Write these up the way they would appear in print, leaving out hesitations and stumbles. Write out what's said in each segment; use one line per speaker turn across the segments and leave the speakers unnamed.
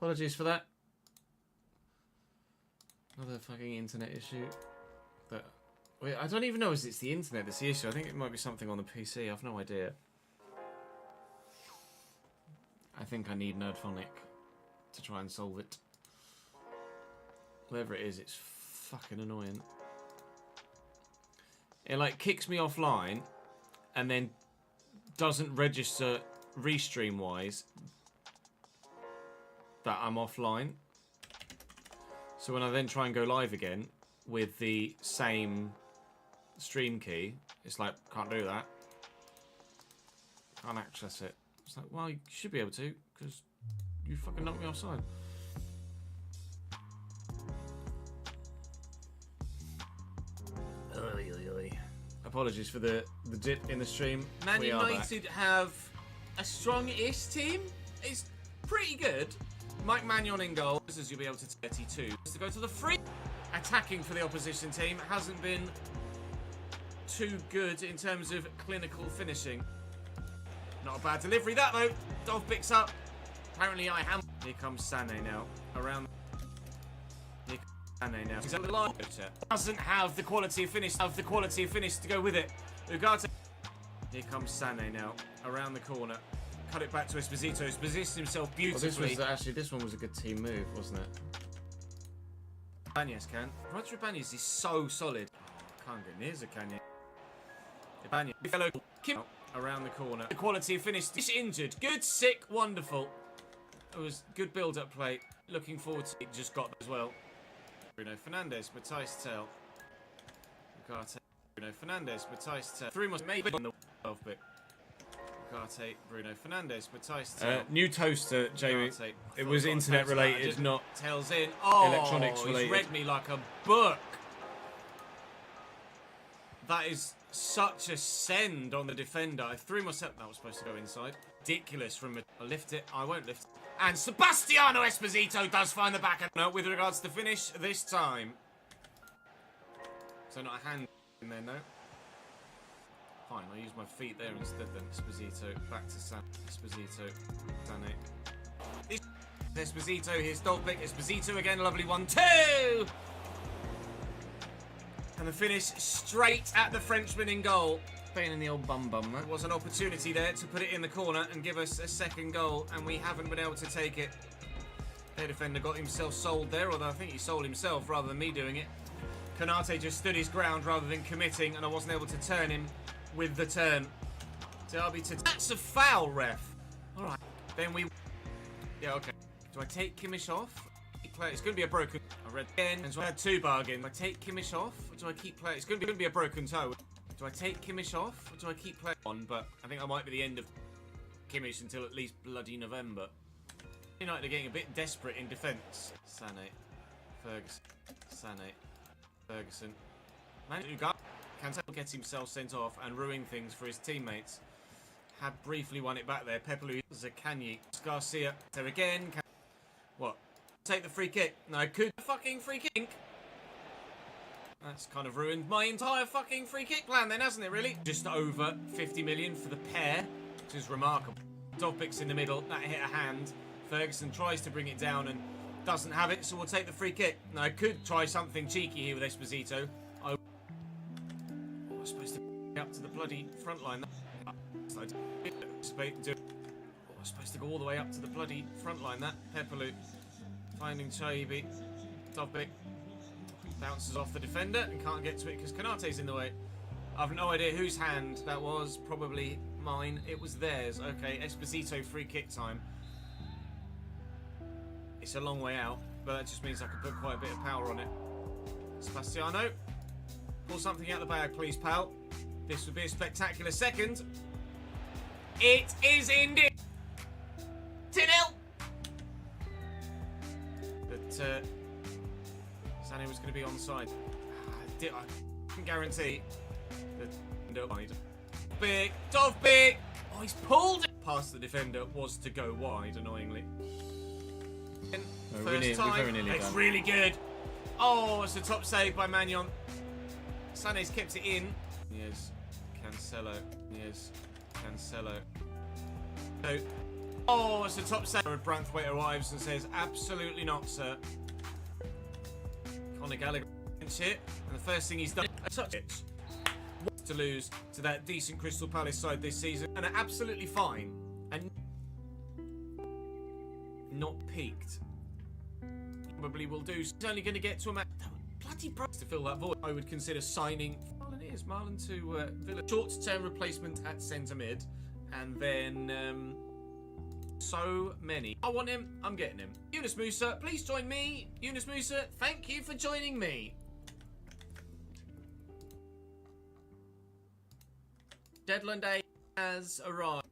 Apologies for that. Another fucking internet issue. But wait, I don't even know if it's the internet that's the issue. I think it might be something on the PC. I've no idea. I think I need Nerdphonic to try and solve it. Whatever it is, it's fucking annoying. It like kicks me offline and then doesn't register restream wise that I'm offline. So when I then try and go live again with the same stream key, it's like, can't do that. Can't access it. It's like, well, you should be able to, because you fucking knocked me offside. Apologies for the dip in the stream. Man United have a strong-ish team. It's pretty good. Mike Mannion in goal, as you'll be able to 32. To go to the free. Attacking for the opposition team hasn't been too good in terms of clinical finishing. Not a bad delivery that though. Dov picks up. Apparently I am. Here comes Sané now. Around. Here comes Sané now. He's at the line. Doesn't have the quality of finish. To go with it. Ugarte. Here comes Sané now. Around the corner. Cut it back to Esposito. He's positioned himself beautifully. Well, this one was a good team move, wasn't it? Ibanez can. Roger Ibanez is so solid. Can't get near Zakanya. Ibanez. Fellow Kim around the corner. The quality of finish. He's injured. Good, sick, wonderful. It was good build-up play. Looking forward to it. Just got as well. Bruno Fernandes. Matthijs Tel. Ugarte. Bruno Fernandes. Matthijs Tel. Three more maybe on the 12 bit. Ugarte, Bruno Fernandes, Matthijs Tel. New toaster, Jamie. Ugarte. It was internet related, not Tells in. Oh, electronics related. He's read me like a book. That is such a send on the defender. I threw myself. That was supposed to go inside. Ridiculous from I lift it. I won't lift it. And Sebastiano Esposito does find the back end with regards to finish this time. So not a hand in there, no. Fine, I'll use my feet there instead then. Esposito, back to Esposito, Sané. Esposito, here's Dolbeck. Esposito again, lovely 1-2! And the finish straight at the Frenchman in goal. Pain in the old bum. There was an opportunity there to put it in the corner and give us a second goal, and we haven't been able to take it. Their defender got himself sold there, although I think he sold himself rather than me doing it. Konate just stood his ground rather than committing, and I wasn't able to turn him with the turn. That's a foul, ref. Alright, then we... Yeah, okay. Do I take Kimmich off? It's going to be a broken... I read again, and so I had two bargains. Do I take Kimmich off, or do I keep playing? It's going to be a broken toe. Do I take Kimmich off, or do I keep playing on? But I think that might be the end of Kimmich until at least bloody November. United are getting a bit desperate in defence. Sané. Ferguson. Sané. Ferguson. Man, Cancelo gets himself sent off and ruin things for his teammates. Had briefly won it back there. Pepelu, Zakanyi, Garcia. So again, what? Take the free kick. No, I could fucking free kick. That's kind of ruined my entire fucking free kick plan then, hasn't it, really? Just over 50 million for the pair, which is remarkable. Dovbik's in the middle. That hit a hand. Ferguson tries to bring it down and doesn't have it, so we'll take the free kick. Now, I could try something cheeky here with Esposito. I was supposed to go up to the bloody front line. I was supposed to go all the way up to the bloody front line. That Pepelu finding Chaibi. Dovbik bounces off the defender and can't get to it because Konate's in the way. I've no idea whose hand that was. Probably mine. It was theirs. Okay, Esposito free kick time. It's a long way out, but that just means I can put quite a bit of power on it. Sebastiano, pull something out of the bag, please, pal. This would be a spectacular second. It is indeed 2-0. But Sané was going to be onside. I can guarantee that Dovbik. Oh, he's pulled it past the defender. Was to go wide, annoyingly. First time, it's really good. Oh, it's a top save by Mannion. Sané's kept it in. Yes, Cancelo. Yes, Cancelo. So, Oh, it's the top center of Branthwaite arrives and says, absolutely not, sir. Conor Gallagher hit, and the first thing he's done is touch it. To lose to that decent Crystal Palace side this season, and are absolutely fine and not peaked. Probably will do. He's only going to get to a match. Bloody price to fill that void. I would consider signing Marlon to Villa. Short-term replacement at centre mid, and then so many. I want him. I'm getting him. Yunus Musa, please join me. Yunus Musa, thank you for joining me. Deadline day has arrived.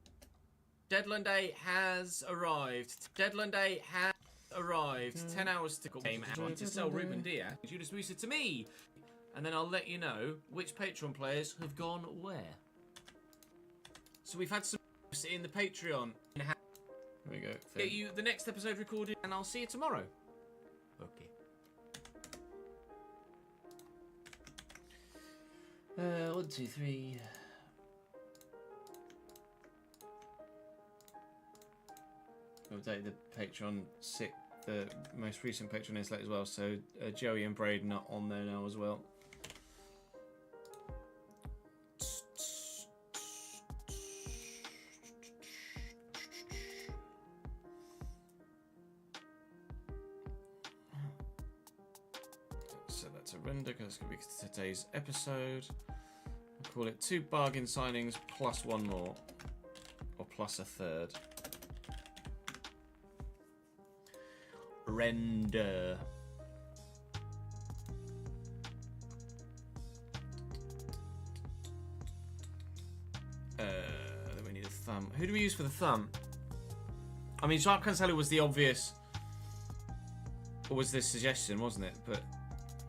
Deadline day has arrived. Deadline day has arrived. 10 hours to game. I want to sell Ruben Diaz. Yunus Musa to me. And then I'll let you know which Patreon players have gone where. So we've had some in the Patreon. There we go. Get you the next episode recorded, and I'll see you tomorrow. Okay. 1, 2, 3. Update the Patreon the most recent Patreon newsletter as well. So Joey and Braden are on there now as well. So that's a render because it's going to be today's episode. We'll call it 2 bargain signings plus 1 more, or plus a third. Render. Then we need a thumb. Who do we use for the thumb? I mean, Jacques Cancelo was the obvious, or was this suggestion, wasn't it? But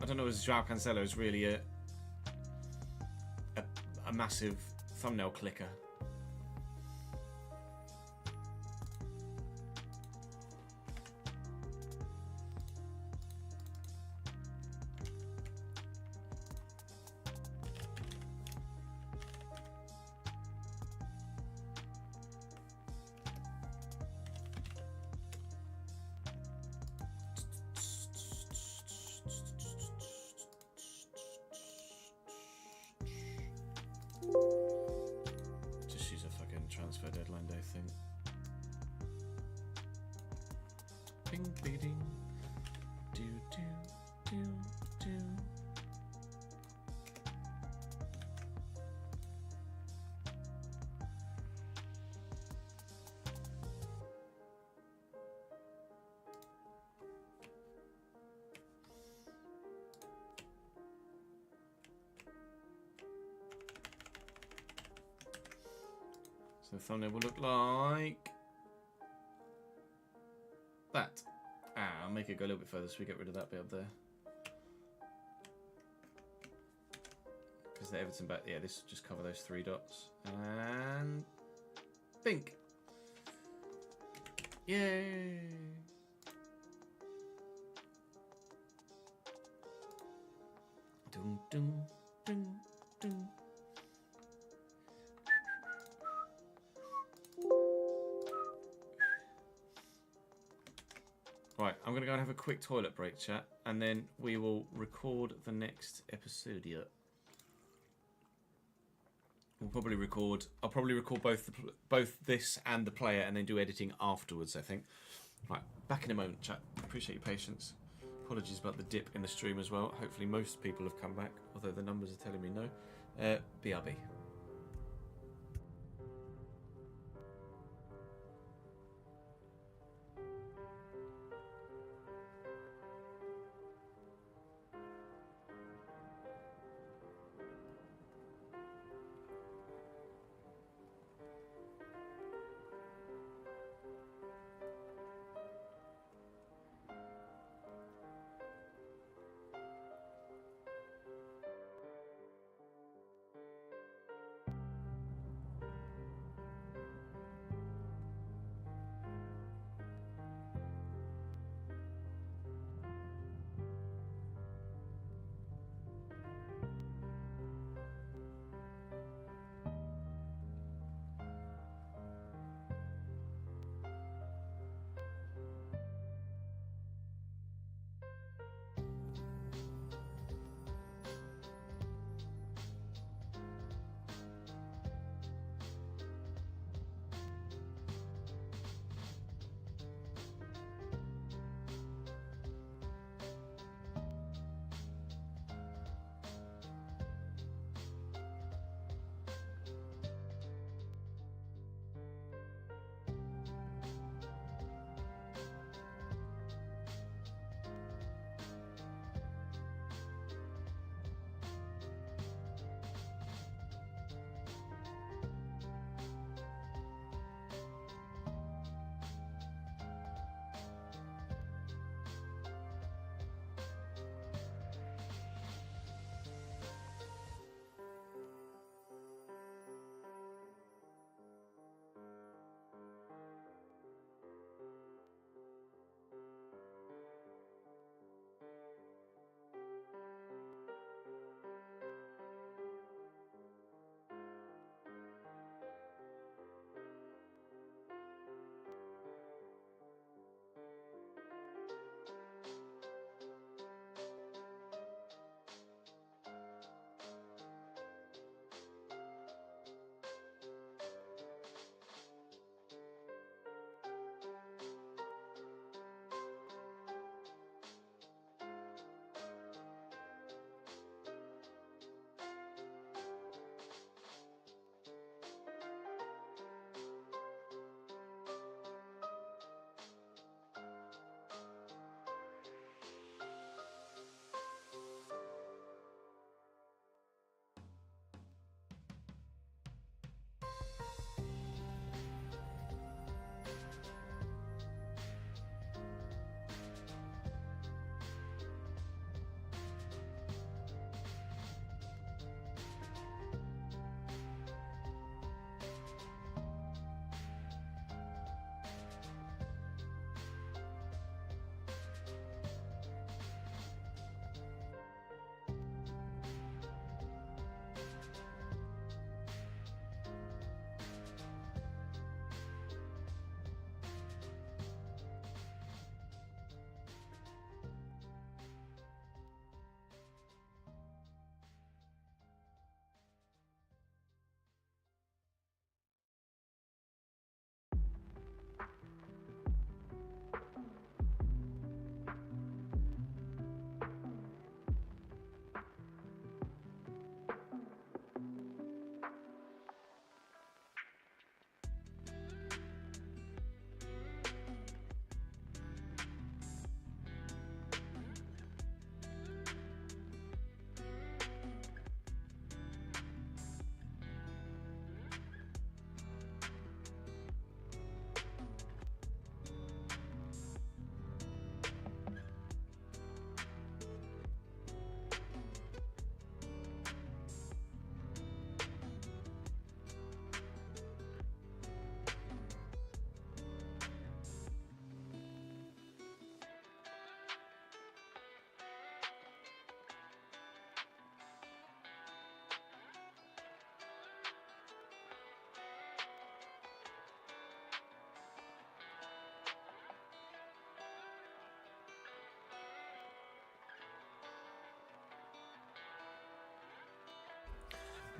I don't know if João Cancelo is really a massive thumbnail clicker. Just use a fucking transfer deadline day thing. Bing, bing, ding. Do, do, do, do. So the thumbnail will look like that. I'll make it go a little bit further so we get rid of that bit up there. Because the Everton back, yeah, this just cover those 3 dots. And think. Yay! Dum dum dum dum. Right, I'm going to go and have a quick toilet break, chat, and then we will record the next episode here. I'll probably record both this and the player, and then do editing afterwards, I think. Right, back in a moment, chat. Appreciate your patience. Apologies about the dip in the stream as well. Hopefully most people have come back, although the numbers are telling me no. BRB.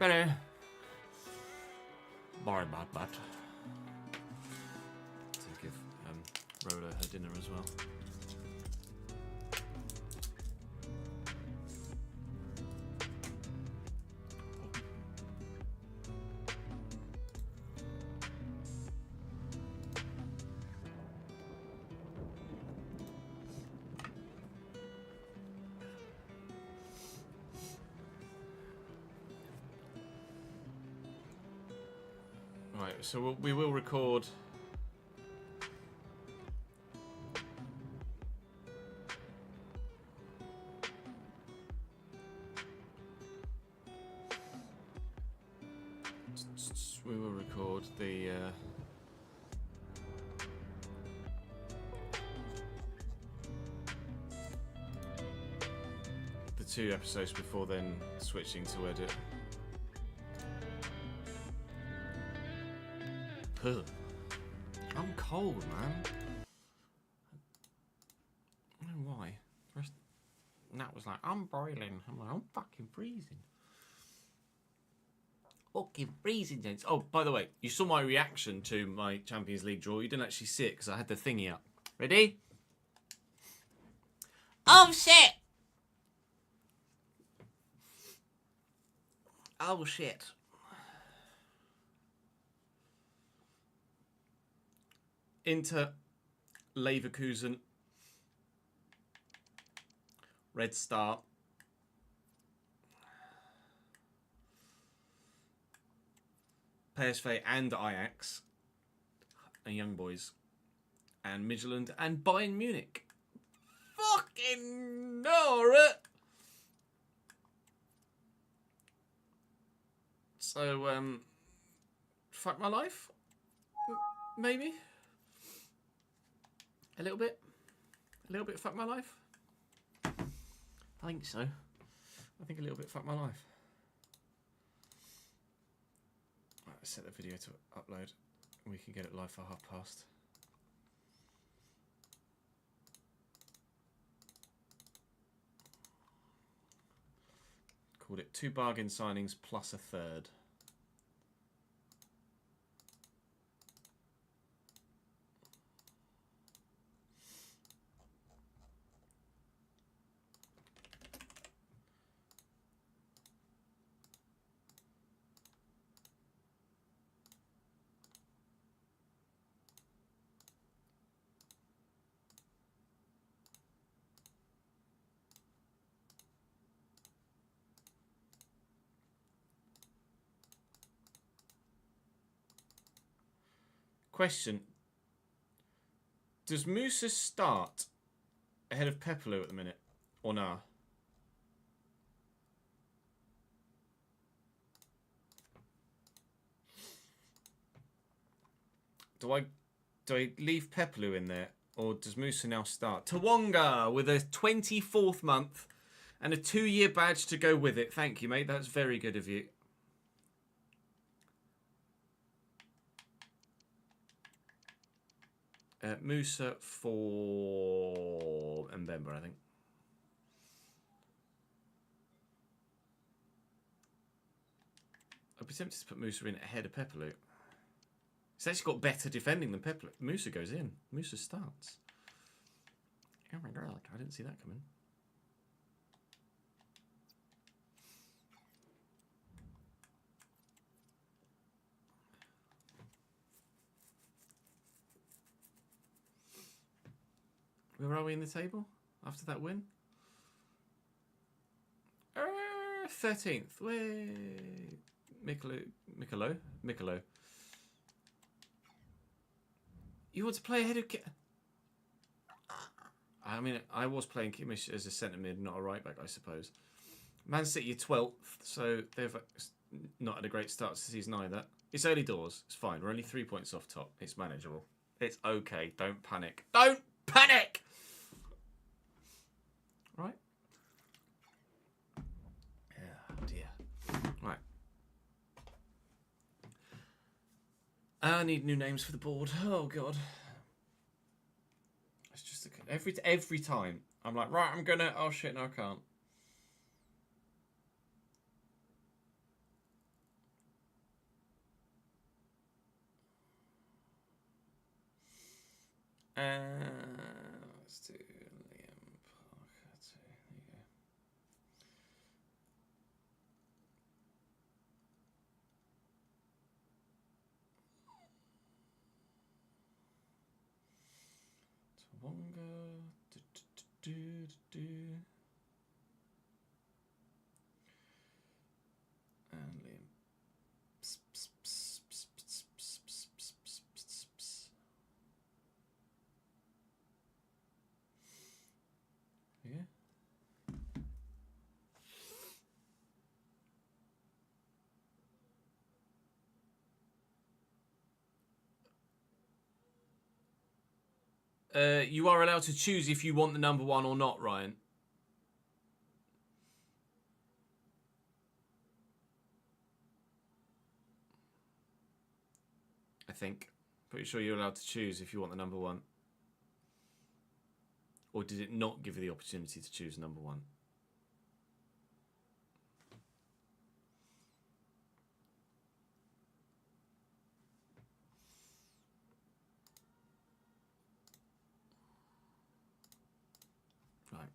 Better. Sorry about that. To give Rhoda her dinner as well. Right, so we will record. We will record the 2 episodes before then switching to edit. Ugh. I'm cold, man. I don't know why. Nat was like, I'm boiling. I'm like, I'm fucking freezing. Fucking freezing, gents. Oh, by the way, you saw my reaction to my Champions League draw. You didn't actually see it because I had the thingy up. Ready? Oh, shit! Oh, shit. Inter, Leverkusen, Red Star, PSV and Ajax, and Young Boys, and Midtjylland, and Bayern Munich. Fucking no! So, fuck my life? Maybe? A little bit? A little bit fuck my life? I think so. I think a little bit fuck my life. Right, let's set the video to upload. We can get it live for past. Called it 2 bargain signings plus a third. Question. Does Musa start ahead of Pepelu at the minute? Or nah? Do I leave Pepelu in there? Or does Musa now start? Tawonga with a 24th month and a 2-year badge to go with it. Thank you, mate. That's very good of you. Musa for Mbemba, I think. I'd be tempted to put Musa in ahead of Pepelu. He's actually got better defending than Pepelu. Musa goes in. Musa starts. Oh my god, I didn't see that coming. Where are we in the table after that win? 13th. Way. Mikolo. You want to play ahead of I mean, I was playing Kimmich as a centre mid, not a right back, I suppose. Man City are 12th, so they've not had a great start to the season either. It's early doors. It's fine. We're only 3 points off top. It's manageable. It's okay. Don't panic. Don't panic! Right? Yeah, dear. Right. I need new names for the board. Oh, God. It's just every time. I'm like, right, I'm gonna... Oh, shit, no, I can't. Let's do Liam Parker too. There you go. Tawonga. And Liam. Yeah. You are allowed to choose if you want the number 1 or not, Ryan. I think. Pretty sure you're allowed to choose if you want the number 1. Or did it not give you the opportunity to choose number 1? Right.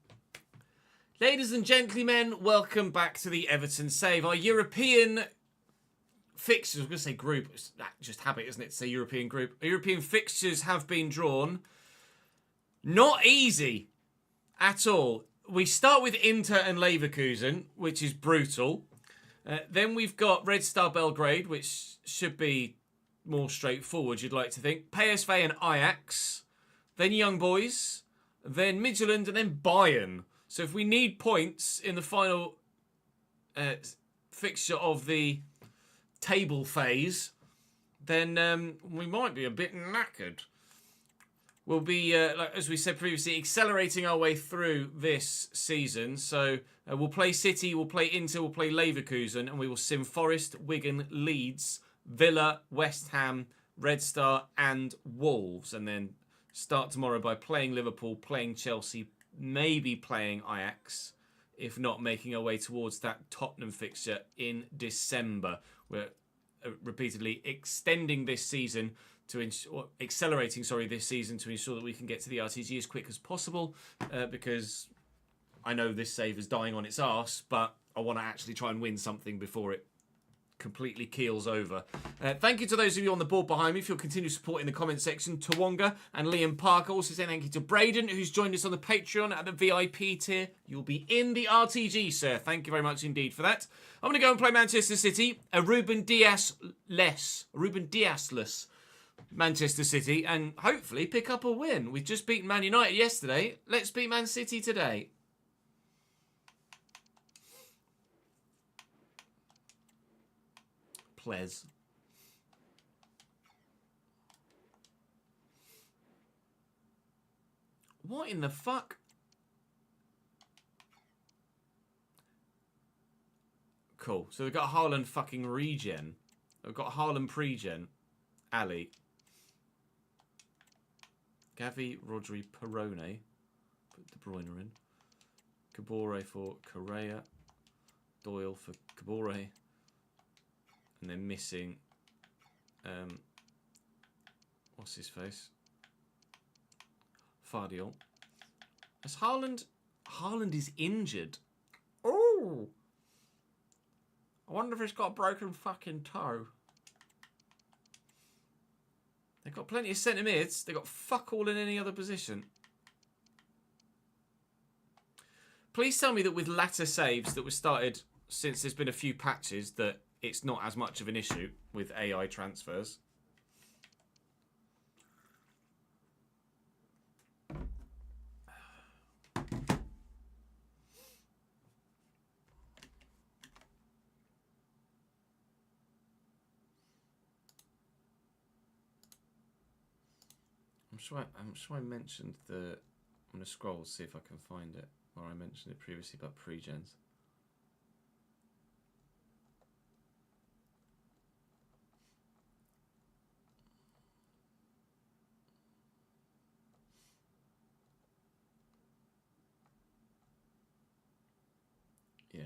Ladies and gentlemen, welcome back to the Everton Save. Our European fixtures, I was going to say group, it's just habit, isn't it, to say European group. Our European fixtures have been drawn. Not easy at all. We start with Inter and Leverkusen, which is brutal. Then we've got Red Star Belgrade, which should be more straightforward, you'd like to think. PSV and Ajax. Then Young Boys. Then Midtjylland and then Bayern. So if we need points in the final fixture of the table phase, then we might be a bit knackered. We'll be, like, as we said previously, accelerating our way through this season. So we'll play City, we'll play Inter, we'll play Leverkusen, and we will sim Forest, Wigan, Leeds, Villa, West Ham, Red Star, and Wolves. And then start tomorrow by playing Liverpool, playing Chelsea, maybe playing Ajax, if not making our way towards that Tottenham fixture in December. We're repeatedly extending this season accelerating this season to ensure that we can get to the RTG as quick as possible, because I know this save is dying on its arse, but I want to actually try and win something before it completely keels over. Thank you to those of you on the board behind me for your continued support in the comment section. Tawonga and Liam Parker. Also saying thank you to Braden, who's joined us on the Patreon at the VIP tier. You'll be in the RTG, sir. Thank you very much indeed for that. I'm going to go and play Manchester City, a Ruben Dias-less Manchester City, and hopefully pick up a win. We've just beaten Man United yesterday. Let's beat Man City today. Please. What in the fuck? Cool. So we've got Haaland fucking regen. We've got Haaland pre-gen. Ali. Gavi, Rodri, Perone. Put De Bruyne in. Kabore for Correa. Doyle for Kabore. And then missing, what's his face? Fardiol. As Haaland is injured. Oh! I wonder if he's got a broken fucking toe. They've got plenty of centre mids. They've got fuck all in any other position. Please tell me that with latter saves that were started since there's been a few patches that it's not as much of an issue with AI transfers. I'm sure I mentioned the... I'm going to scroll, see if I can find it, where I mentioned it previously about pre-gens. Yeah.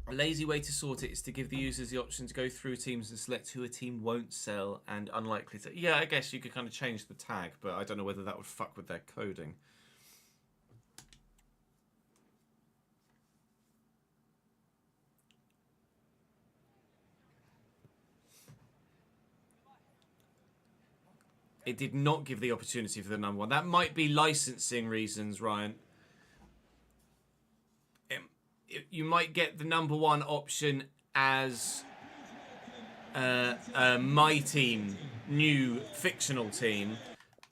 A lazy way to sort it is to give the users the option to go through teams and select who a team won't sell and unlikely to... Yeah, I guess you could kind of change the tag, but I don't know whether that would fuck with their coding. It did not give the opportunity for the number one. That might be licensing reasons, Ryan. You might get the number one option as my team, new fictional team.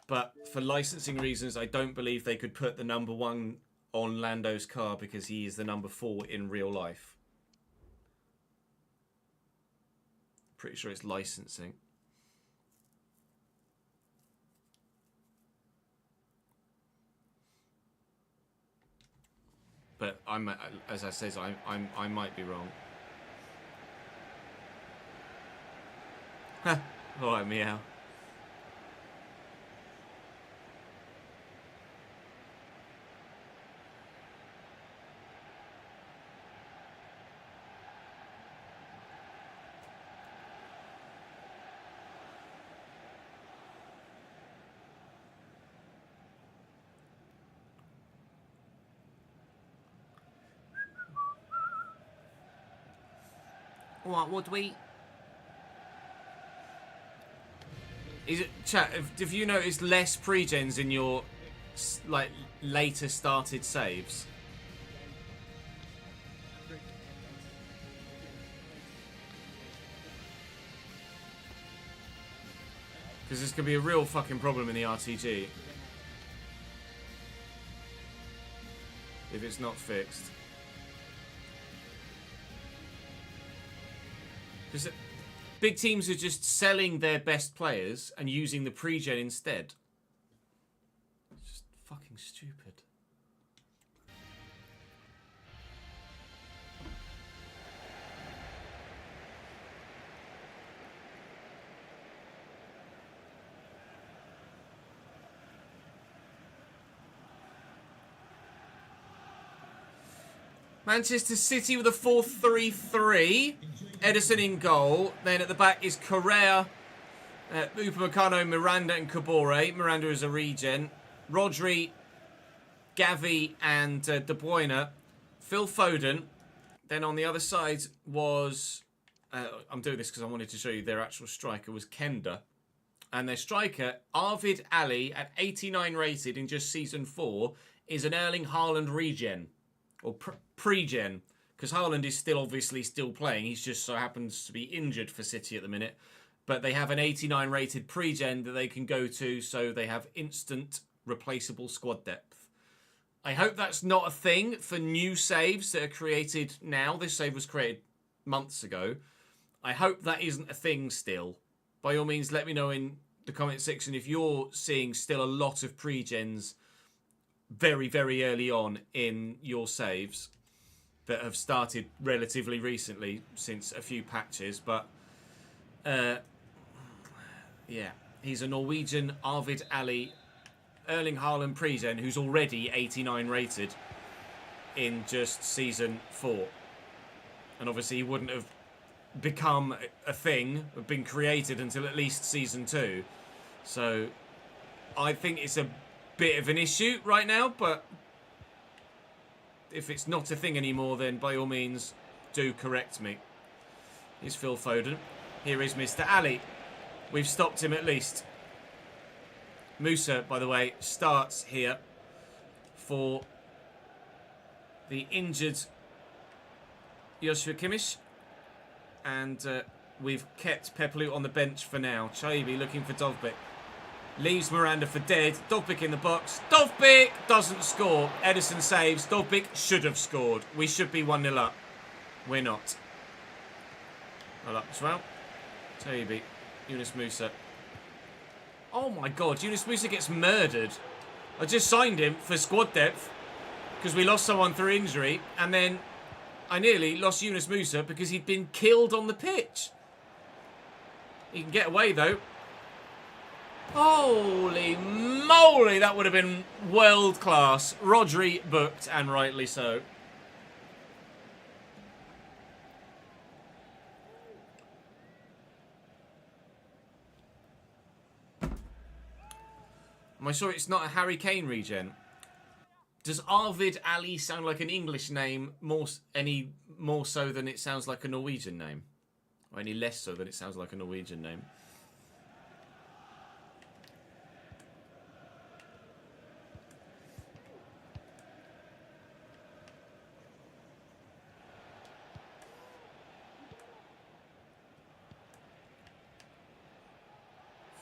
But for licensing reasons, I don't believe they could put the number one on Lando's car because he is the number 4 in real life. Pretty sure it's licensing. But I'm, as I said, I might be wrong. All right, meow. What would we? Is it, chat? Have you noticed less pre-gens in your like later started saves? Because this could be a real fucking problem in the RTG if it's not fixed. Because big teams are just selling their best players and using the pre-gen instead. It's just fucking stupid. Manchester City with a 4-3-3. Edison in goal. Then at the back is Correa, Upamecano, Miranda and Kabore. Miranda is a regen. Rodri, Gavi and De Bruyne. Phil Foden. Then on the other side was... I'm doing this because I wanted to show you their actual striker was Kenda. And their striker, Arvid Ali, at 89 rated in just Season 4, is an Erling Haaland regen. Or pre-gen, because Haaland is still obviously still playing. He's just so happens to be injured for City at the minute. But they have an 89 rated pre-gen that they can go to, so they have instant replaceable squad depth. I hope that's not a thing for new saves that are created now. This save was created months ago. I hope that isn't a thing still. By all means, let me know in the comment section if you're seeing still a lot of pre-gens very, very early on in your saves that have started relatively recently since a few patches. But, yeah, he's a Norwegian Arvid Ali, Erling Haaland pre-gen who's already 89 rated in just Season 4. And obviously he wouldn't have become a thing, been created until at least Season 2. So I think it's a bit of an issue right now, but if it's not a thing anymore, then by all means do correct me. Here's Phil Foden. Here is Mr. Ali. We've stopped him at least. Musa, by the way, starts here for the injured Joshua Kimmich, and we've kept Pepelu on the bench for now. Chaibi looking for Dovbik. Leaves Miranda for dead. Dovbik in the box. Dovbik doesn't score. Edison saves. Dovbik should have scored. We should be 1-0 up. We're not. Well up as well. Tabi. Yunus Musa. Oh my god. Yunus Musa gets murdered. I just signed him for squad depth because we lost someone through injury, and then I nearly lost Yunus Musa because he'd been killed on the pitch. He can get away though. Holy moly, that would have been world class. Rodri booked, and rightly so. Am I sure it's not a Harry Kane regen? Does Arvid Ali sound like an English name any more so than it sounds like a Norwegian name? Or any less so than it sounds like a Norwegian name?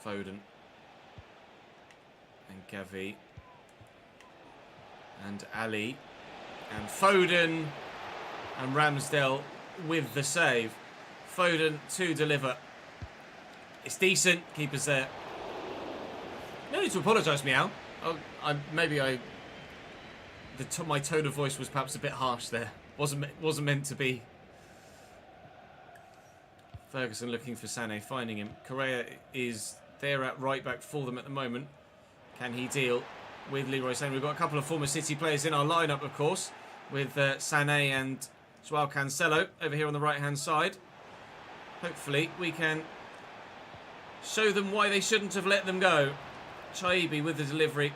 Foden. And Gavi. And Ali. And Foden. And Ramsdale with the save. Foden to deliver. It's decent. Keeper's there. No need to apologise, Meow. My tone of voice was perhaps a bit harsh there. Wasn't meant to be. Ferguson looking for Sané, finding him. Correa is there at right back for them at the moment. Can he deal with Leroy Sané? We've got a couple of former City players in our lineup, of course, with Sané and Joao Cancelo over here on the right-hand side. Hopefully, we can show them why they shouldn't have let them go. Chaibi with the delivery.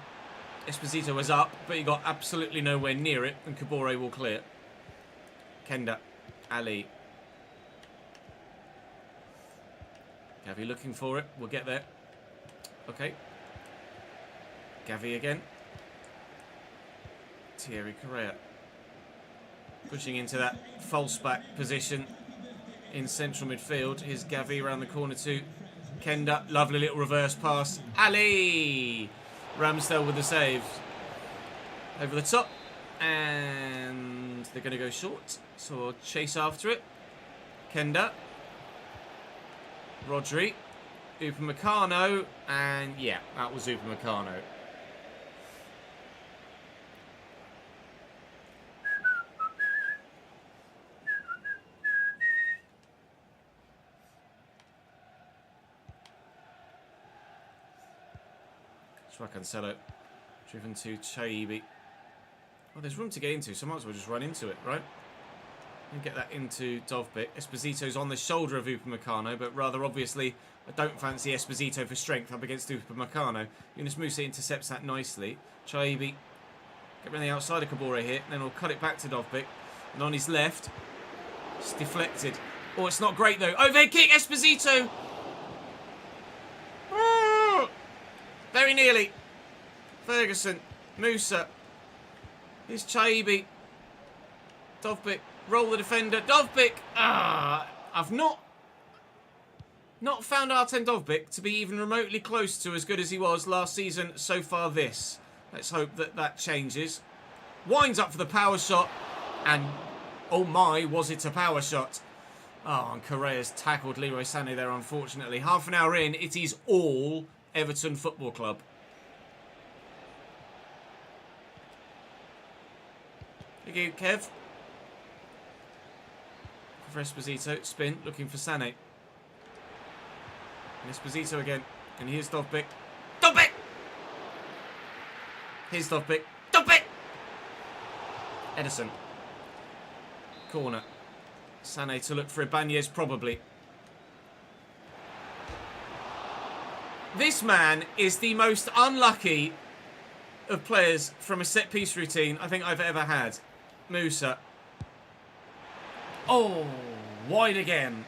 Esposito was up, but he got absolutely nowhere near it, and Kabore will clear. Kenda, Ali. Gavi looking for it. We'll get there. Okay. Gavi again. Thierry Correa. Pushing into that false back position in central midfield. Here's Gavi around the corner to Kenda. Lovely little reverse pass. Ali! Ramsdale with the save. Over the top. And they're going to go short. So we'll chase after it. Kenda. Rodri. Upamecano. And yeah, that was Upamecano. Cancelo, driven to Chaibi. Well, there's room to get into, so I might as well just run into it, right? And get that into Dovbyk. Esposito's on the shoulder of Upamecano, but rather obviously, I don't fancy Esposito for strength up against Upamecano. Yunus Musa intercepts that nicely. Chaibi, get around the outside of Kabore here, and then we'll cut it back to Dovbyk. And on his left, it's deflected. Oh, it's not great though. Overhead kick, Esposito! Very nearly. Ferguson. Musa. Here's Chaibi. Dovbyk. Roll the defender. Dovbyk. I've not found Artem Dovbyk to be even remotely close to as good as he was last season so far this. Let's hope that changes. Winds up for the power shot. And, oh my, was it a power shot. Oh, and Correa's tackled Leroy Sané there, unfortunately. Half an hour in, it is all Everton Football Club. Thank you, Kev. For Esposito, spin, looking for Sané. And Esposito again. And here's Dovbyk. Dovbyk! Here's Dovbyk. Dovbyk! Edison. Corner. Sané to look for Ibanez, probably. This man is the most unlucky of players from a set-piece routine I think I've ever had. Musa. Oh, wide again.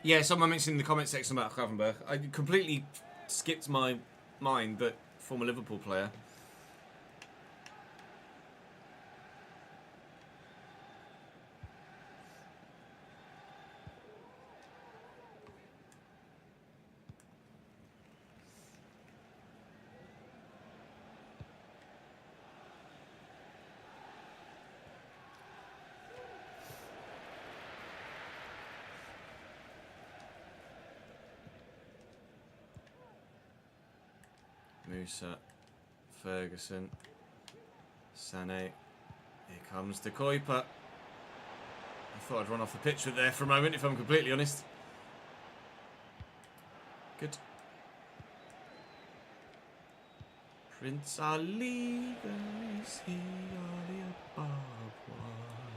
Yeah, someone mentioned in the comment section about Gravenberch. I completely skipped my mind that former Liverpool player. Musa, Ferguson, Sané. Here comes the Kuiper. I thought I'd run off the pitch with there for a moment, if I'm completely honest. Good. Prince Ali, there is he, Ali above one.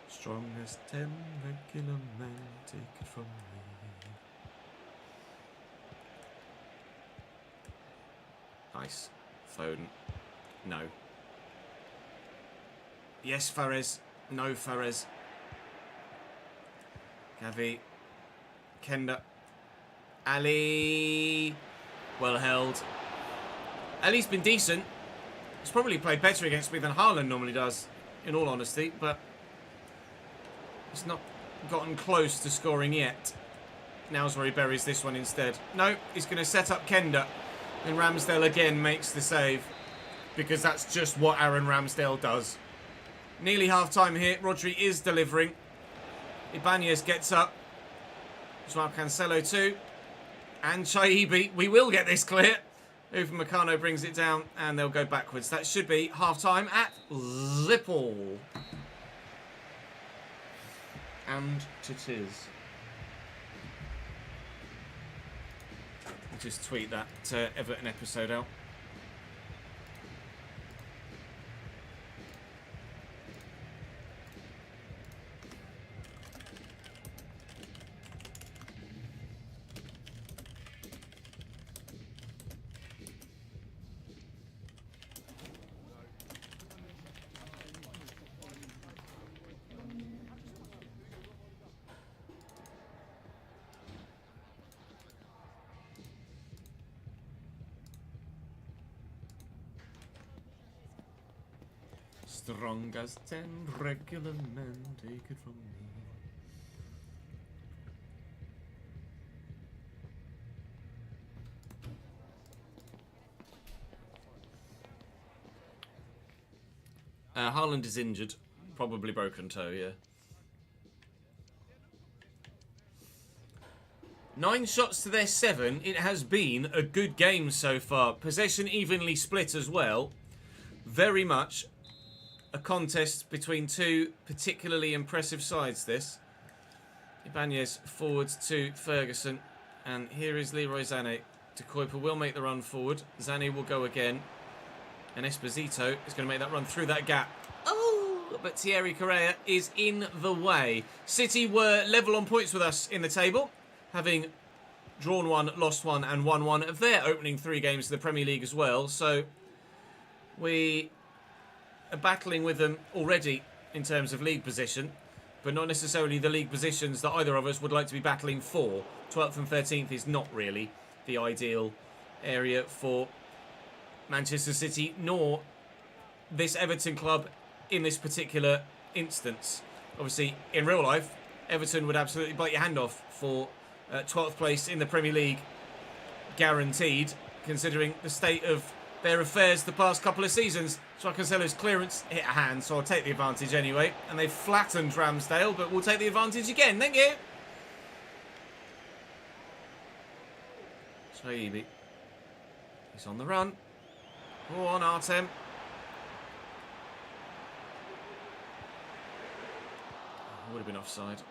Strong as 10 regular men, take it from Nice. Foden. No. Yes, Fares. No, Fares. Gavi. Kenda. Ali. Well held. Ali's been decent. He's probably played better against me than Haaland normally does, in all honesty, but he's not gotten close to scoring yet. Now's where he buries this one instead. No, he's going to set up Kenda. And Ramsdale again makes the save. Because that's just what Aaron Ramsdale does. Nearly half-time here. Rodri is delivering. Ibanez gets up. Joao Cancelo too. And Chaibi. We will get this clear. Upamecano brings it down. And they'll go backwards. That should be half-time at Liverpool. And it is. Just tweet that Everton episode out. Strong as 10 regular men, take it from me. Haaland is injured. Probably broken toe, yeah. 9 shots to their 7. It has been a good game so far. Possession evenly split as well. Very much a contest between two particularly impressive sides, this. Ibanez forwards to Ferguson. And here is Leroy Sané. De Kuyper will make the run forward. Sané will go again. And Esposito is going to make that run through that gap. Oh! But Thierry Correa is in the way. City were level on points with us in the table, having drawn 1, lost 1 and won 1 of their opening 3 games of the Premier League as well. So we are battling with them already in terms of league position, but not necessarily the league positions that either of us would like to be battling for. 12th and 13th is not really the ideal area for Manchester City, nor this Everton club in this particular instance. Obviously, in real life, Everton would absolutely bite your hand off for 12th place in the Premier League, guaranteed, considering the state of their affairs the past couple of seasons. Joao Cancelo's clearance hit a hand, so I'll take the advantage anyway. And they've flattened Ramsdale, but we'll take the advantage again. Thank you. Shaibi. He's on the run. Go on, Artem. Would have been offside.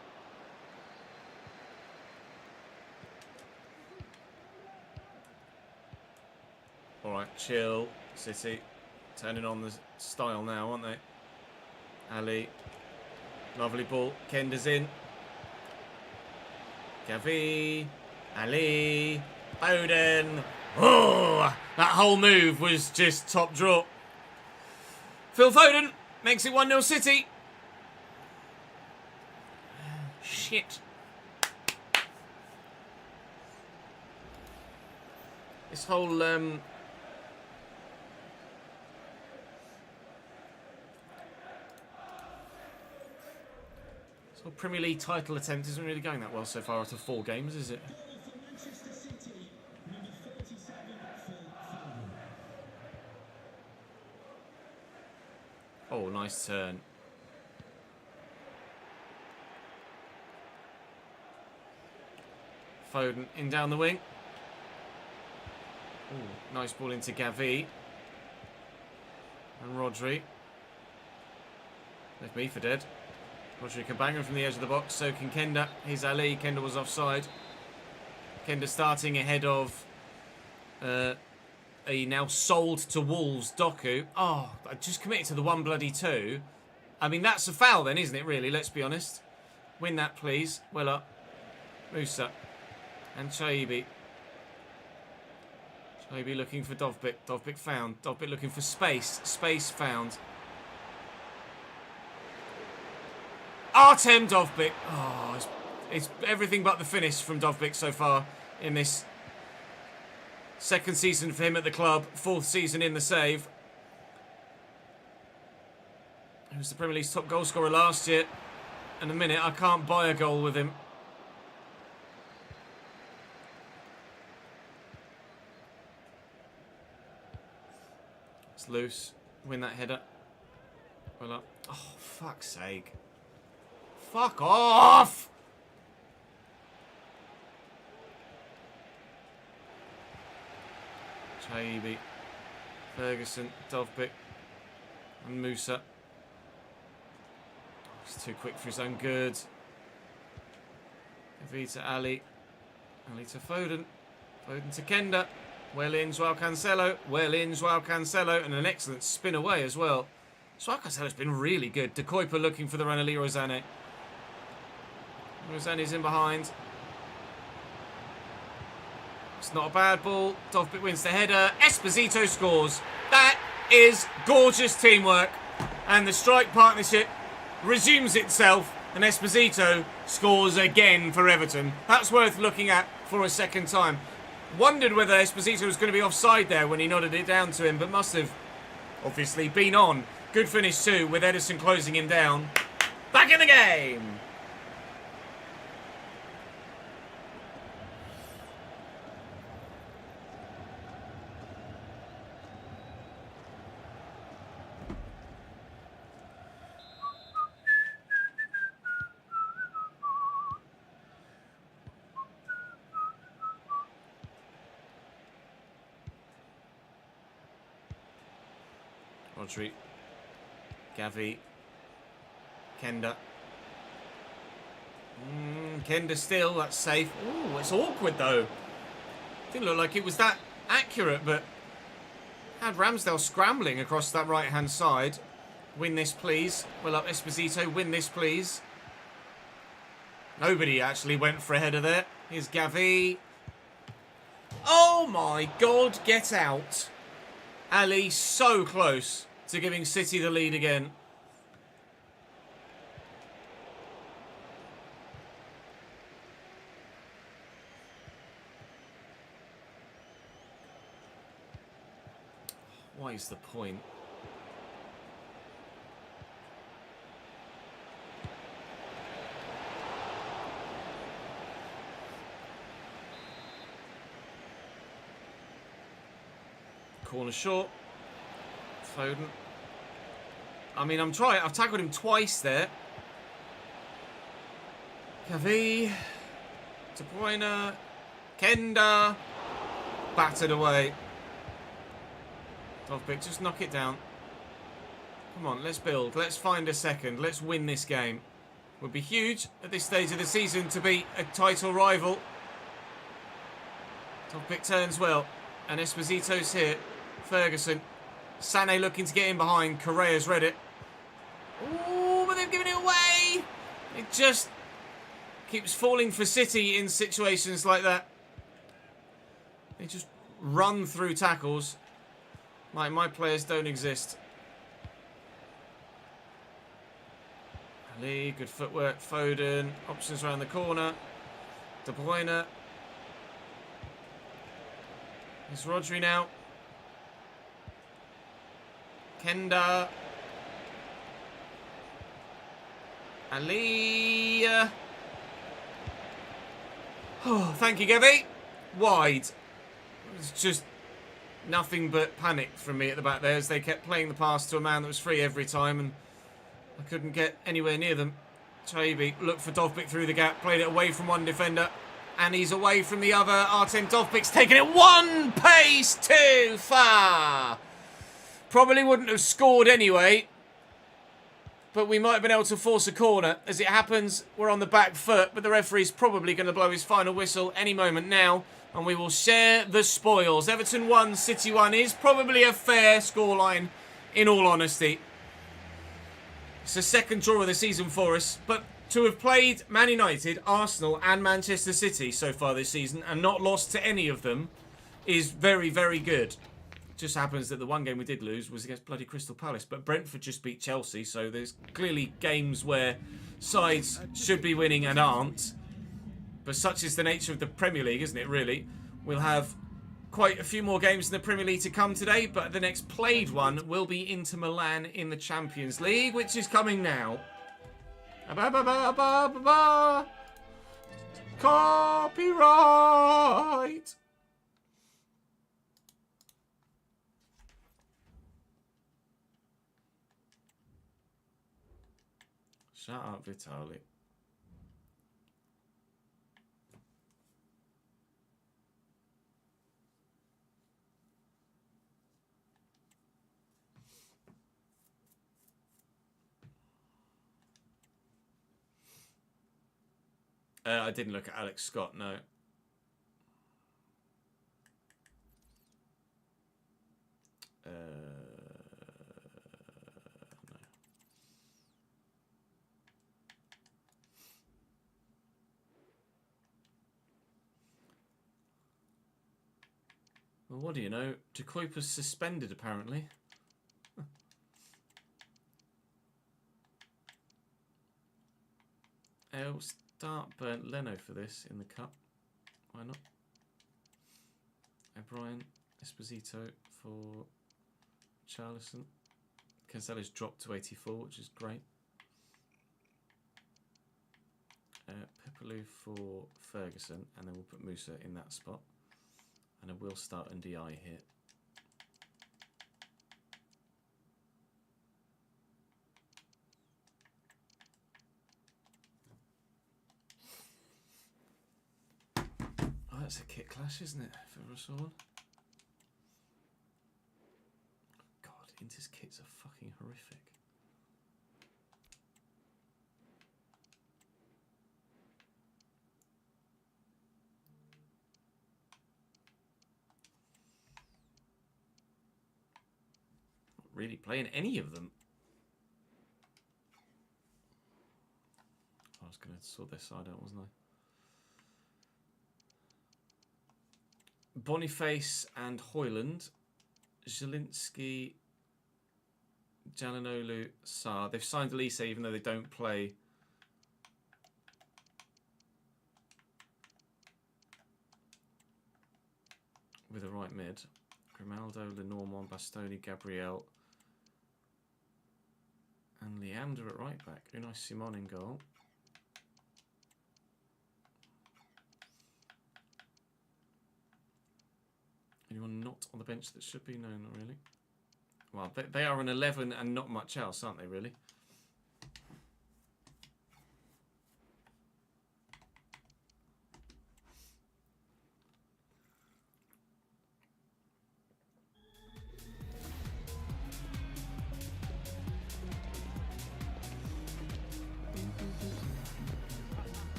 Alright, chill. City. Turning on the style now, aren't they? Ali. Lovely ball. Kenda's in. Gavi. Ali. Foden. Oh! That whole move was just top draw. Phil Foden makes it 1-0 City. Shit. This whole this whole Premier League title attempt isn't really going that well so far after 4 games, is it? Oh, nice turn. Foden in down the wing. Ooh, nice ball into Gavi. And Rodri. Left me for dead. Rodri can bang him from the edge of the box. So can Kenda. Here's Ali. Kenda was offside. Kenda starting ahead of a now sold to Wolves Doku. Oh, I just committed to the 1-2. I mean, that's a foul then, isn't it, really? Let's be honest. Win that, please. Well up. Musa. And Chaibi. Maybe looking for Dovbyk. Dovbyk found. Dovbyk looking for space. Space found. Artem Dovbyk. Oh, it's everything but the finish from Dovbyk so far in this second season for him at the club. 4th season in the save. He was the Premier League's top goal scorer last year. In a minute, I can't buy a goal with him. It's loose. Win that header. Well up. Oh, fuck's sake. Fuck off! Chaibi. Ferguson. Dovbyk. And Musa. He's too quick for his own good. Evie to Ali. Ali to Foden. Foden to Kenda. Well in, Joao Cancelo. Well in, Joao Cancelo. And an excellent spin away as well. Joao Cancelo's been really good. De Kuyper looking for the run of Leroy Sané. Sané's in behind. It's not a bad ball. Dovbyk wins the header. Esposito scores. That is gorgeous teamwork. And the strike partnership resumes itself. And Esposito scores again for Everton. That's worth looking at for a second time. Wondered whether Esposito was going to be offside there when he nodded it down to him, but must have obviously been on. Good finish too, with Ederson closing him down. Back in the game! Rodri, Gavi, Kenda. Kenda still, that's safe. Ooh, it's awkward though. Didn't look like it was that accurate, but had Ramsdale scrambling across that right-hand side. Win this, please. Well up, Esposito, win this, please. Nobody actually went for a header there. Here's Gavi. Oh my God, get out. Ali so close to giving City the lead again. What is the point? Corner short. Foden. I mean, I'm trying. I've tackled him twice there. Gavi. De Bruyne. Kenda. Battered away. Dovbyk, just knock it down. Come on, let's build. Let's find a second. Let's win this game. Would be huge at this stage of the season to beat a title rival. Dovbyk turns well. And Esposito's here. Ferguson. Sané looking to get in behind. Correa's read it. Ooh, but they've given it away. It just keeps falling for City in situations like that. They just run through tackles. Like my players don't exist. Ali, good footwork. Foden. Options around the corner. De Bruyne. It's Rodri now. Kenda. Ali. Oh, thank you, Gavi. Wide. It's just nothing but panic from me at the back there as they kept playing the pass to a man that was free every time and I couldn't get anywhere near them. Chaibi looked for Dovbyk through the gap, played it away from one defender and he's away from the other. Artem Dovbyk's taken it one pace too far. Probably wouldn't have scored anyway, but we might have been able to force a corner. As it happens, we're on the back foot, but the referee's probably going to blow his final whistle any moment now, and we will share the spoils. Everton 1, City 1 is probably a fair scoreline, in all honesty. It's the second draw of the season for us, but to have played Man United, Arsenal and Manchester City so far this season and not lost to any of them is very, very good. Just happens that the one game we did lose was against bloody Crystal Palace, but Brentford just beat Chelsea, so there's clearly games where sides should be winning and aren't. But such is the nature of the Premier League, isn't it, really? We'll have quite a few more games in the Premier League to come today, but the next played one will be Inter Milan in the Champions League, which is coming now. Copyright! Shut up, Vitali. I didn't look at Alex Scott, no. No. Well, what do you know? Jacoipa's suspended, apparently. I'll start Bernd Leno for this in the cup. Why not? O'Brien, Esposito for Charlison. Cancelo's dropped to 84, which is great. Pepperloo for Ferguson, and then we'll put Musa in that spot. And I will start NDI here. Oh, that's a kit clash, isn't it, for us all? God, Inter's kits are fucking horrific. Really playing any of them. I was going to sort this side out, wasn't I? Boniface and Hoyland, Zielinski, Jalanolu, Sarr. They've signed Elise even though they don't play. With a right mid. Grimaldo, Lenormand, Bastoni, Gabriel. And Leander at right back. Unai Simon in goal. Anyone not on the bench that should be? No, not really. Well, they are an 11 and not much else, aren't they, really?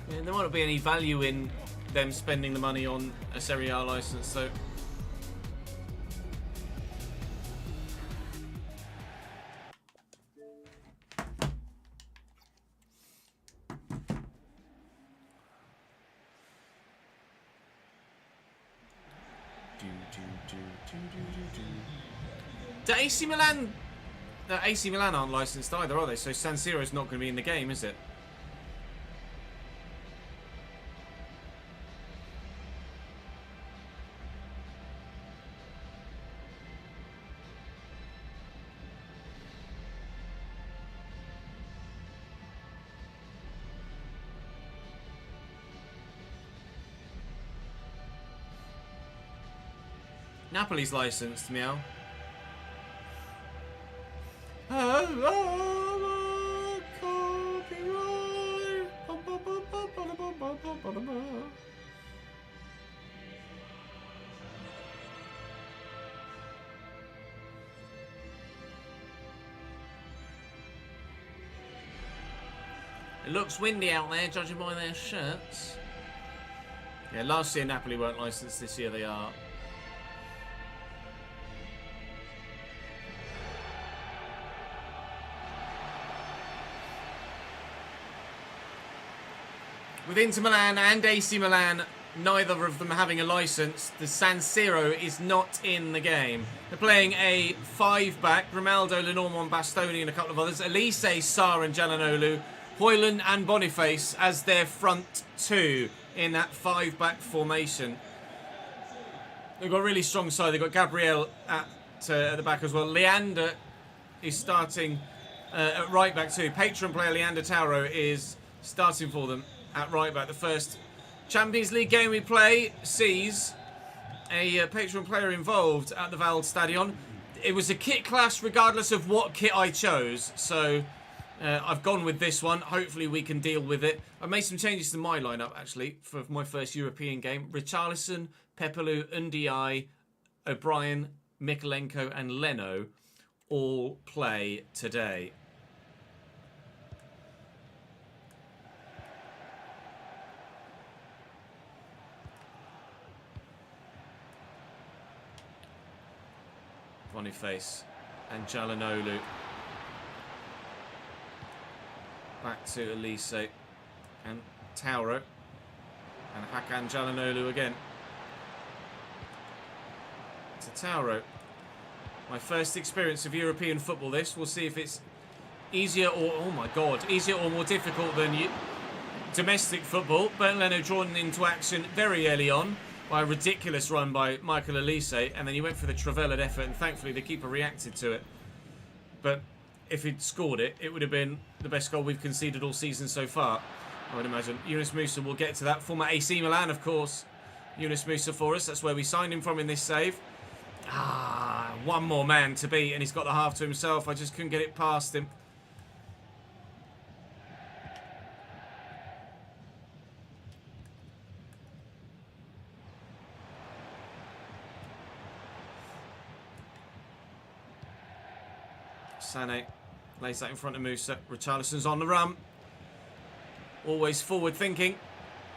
Yeah, there might not be any value in them spending the money on a Serie A license, so the AC Milan, aren't licensed either, are they? So San Siro's not going to be in the game, is it? Napoli's licensed, meow. It looks windy out there, judging by their shirts. Yeah, last year Napoli weren't licensed, this year they are. With Inter Milan and AC Milan, neither of them having a licence, the San Siro is not in the game. They're playing a 5-back. Grimaldo, Lenormand, Bastoni and a couple of others. Elise, Sarr and Jalanolu. Hoyland and Boniface as their front two in that 5-back formation. They've got a really strong side. They've got Gabriel at the back as well. Leander is starting at right back too. Patron player Leander Tauro is starting for them at right back. The first Champions League game we play sees a Patron player involved at the Waldstadion. It was a kit clash regardless of what kit I chose, so I've gone with this one. Hopefully we can deal with it. I made some changes to my lineup actually for my first European game. Richarlison, Pepelu, Ndiaye, O'Brien, Mikolenko and Leno all play today. Boniface and Jalanolu. Back to Elise and Tauro. And Hakan Jalanolu again. To Tauro. My first experience of European football this. We'll see if it's easier or, oh my god, easier or more difficult than domestic football. Bernd Leno drawn into action very early on by a ridiculous run by Michael Elise, and then he went for the Travelled effort, and thankfully the keeper reacted to it. But if he'd scored it, it would have been the best goal we've conceded all season so far, I would imagine. Yunus Musa will get to that. Former AC Milan, of course. Yunus Musa for us. That's where we signed him from in this save. One more man to beat, and he's got the half to himself. I just couldn't get it past him. Sané lays that in front of Musa. Richarlison's on the run. Always forward thinking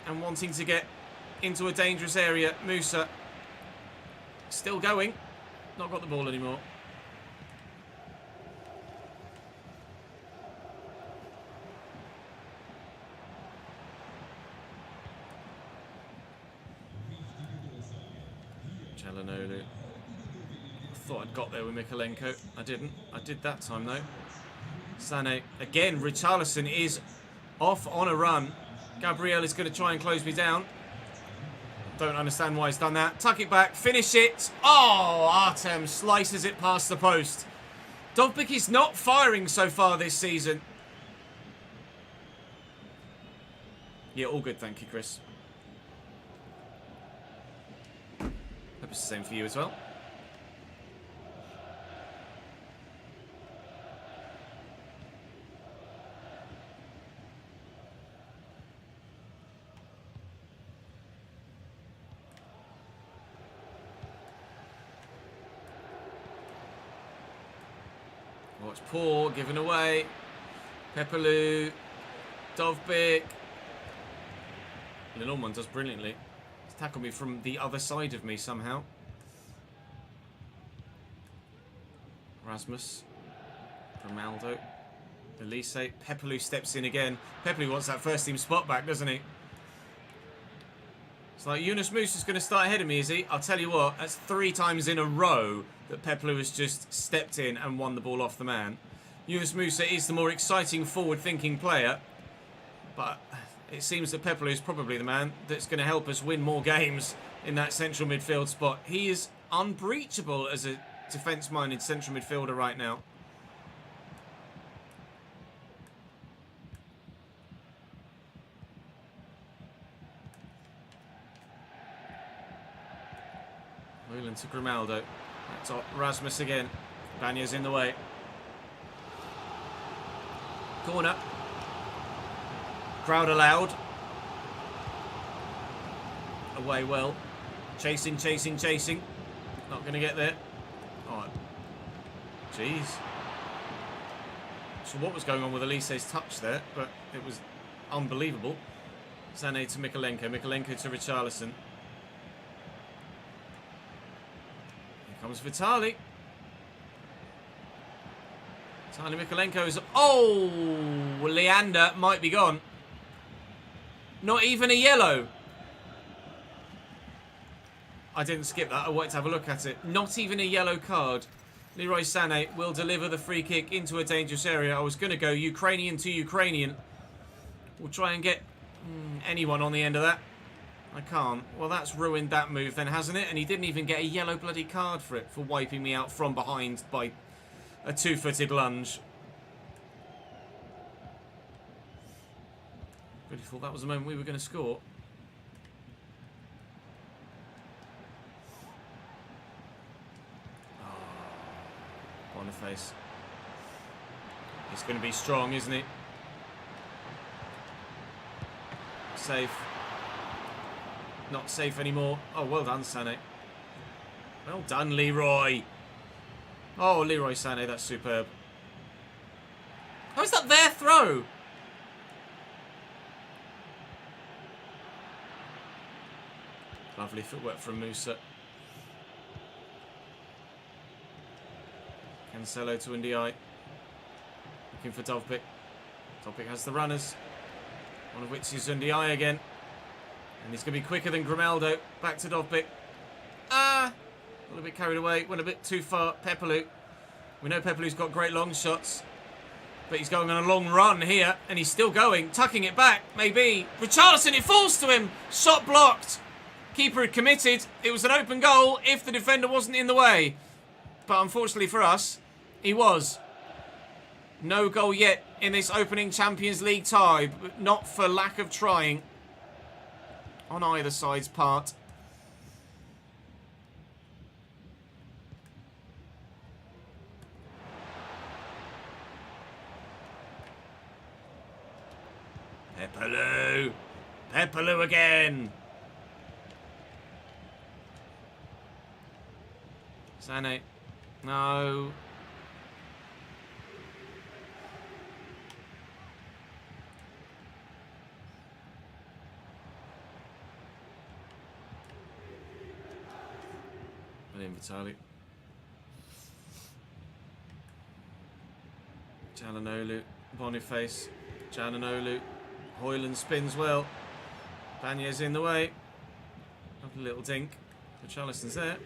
and wanting to get into a dangerous area. Musa still going. Not got the ball anymore. Jalanolu. I thought I'd got there with Mikolenko. I didn't. I did that time though. Sané. Again, Richarlison is off on a run. Gabriel is going to try and close me down. Don't understand why he's done that. Tuck it back. Finish it. Oh, Artem slices it past the post. Dovbyk is not firing so far this season. Yeah, all good. Thank you, Chris. Hope it's the same for you as well. Oh, it's poor, given away. Pepelu, Dovbyk. Lenormand does brilliantly. He's tackled me from the other side of me somehow. Rasmus. Ronaldo. Elise. Pepelu steps in again. Pepelu wants that first team spot back, doesn't he? It's like Yunus Musa is going to start ahead of me, is he? I'll tell you what, that's 3 times in a row that Pepelu has just stepped in and won the ball off the man. Yunus Musa is the more exciting forward-thinking player, but it seems that Pepelu is probably the man that's going to help us win more games in that central midfield spot. He is unbreachable as a defence-minded central midfielder right now. Hoyland to Grimaldo. That's Rasmus again. Banya's in the way. Corner. Crowd allowed. Away well. Chasing, chasing, chasing. Not going to get there. Oh, jeez. So what was going on with Elise's touch there, but it was unbelievable. Sané to Mikolenko. Mikolenko to Richarlison. Comes Vitali. Vitali Mikolenko is... Oh! Leander might be gone. Not even a yellow. I didn't skip that. I wanted to have a look at it. Not even a yellow card. Leroy Sané will deliver the free kick into a dangerous area. I was going to go Ukrainian to Ukrainian. We'll try and get anyone on the end of that. I can't. Well, that's ruined that move then, hasn't it? And he didn't even get a yellow bloody card for it, for wiping me out from behind by a two-footed lunge. Really thought that was the moment we were going to score. Oh, Boniface. He's going to be strong, isn't he? Safe. Not safe anymore. Oh, well done, Sané. Well done, Leroy. Oh, Leroy Sané, that's superb. How is that their throw? Lovely footwork from Musa. Cancelo to Ndiaye. Looking for Dovbyk. Dovbyk has the runners. One of which is Ndiaye again. And he's going to be quicker than Grimaldo. Back to Dovbyk. A little bit carried away. Went a bit too far. Pepelu. We know Pepelu's got great long shots. But he's going on a long run here. And he's still going. Tucking it back. Maybe. Richarlison, it falls to him. Shot blocked. Keeper had committed. It was an open goal if the defender wasn't in the way. But unfortunately for us, he was. No goal yet in this opening Champions League tie. But not for lack of trying on either side's part. Pepelu. Pepelu again. Sané. No. William Vitali. Çalhanoğlu. Boniface. Çalhanoğlu. Højlund spins well. Banya's in the way. Lovely little dink. Richarlison's there.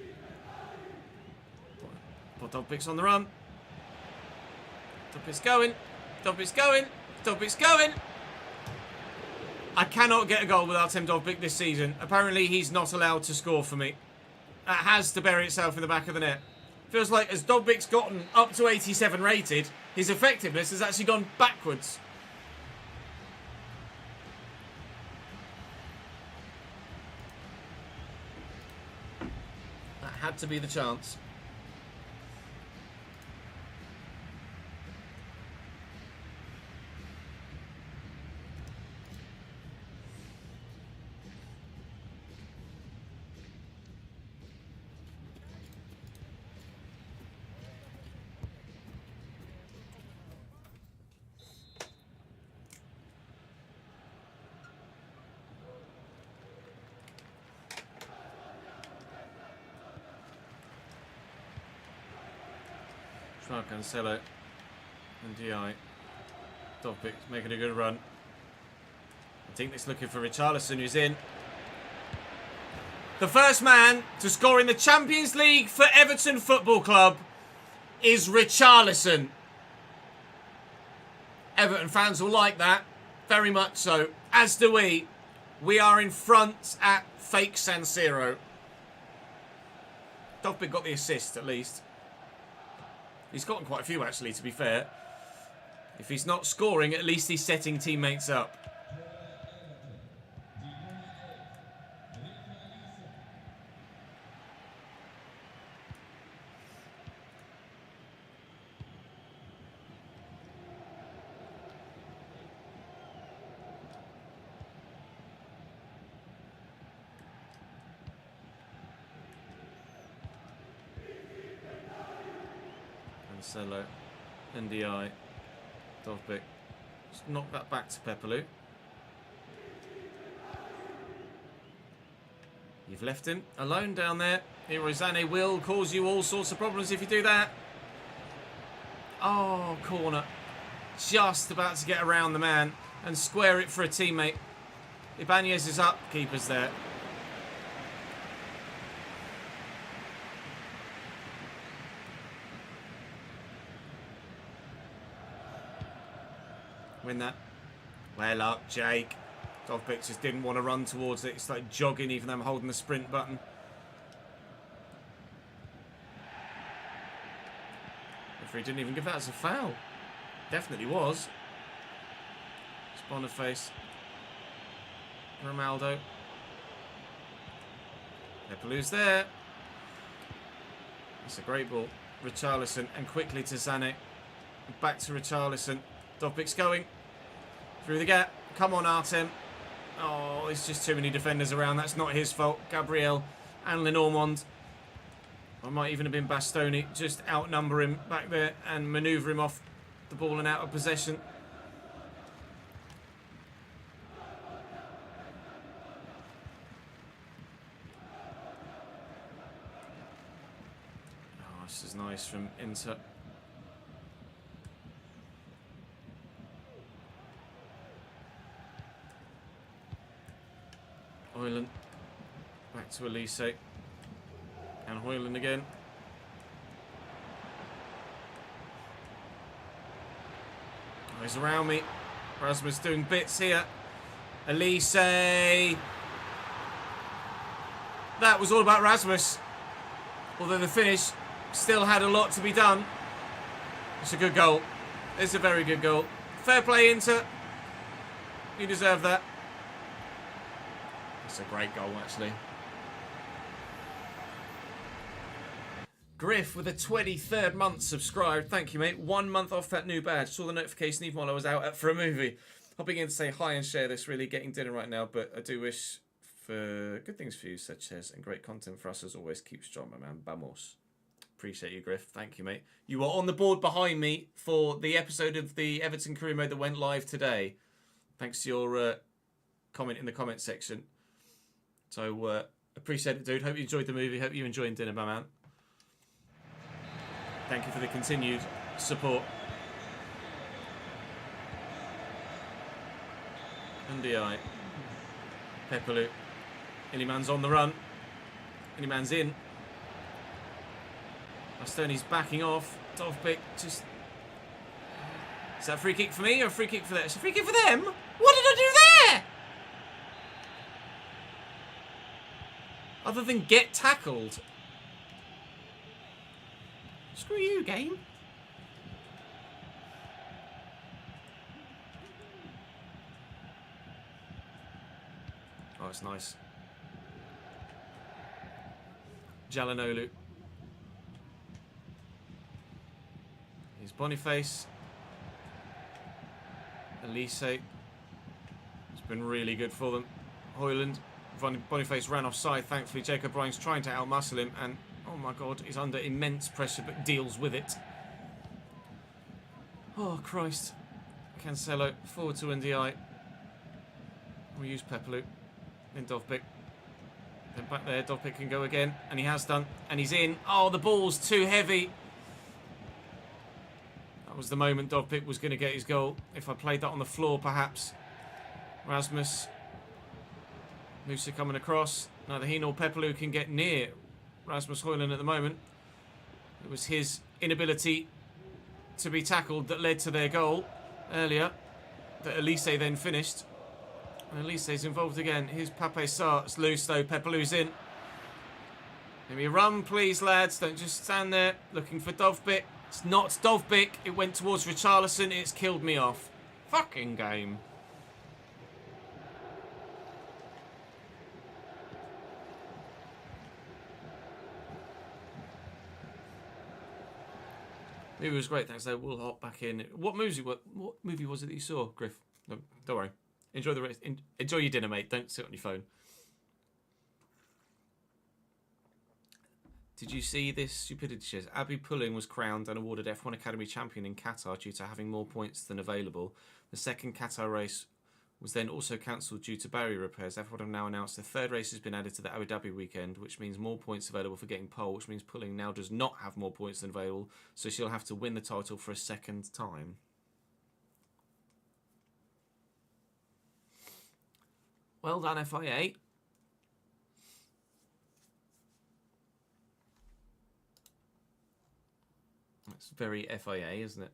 But Dobbyk's on the run. Dobbyk's going. Dobbyk's going. Dobbyk's going. I cannot get a goal without Tim Dovbyk this season. Apparently he's not allowed to score for me. That has to bury itself in the back of the net. Feels like as Dobbyk's gotten up to 87 rated, his effectiveness has actually gone backwards. That had to be the chance. Cancelo and Ndiaye. Dovbyk making a good run. I think it's looking for Richarlison, who's in. The first man to score in the Champions League for Everton Football Club is Richarlison. Everton fans will like that. Very much so. As do we. We are in front at fake San Siro. Dovbyk got the assist, at least. He's gotten quite a few, actually, to be fair. If he's not scoring, at least he's setting teammates up. Cancelo, Ndiaye, Dovbyk. Just knock that back to Pepelu. You've left him alone down there. Leroy Sané will cause you all sorts of problems if you do that. Oh, corner. Just about to get around the man and square it for a teammate. Ibanez is up. Keeper's there. Win that. Well up, Jake. Dovbyk just didn't want to run towards it. It's like jogging even though I'm holding the sprint button. Referee didn't even give that as a foul. Definitely was. It's Boniface. Ronaldo. Epalu's there. That's a great ball. Richarlison and quickly to Zanek. Back to Richarlison. Dovbyk's going. Through the gap. Come on, Artem. Oh, there's just too many defenders around. That's not his fault. Gabriel and Lenormand. I might even have been Bastoni. Just outnumber him back there and manoeuvre him off the ball and out of possession. Oh, this is nice from Inter. Hoyland. Back to Elise. And Hoyland again. Oh, he's around me. Rasmus doing bits here. Elise. That was all about Rasmus. Although the finish still had a lot to be done. It's a good goal. It's a very good goal. Fair play, Inter. You deserve that. It's a great goal, actually. Griff with a 23rd month subscribed. Thank you, mate. 1 month off that new badge. Saw the notification even while I was out for a movie. Hopping in to say hi and share this. Really getting dinner right now, but I do wish for good things for you, such as, and great content for us as always. Keep strong, my man. Vamos. Appreciate you, Griff. Thank you, mate. You are on the board behind me for the episode of the Everton career mode that went live today. Thanks to your comment in the comment section. So, appreciate it, dude. Hope you enjoyed the movie. Hope you enjoyed dinner, my man. Thank you for the continued support. Ndi. Pepelu. Illiman's on the run. Illiman's in. Bastoni's backing off. Dovbyk just... Is that a free kick for me or a free kick for them? It's a free kick for them? What did I do there? Other than get tackled. Screw you, game. Oh, it's nice. Jalanolu. Here's Boniface. Elise. It's been really good for them. Hoyland. Boniface ran offside. Thankfully, Jacob Ryan's trying to outmuscle him, and oh my God, he's under immense pressure, but deals with it. Oh Christ! Cancelo forward to Ndi. We'll use Pepelu. Then Dovbyk. Then back there, Dovbyk can go again, and he has done, and he's in. Oh, the ball's too heavy. That was the moment Dovbyk was going to get his goal. If I played that on the floor, perhaps. Rasmus. Musa coming across. Neither he nor Pepelu can get near Rasmus Højlund at the moment. It was his inability to be tackled that led to their goal earlier. That Elise then finished. And Elise's involved again. Here's Pape Sarr. It's loose though. Pepelu's in. Maybe a run, please, lads. Don't just stand there looking for Dovbyk. It's not Dovbyk. It went towards Richarlison. It's killed me off. Fucking game. Movie was great, thanks. Though we'll hop back in. What movie was it that you saw, Griff? No, don't worry. Enjoy the rest. Enjoy your dinner, mate. Don't sit on your phone. Did you see this stupidity? Shares? Abby Pulling was crowned and awarded F1 Academy champion in Qatar due to having more points than available. The second Qatar race was then also cancelled due to barrier repairs. F1 have now announced the third race has been added to the Abu Dhabi weekend, which means more points available for getting pole, which means Pulling now does not have more points than available, so she'll have to win the title for a second time. Well done, FIA. That's very FIA, isn't it?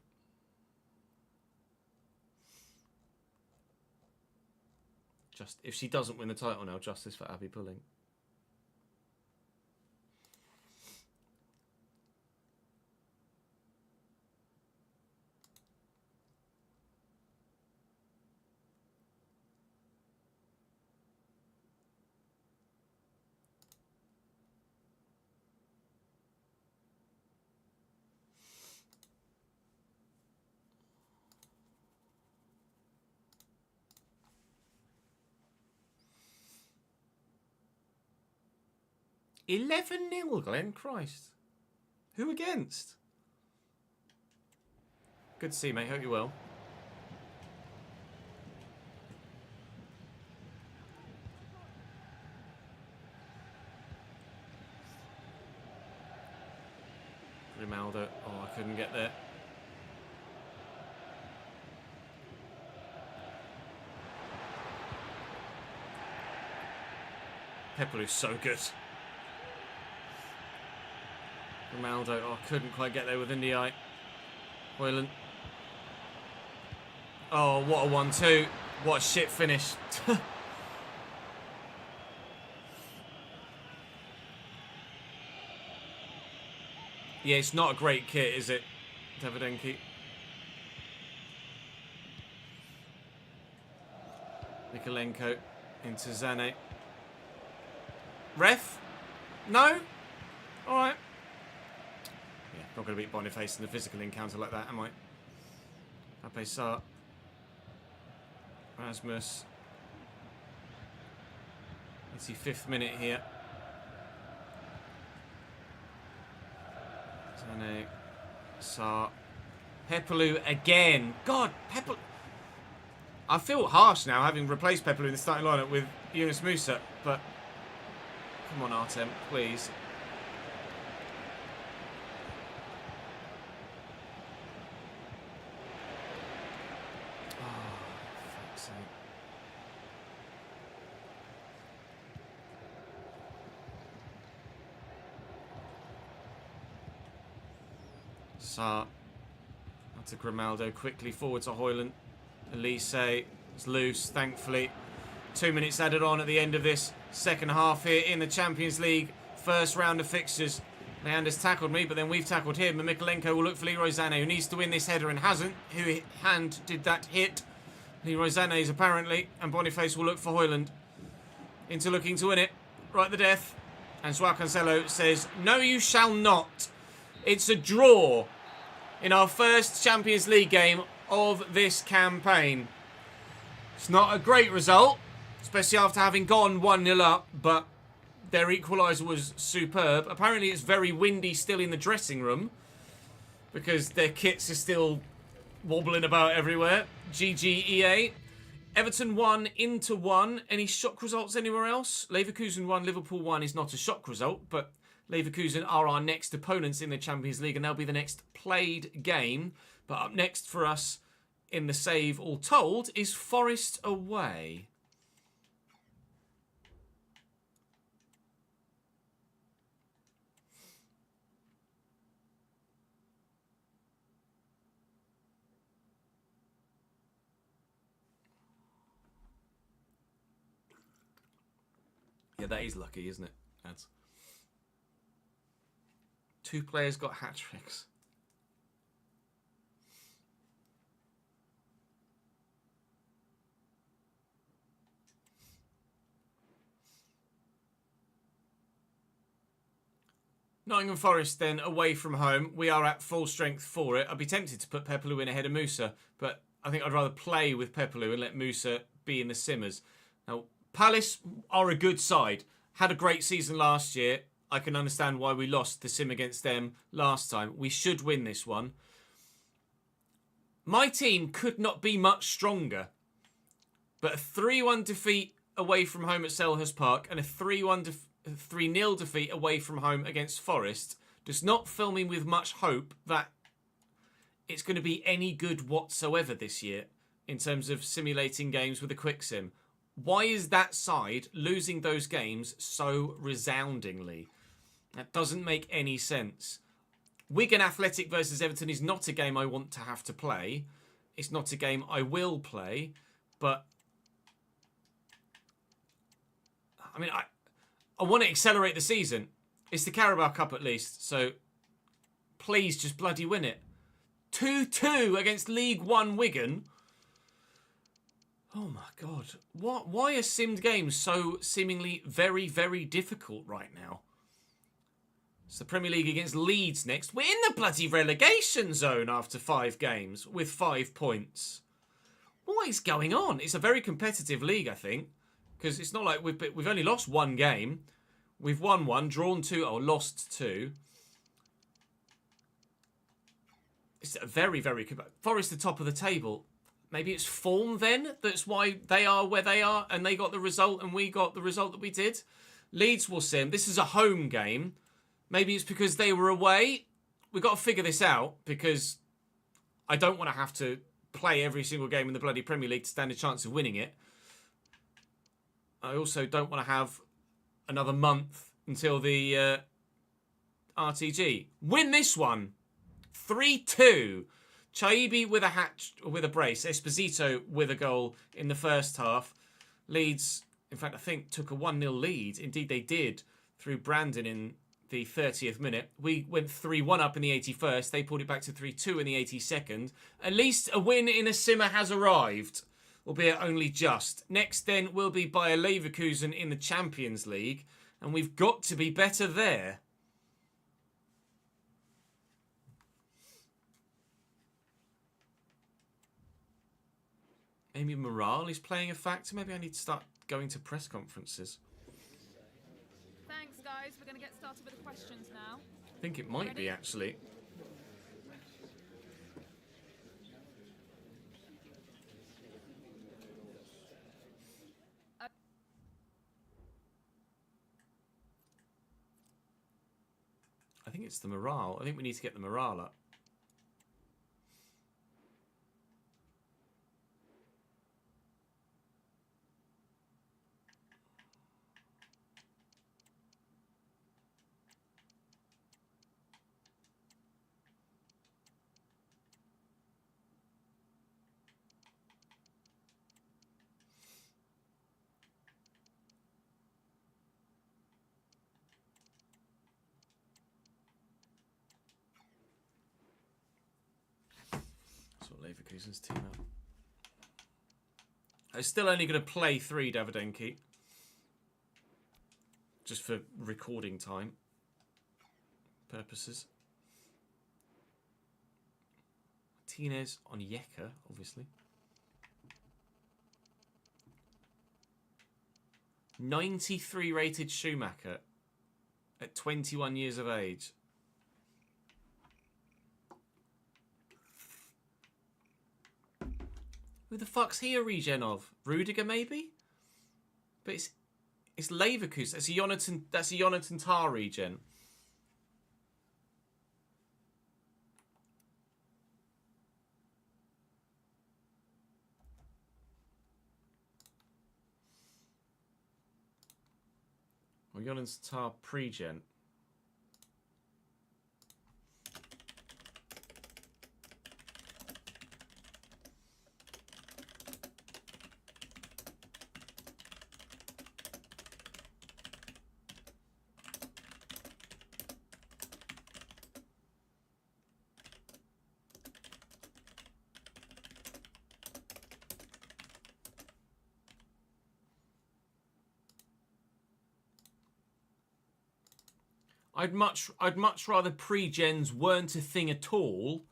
Just if she doesn't win the title now, justice for Abby Pulling. $11-0, Glenn. Christ. Who against? Good to see you, mate. Hope you're well. Grimaldo. Oh, I couldn't get there. Peppelou's so good. Grimaldo, oh, couldn't quite get there within the eye. Hoyland. Oh, what a 1-2. What a shit finish. Yeah, it's not a great kit, is it, Davidenki? Mikolenko into Zane. Ref? No? Alright. Yeah, not going to beat Boniface in a physical encounter like that, am I? Pape Sarr. Rasmus. 85th minute here. Zane. Sarr. Pepelou again. God, Pepelou. I feel harsh now having replaced Pepelou in the starting lineup with Yunus Musa, but come on, Artem, please. Oh, fuck's sake. Sarr. To Grimaldo, quickly forward to Hoyland. Elise is loose, thankfully. 2 minutes added on at the end of this second half here in the Champions League. First round of fixtures. Leander's tackled me, but then we've tackled him. And Mikolenko will look for Leroy Sané, who needs to win this header and hasn't. Who hand did that hit? Leroy Sané's apparently. And Boniface will look for Hoyland. Into looking to win it. Right the death. And Joao Cancelo says, no, you shall not. It's a draw in our first Champions League game of this campaign. It's not a great result, especially after having gone 1-0 up, but their equaliser was superb. Apparently it's very windy still in the dressing room because their kits are still wobbling about everywhere. GGEA. Everton 1, Inter 1. Any shock results anywhere else? Leverkusen 1, Liverpool 1 is not a shock result, but Leverkusen are our next opponents in the Champions League, and they'll be the next played game. But up next for us in the save, all told, is Forest away. Yeah, that is lucky, isn't it, lads? 2 players got hat-tricks. Nottingham Forest then away from home. We are at full strength for it. I'd be tempted to put Pepelou in ahead of Musa, but I think I'd rather play with Pepelou and let Musa be in the simmers. Now, Palace are a good side. Had a great season last year. I can understand why we lost the sim against them last time. We should win this one. My team could not be much stronger. But a 3-1 defeat away from home at Selhurst Park and a 3-0 defeat away from home against Forest does not fill me with much hope that it's going to be any good whatsoever this year in terms of simulating games with a quick sim. Why is that side losing those games so resoundingly? That doesn't make any sense. Wigan Athletic versus Everton is not a game I want to have to play. It's not a game I will play. But, I mean, I want to accelerate the season. It's the Carabao Cup at least. So, please just bloody win it. 2-2 against League One Wigan. Oh my God. Why are simmed games so seemingly very, very difficult right now? It's the Premier League against Leeds next. We're in the bloody relegation zone after 5 games with 5 points. What is going on? It's a very competitive league, I think. Because it's not like we've only lost 1 game. We've won 1, drawn 2, or lost 2. It's a very, very... Forest the top of the table. Maybe it's form then. That's why they are where they are. And they got the result and we got the result that we did. Leeds will sim. This is a home game. Maybe it's because they were away. We've got to figure this out. Because I don't want to have to play every single game in the bloody Premier League to stand a chance of winning it. I also don't want to have another month until the RTG. Win this one. 3-2. Chaibi with a brace. Esposito with a goal in the first half. Leeds, in fact, I think took a 1-0 lead. Indeed, they did through Brandon in the 30th minute. We went 3-1 up in the 81st. They pulled it back to 3-2 in the 82nd. At least a win in a simmer has arrived, albeit only just. Next then will be Bayer Leverkusen in the Champions League, and we've got to be better there. Maybe morale is playing a factor. Maybe I need to start going to press conferences.
Thanks, guys. We're going to get started with the questions now.
I think it might be, actually. I think it's the morale. I think we need to get the morale up. Leverkusen's team out. I'm still only going to play 3 Davidenki. Just for recording time purposes. Martinez on Yeka, obviously. 93 rated Schumacher at 21 years of age. Who the fuck's he a regen of? Rudiger, maybe? But it's Leverkusen. That's a Jonathan Tah regen. Or Jonathan Tah pre-gen. I'd much rather pre-gens weren't a thing at all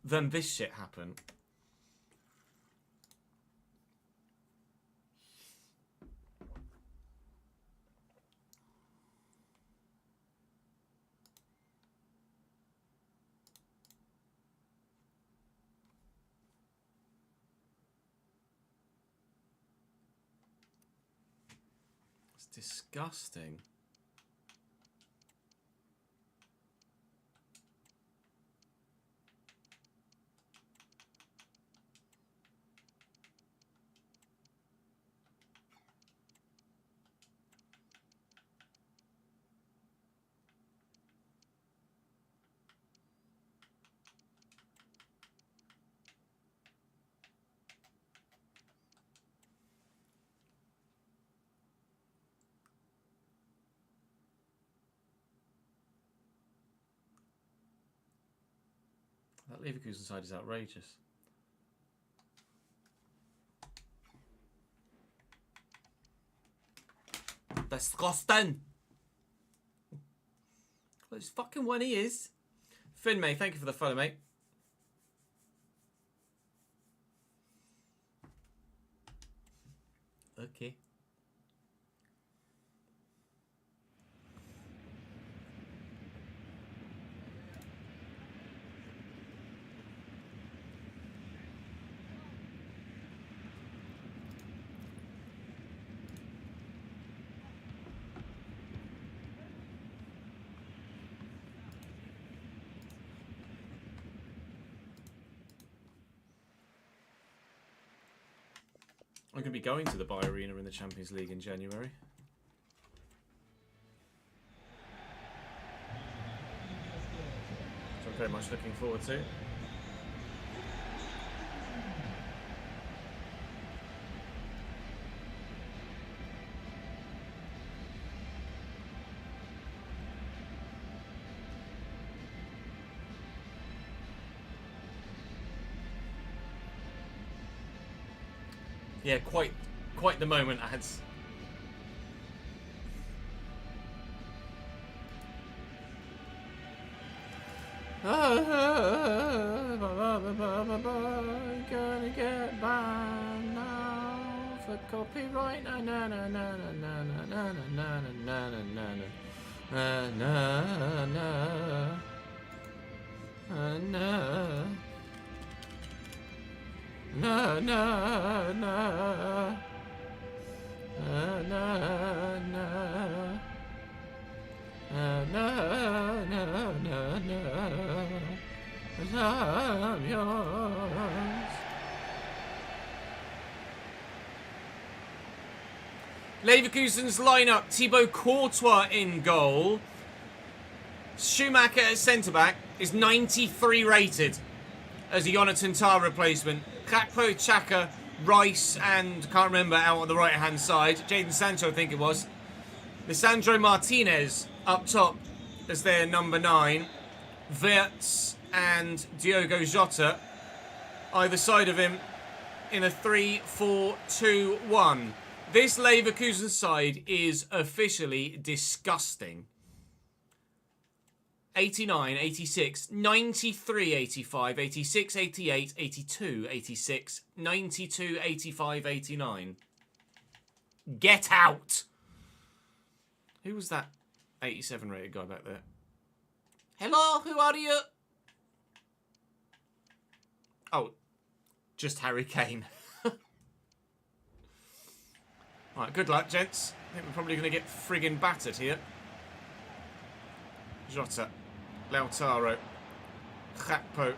than this shit happen. It's disgusting. Leverkusen side is outrageous. Disgusting. Well, it's fucking one he is. Finn May, thank you for the follow, mate. Okay. I'm going to be going to the Bayer Arena in the Champions League in January. So I'm very much looking forward to. Yeah, quite the moment, ads. Gonna get banned now for copyright. Na na na na na na na na na na na na na na. Na na na na na na na na na. I'm yours. Leverkusen's lineup: Thibaut Courtois in goal. Schumacher at centre back is 93 rated as a Jonathan Tah replacement. Gakpo, Xhaka, Rice, and can't remember out on the right hand side. Jadon Sancho, I think it was. Lisandro Martinez up top as their number 9. Wirtz and Diogo Jota either side of him in a 3-4-2-1. This Leverkusen side is officially disgusting. 89, 86, 93, 85, 86, 88, 82, 86, 92, 85, 89. Get out! Who was that 87 rated guy back there? Hello, who are you? Oh, just Harry Kane. Right, good luck, gents. I think we're probably going to get friggin' battered here. Jota. Lautaro. Gakpo.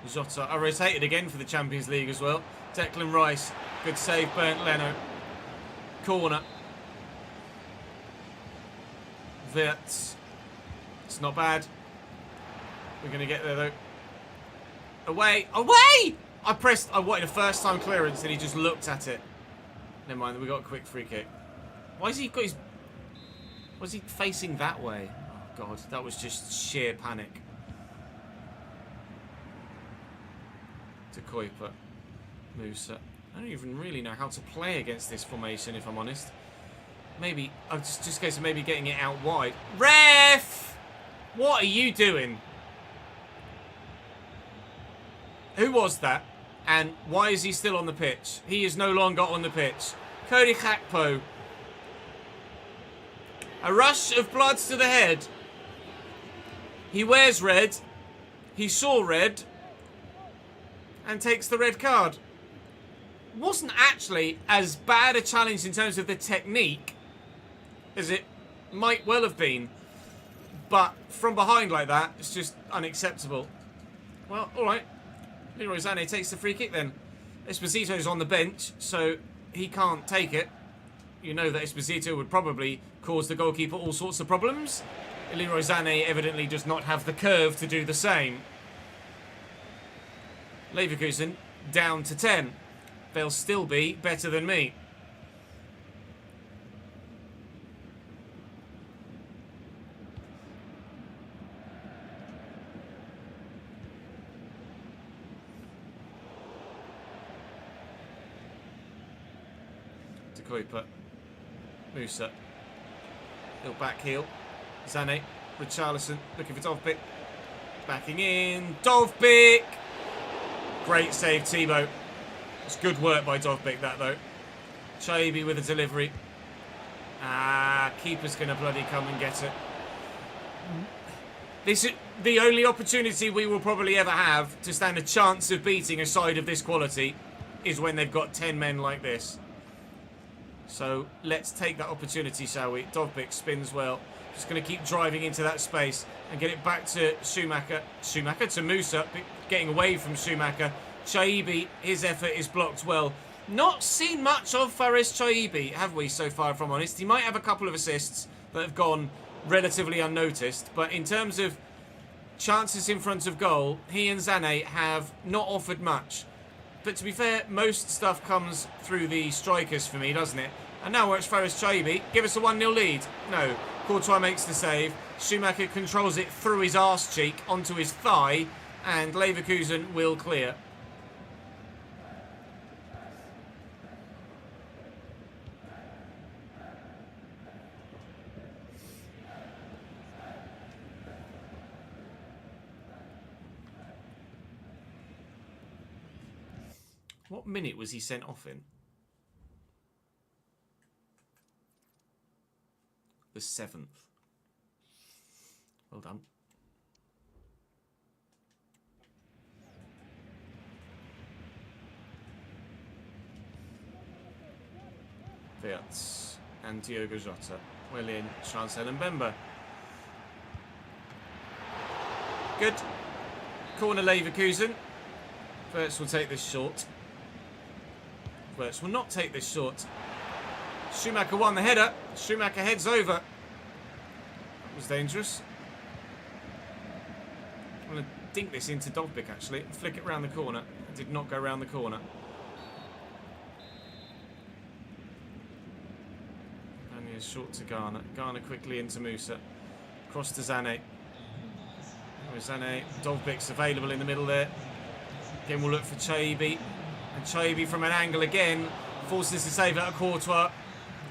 Jota. I rotated again for the Champions League as well. Declan Rice. Good save, Bernd Leno. Corner. Wirtz. It's not bad. We're going to get there, though. Away. Away! I wanted a first time clearance and he just looked at it. Never mind, we got a quick free kick. Why has he got his... Was he facing that way? Oh, God. That was just sheer panic. To Kuiper. Musa. I don't even really know how to play against this formation, if I'm honest. Maybe... I'm just case of maybe getting it out wide. Ref! What are you doing? Who was that? And why is he still on the pitch? He is no longer on the pitch. Cody Gakpo. A rush of blood to the head. He wears red. He saw red. And takes the red card. Wasn't actually as bad a challenge in terms of the technique as it might well have been. But from behind like that, it's just unacceptable. Well, alright. Leroy Sané takes the free kick then. Esposito's on the bench, so he can't take it. You know that Esposito would probably cause the goalkeeper all sorts of problems. Leroy Sané evidently does not have the curve to do the same. Leverkusen down to 10. They'll still be better than me. Kuiper. Musa. Little back heel. Sané. Richarlison looking for Dovbyk. Backing in. Dovbyk! Great save, Thibaut. It's good work by Dovbyk, that, though. Chaibi with a delivery. Keeper's going to bloody come and get it. This is the only opportunity we will probably ever have to stand a chance of beating a side of this quality is when they've got 10 men like this. So let's take that opportunity, shall we? Dovbyk spins well. Just going to keep driving into that space and get it back to Schumacher. Schumacher to Musa, getting away from Schumacher. Chaibi, his effort is blocked well. Not seen much of Faris Chaibi, have we, so far, if I'm honest? He might have a couple of assists that have gone relatively unnoticed, but in terms of chances in front of goal, he and Sané have not offered much. But to be fair, most stuff comes through the strikers for me, doesn't it? And now it's Faris Chaibi. Give us a 1-0 lead. No. Courtois makes the save. Schumacher controls it through his arse cheek onto his thigh, and Leverkusen will clear. What minute was he sent off in? The 7th. Well done. Wirtz and Diogo Jota. Well in, Chancel and Mbemba. Good. Corner Leverkusen. Wirtz will take this short. Wirtz will not take this short. Schumacher won the header. Schumacher heads over. That was dangerous. I'm going to dink this into Dovbyk, actually. Flick it round the corner. It did not go round the corner. And here's short to Garner. Garner quickly into Musa. Cross to Sané. Sané. Dovbyk's available in the middle there. Again, we'll look for Chaibi. And Chaibi from an angle again forces the save out of Courtois.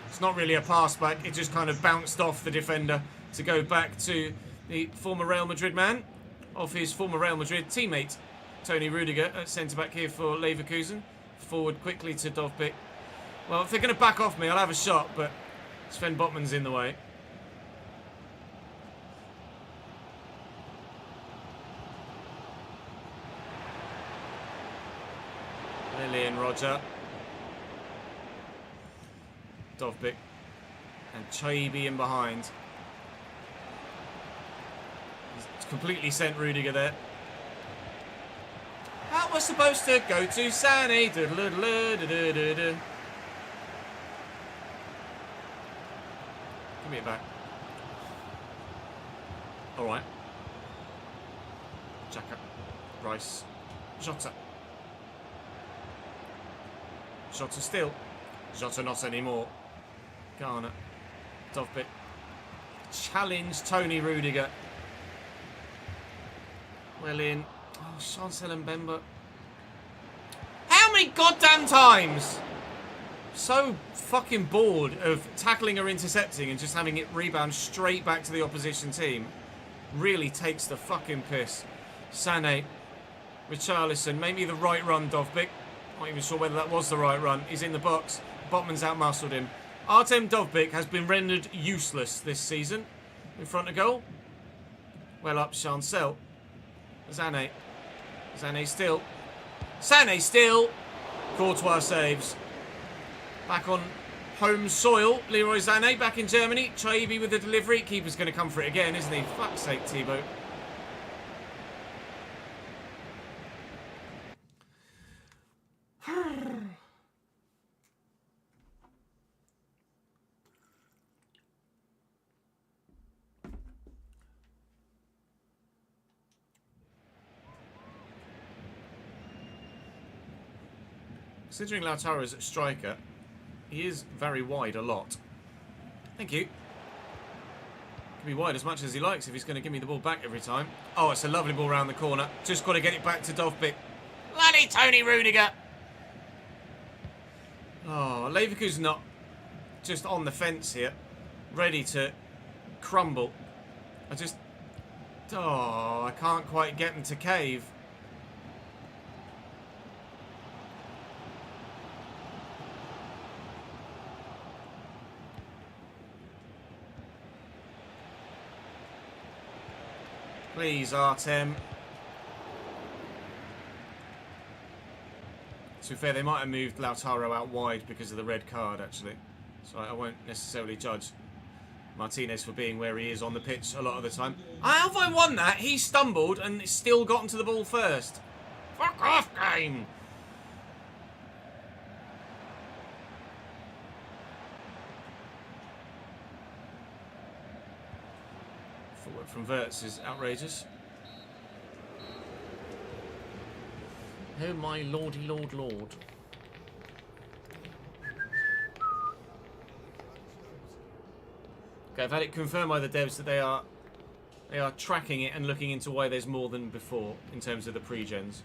It's not really a pass back. It just kind of bounced off the defender to go back to the former Real Madrid man of his former Real Madrid teammate, Tony Rudiger, at centre-back here for Leverkusen. Forward quickly to Dovbyk. Well, if they're going to back off me, I'll have a shot, but Sven Botman's in the way. Lily and Roger. Dovbyk. And Chaibi in behind. He's completely sent Rudiger there. That was supposed to go to Sané. Give me it back. Alright. Xhaka. Rice. Jota. Jota still. Jota not anymore. Garner. Dovbyk. Challenge Tony Rudiger. Well in. Oh, Chancel and Mbemba. How many goddamn times? So fucking bored of tackling or intercepting and just having it rebound straight back to the opposition team. Really takes the fucking piss. Sané. Richarlison. Maybe the right run, Dovbyk. Not even sure whether that was the right run. He's in the box. Botman's outmuscled him. Artem Dovbyk has been rendered useless this season. In front of goal. Well up, Chancel. Sané. Sané still. Sané still. Courtois saves. Back on home soil. Leroy Sané back in Germany. Chaibi with the delivery. Keeper's going to come for it again, isn't he? Fuck's sake, Thibaut. Considering Lautaro's at striker, he is very wide a lot. Thank you. Can be wide as much as he likes if he's going to give me the ball back every time. Oh, it's a lovely ball round the corner. Just got to get it back to Dovbyk. Bloody Tony Rudiger. Oh, Leverkusen not just on the fence here, ready to crumble. I can't quite get them to cave. Please, Artem. To be fair, they might have moved Lautaro out wide because of the red card, actually. So I won't necessarily judge Martinez for being where he is on the pitch a lot of the time. How have I won that? He stumbled and still gotten to the ball first. Fuck off, game! Forward from Wirtz is outrageous. Oh my lordy lord. Okay, I've had it confirmed by the devs that they are tracking it and looking into why there's more than before in terms of the pre-gens.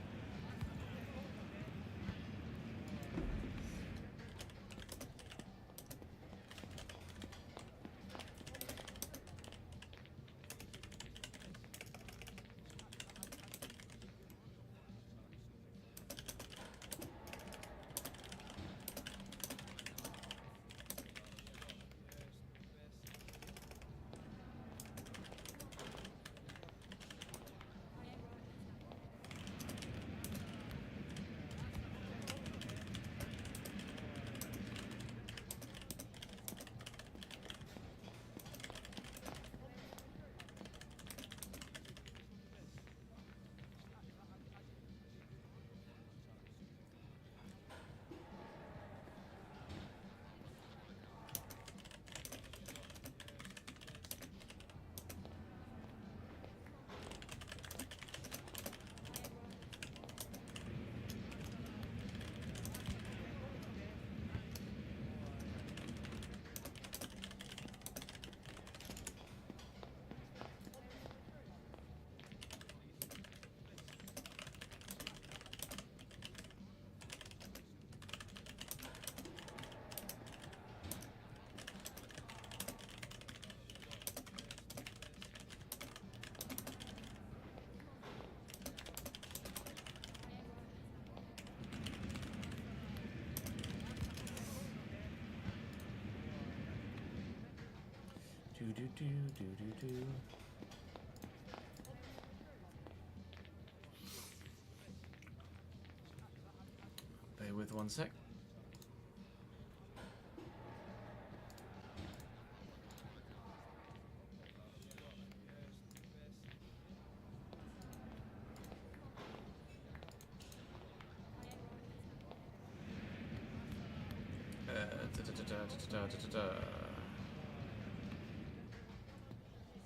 Bear with 1 sec.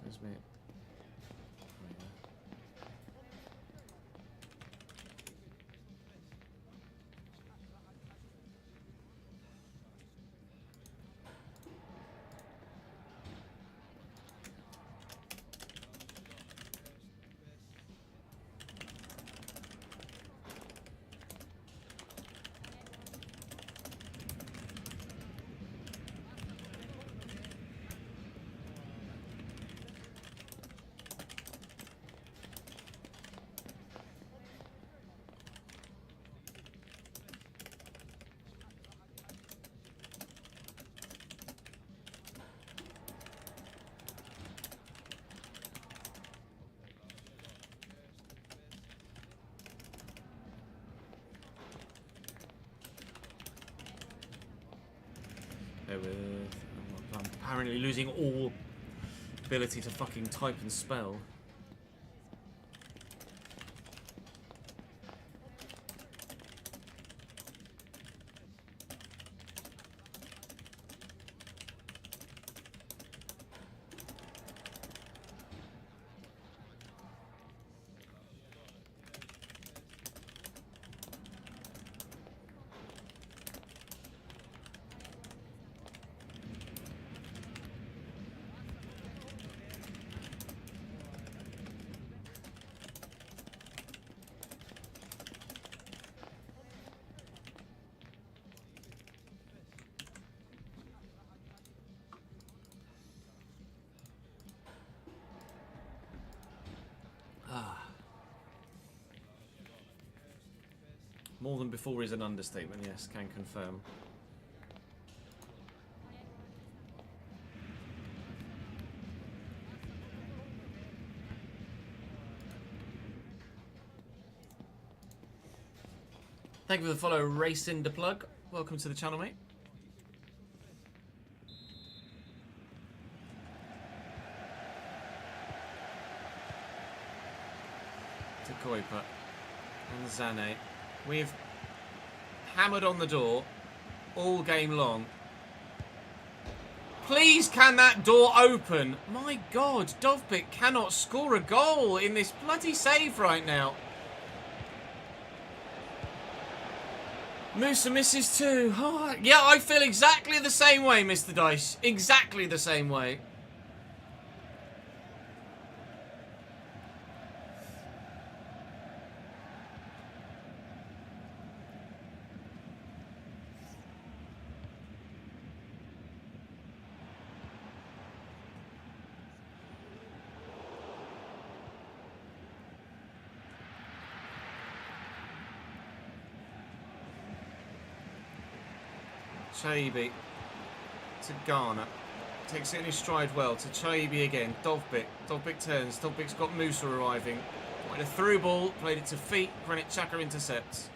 There's me. I'm apparently losing all ability to fucking type and spell. More than before is an understatement, yes, can confirm. Thank you for the follow, Racing the Plug. Welcome to the channel, mate. To Kuiper and Zane. We've hammered on the door all game long. Please, can that door open? My God, Dovbyk cannot score a goal in this bloody save right now. Musa misses too. Oh, yeah, I feel exactly the same way, Mr. Dice. Exactly the same way. Chaibi to Garner. Takes it in his stride well to Chaibi again. Dovbyk. Dovbyk turns. Dovbyk's got Musa arriving. Played a through ball. Played it to feet. Granit Xhaka intercepts.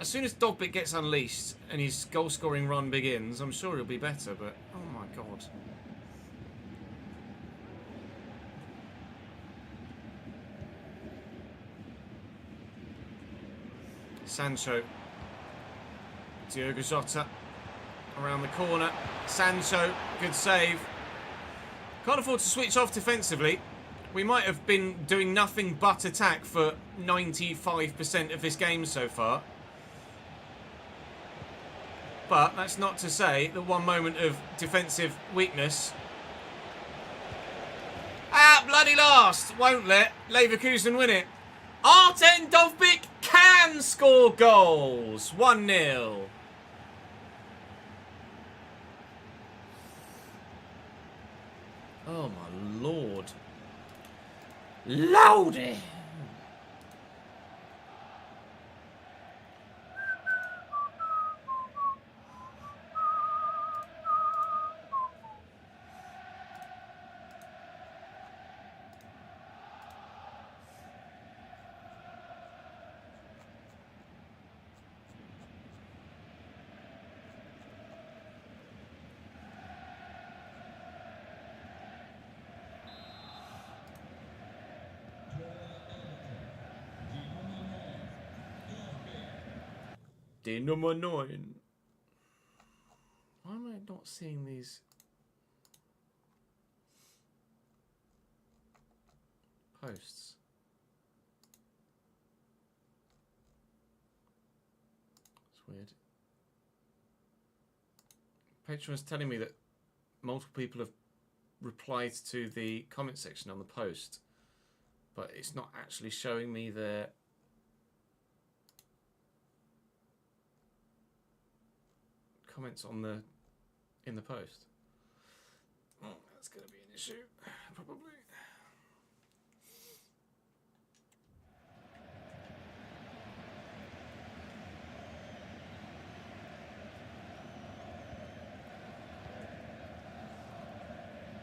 As soon as Dovbyk gets unleashed and his goal-scoring run begins, I'm sure he'll be better, but oh my God. Sancho. Diogo Jota around the corner. Sancho, good save. Can't afford to switch off defensively. We might have been doing nothing but attack for 95% of this game so far. But that's not to say that one moment of defensive weakness. Ah, bloody last! Won't let Leverkusen win it. Artem Dovbyk can score goals. 1-0. Oh my Lord. Lordy. Day number 9. Why am I not seeing these posts? It's weird. Patreon's telling me that multiple people have replied to the comment section on the post, but it's not actually showing me their comments on in the post. Oh, that's going to be an issue, probably.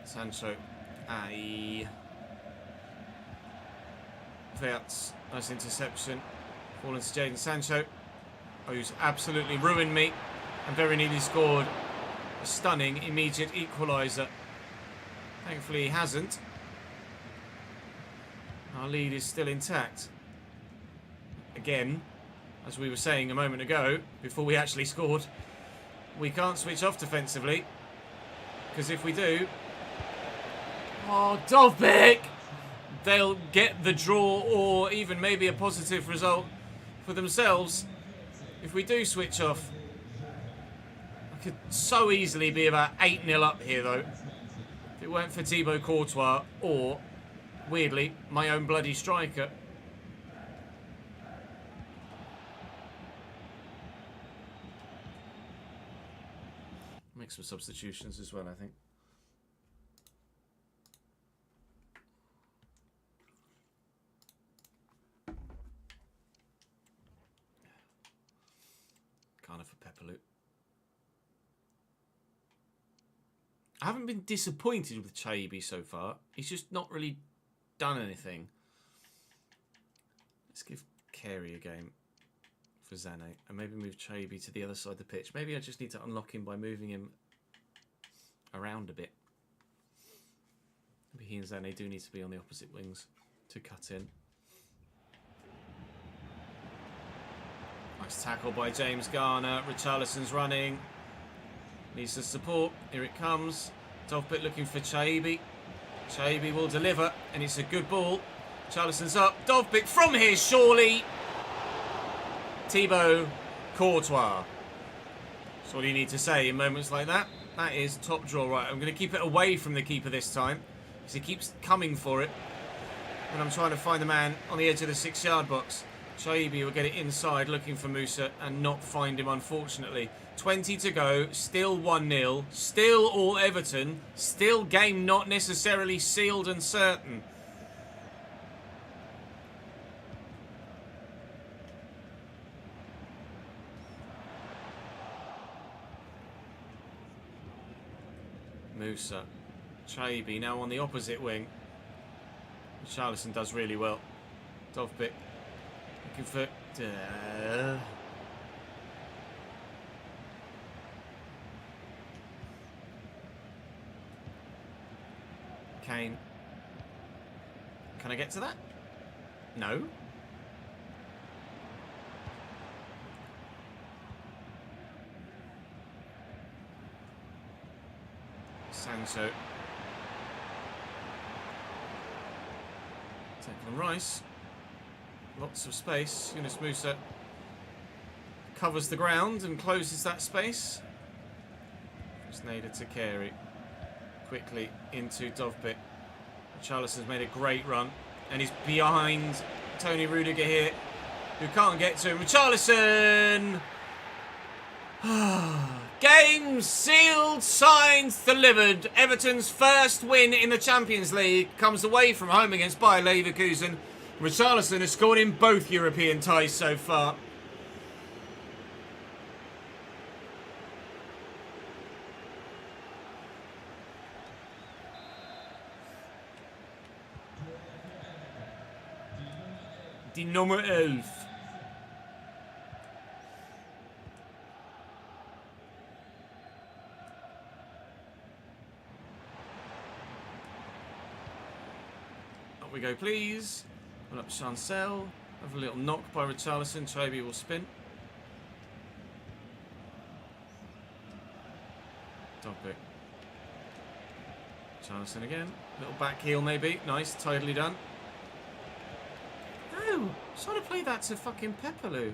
Sancho. Aye. Verts. Nice interception. Fallen to Jadon Sancho, who's absolutely ruined me and very nearly scored a stunning immediate equaliser. Thankfully he hasn't. Our lead is still intact. Again, as we were saying a moment ago, before we actually scored, we can't switch off defensively, because if we do... Oh, Dovbyk! They'll get the draw or even maybe a positive result for themselves if we do switch off. I could so easily be about 8-0 up here, though, if it weren't for Thibaut Courtois or, weirdly, my own bloody striker. Make some substitutions as well, I think. for Pepperloot. I haven't been disappointed with Chaibi so far. He's just not really done anything. Let's give Carey a game for Zane and maybe move Chaibi to the other side of the pitch. Maybe I just need to unlock him by moving him around a bit. Maybe he and Zane do need to be on the opposite wings to cut in. Nice tackle by James Garner. Richarlison's running. Needs the support. Here it comes. Dovbit looking for Chaibi. Chaibi will deliver, and it's a good ball. Richarlison's up. Dovbit from here, surely. Thibaut Courtois. That's all you need to say in moments like that. That is top draw. Right, I'm going to keep it away from the keeper this time, because he keeps coming for it. And I'm trying to find the man on the edge of the 6-yard box. Chaibi will get it inside, looking for Musa, and not find him, unfortunately. 20 to go, still 1-0, still all Everton, still game not necessarily sealed and certain. Musa, Chaibi now on the opposite wing. Richarlison does really well. Dovbit looking for... Kane. Can I get to that? No. Sancho. Declan Rice. Lots of space. Yunus Musa covers the ground and closes that space. Sneijder to Carey. Quickly into Dovbit. Richarlison's made a great run. And he's behind Tony Rudiger here, who can't get to him. Richarlison! Game sealed, signed, delivered. Everton's first win in the Champions League comes away from home against Bayer Leverkusen. Richarlison has scored in both European ties so far. Die Nummer 11. Up we go, please. Pull up Chancel. Have a little knock by Richarlison. Chaibi will spin. Dovbit. Richarlison again. Little back heel maybe. Nice, tidily done. No! I sort of play that to fucking Pepperloot.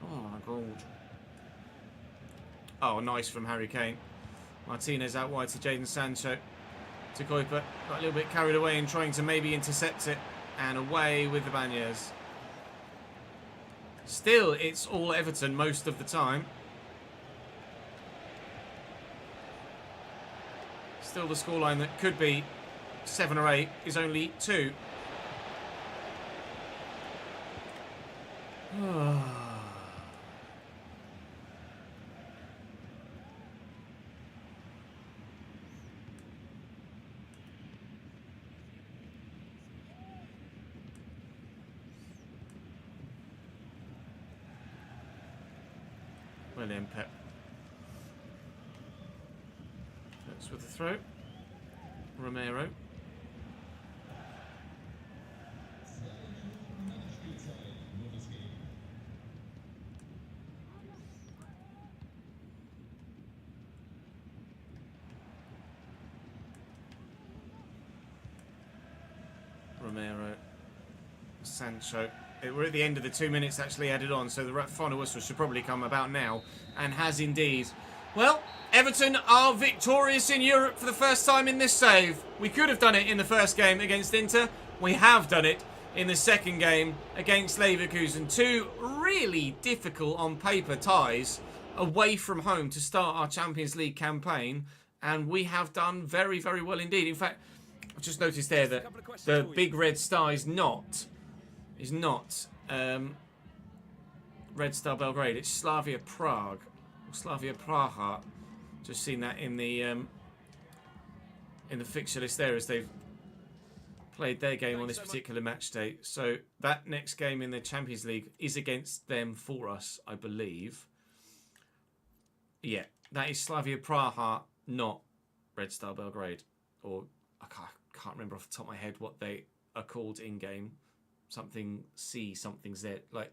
Oh my god. Oh, nice from Harry Kane. Martinez out wide to Jadon Sancho. To Kuiper. Got a little bit carried away in trying to maybe intercept it. And away with the Banyas. Still, it's all Everton most of the time. Still the scoreline that could be 7 or 8 is only 2. William Pep. That's with the throw. Romero. Romero. Sancho. We're at the end of the 2 minutes actually added on, so the final whistle should probably come about now, and has indeed. Well, Everton are victorious in Europe for the first time in this save. We could have done it in the first game against Inter. We have done it in the second game against Leverkusen. 2 really difficult on paper ties away from home to start our Champions League campaign, and we have done very, very well indeed. In fact, I've just noticed there that the big red star is not Red Star Belgrade. It's Slavia Prague. Or Slavia Praha. Just seen that in the fixture list there as they've played their game on this particular match day. So that next game in the Champions League is against them for us, I believe. Yeah, that is Slavia Praha, not Red Star Belgrade. Or I can't remember off the top of my head what they are called in game. Something C, something Z, like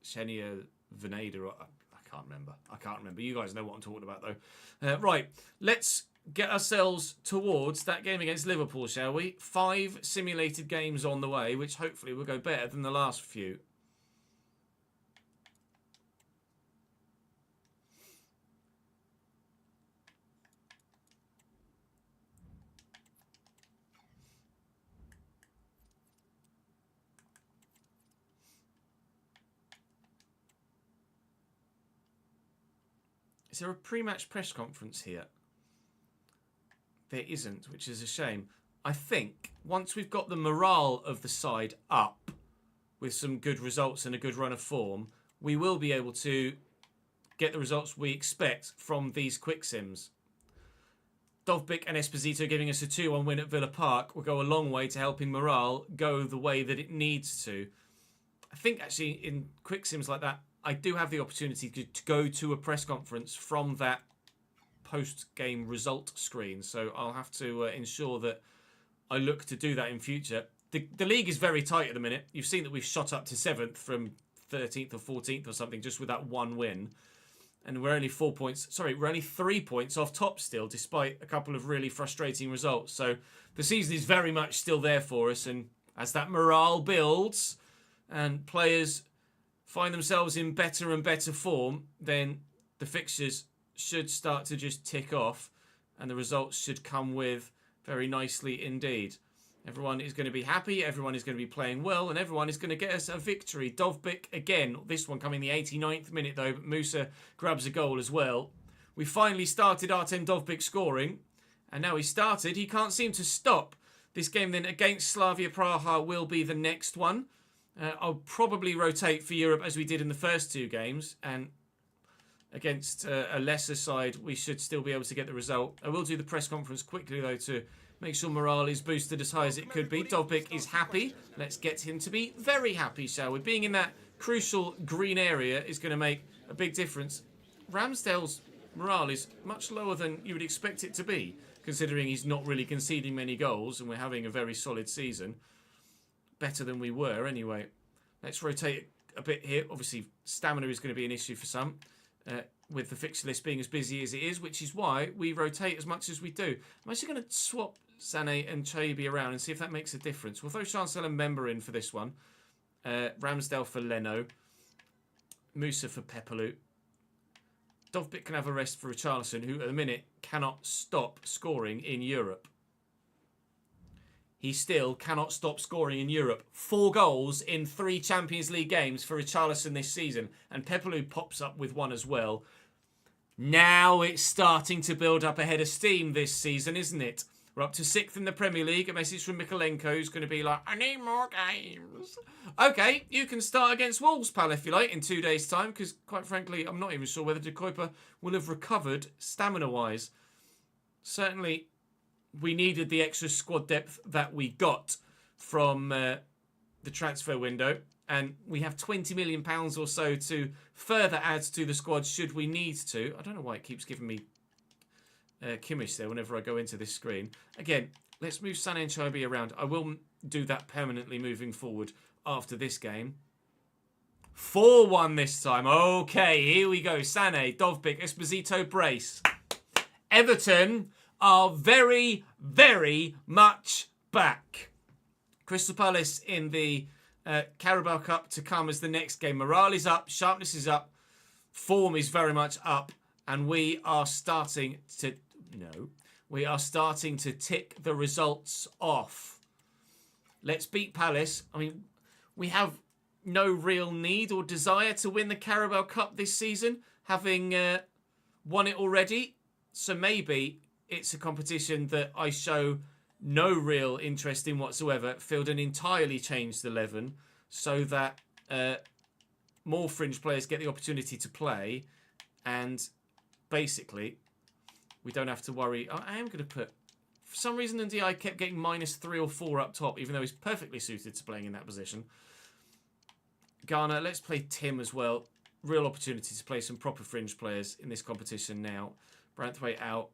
Xenia Veneda. Or I can't remember. You guys know what I'm talking about though. Right, let's get ourselves towards that game against Liverpool, shall we? 5 simulated games on the way, which hopefully will go better than the last few. Is there a pre-match press conference here? There isn't, which is a shame. I think once we've got the morale of the side up with some good results and a good run of form, we will be able to get the results we expect from these quick sims. Dovbyk and Esposito giving us a 2-1 win at Villa Park will go a long way to helping morale go the way that it needs to. I think actually in quick sims like that, I do have the opportunity to go to a press conference from that post-game result screen. So I'll have to ensure that I look to do that in future. The league is very tight at the minute. You've seen that we've shot up to 7th from 13th or 14th or something just with that one win. And we're only 3 points off top still, despite a couple of really frustrating results. So the season is very much still there for us. And as that morale builds and players find themselves in better and better form, then the fixtures should start to just tick off and the results should come with very nicely indeed. Everyone is going to be happy, everyone is going to be playing well, and everyone is going to get us a victory. Dovbyk again, this one coming the 89th minute though, but Musa grabs a goal as well. We finally started Artem Dovbyk scoring, and now he can't seem to stop. This game then against Slavia Praha will be the next one. I'll probably rotate for Europe as we did in the first 2 games, and against a lesser side we should still be able to get the result. I will do the press conference quickly though to make sure morale is boosted as high as it could be. Dovbyk is happy. Let's get him to be very happy, shall we? Being in that crucial green area is going to make a big difference. Ramsdale's morale is much lower than you would expect it to be, considering he's not really conceding many goals and we're having a very solid season. Better than we were anyway. Let's rotate a bit here. Obviously, stamina is going to be an issue for some, with the fixture list being as busy as it is, which is why we rotate as much as we do. I'm actually going to swap Sané and Chabi around and see if that makes a difference. We'll throw Chancel and Member in for this one. Ramsdale for Leno. Musa for Pepelu. Dovbyk can have a rest for Richarlison, who at the minute cannot stop scoring in Europe. He still cannot stop scoring in Europe. 4 goals in 3 Champions League games for Richarlison this season. And Pepelu pops up with 1 as well. Now it's starting to build up a head of steam this season, isn't it? We're up to 6th in the Premier League. A message from Mikolenko who's going to be like, I need more games. Okay, you can start against Wolves, pal, if you like, in 2 days' time. Because, quite frankly, I'm not even sure whether De Kuyper will have recovered stamina-wise. Certainly, we needed the extra squad depth that we got from the transfer window. And we have £20 million or so to further add to the squad should we need to. I don't know why it keeps giving me Kimmich there whenever I go into this screen. Again, let's move Sané and Chabi around. I will do that permanently moving forward after this game. 4-1 this time. Okay, here we go. Sané, Dovbyk, Esposito, brace. Everton are very, very much back. Crystal Palace in the Carabao Cup to come as the next game. Morale is up, sharpness is up, form is very much up, and we are starting to tick the results off. Let's beat Palace. I mean, we have no real need or desire to win the Carabao Cup this season, having won it already. So maybe it's a competition that I show no real interest in whatsoever. Field an entirely changed 11 so that more fringe players get the opportunity to play, and basically we don't have to worry. I am going to put, for some reason, Ndiaye kept getting -3 or 4 up top, even though he's perfectly suited to playing in that position. Ghana, let's play Tim as well. Real opportunity to play some proper fringe players in this competition now. Branthwaite out.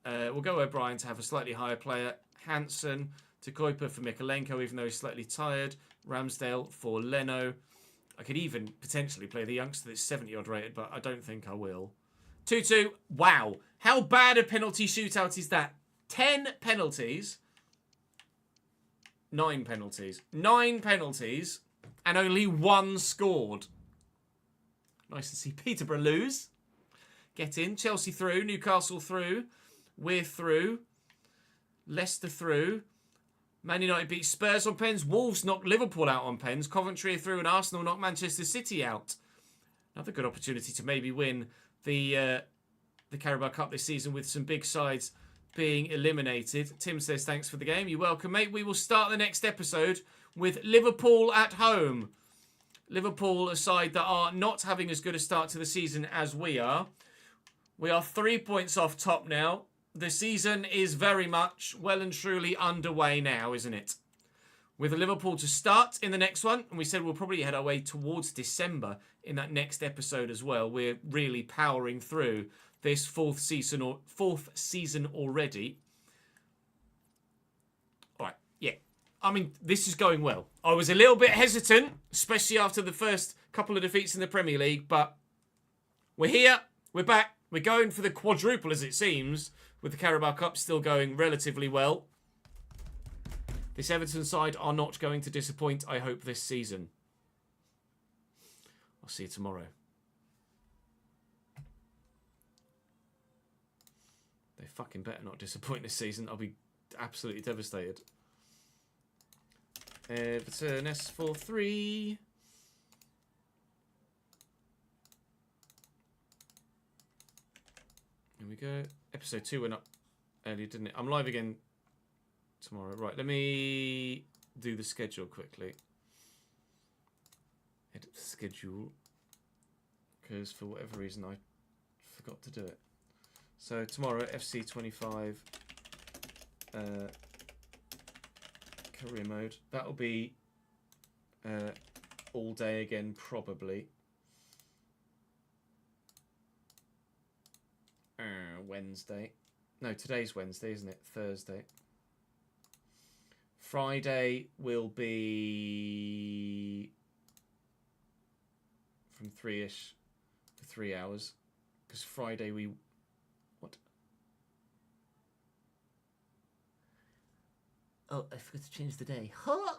We'll go O'Brien to have a slightly higher player. Hansen to Kuiper for Mikalenko, even though he's slightly tired. Ramsdale for Leno. I could even potentially play the youngster that's 70-odd rated, but I don't think I will. 2-2. Wow. How bad a penalty shootout is that? 10 penalties. 9 penalties. 9 penalties. And only 1 scored. Nice to see Peterborough lose. Get in. Chelsea through. Newcastle through. We're through. Leicester through. Man United beat Spurs on pens. Wolves knocked Liverpool out on pens. Coventry are through, and Arsenal knocked Manchester City out. Another good opportunity to maybe win the Carabao Cup this season with some big sides being eliminated. Tim says, thanks for the game. You're welcome, mate. We will start the next episode with Liverpool at home. Liverpool, a side that are not having as good a start to the season as we are. We are 3 points off top now. The season is very much well and truly underway now, isn't it? With Liverpool to start in the next one, and we said we'll probably head our way towards December in that next episode as well. We're really powering through this fourth season already. All right, yeah. I mean, this is going well. I was a little bit hesitant, especially after the first couple of defeats in the Premier League, but we're here, we're back, we're going for the quadruple as it seems, with the Carabao Cup still going relatively well. This Everton side are not going to disappoint, I hope, this season. I'll see you tomorrow. They fucking better not disappoint this season. I'll be absolutely devastated. Everton S43. Here we go. Episode 2 went up earlier, didn't it? I'm live again tomorrow. Right, let me do the schedule quickly. Edit the schedule. Because for whatever reason I forgot to do it. So tomorrow, FC25 career mode. That'll be all day again, probably. Wednesday. No, today's Wednesday, isn't it? Thursday. Friday will be from 3-ish for 3 hours. Because Friday we... What? Oh, I forgot to change the day. Huh?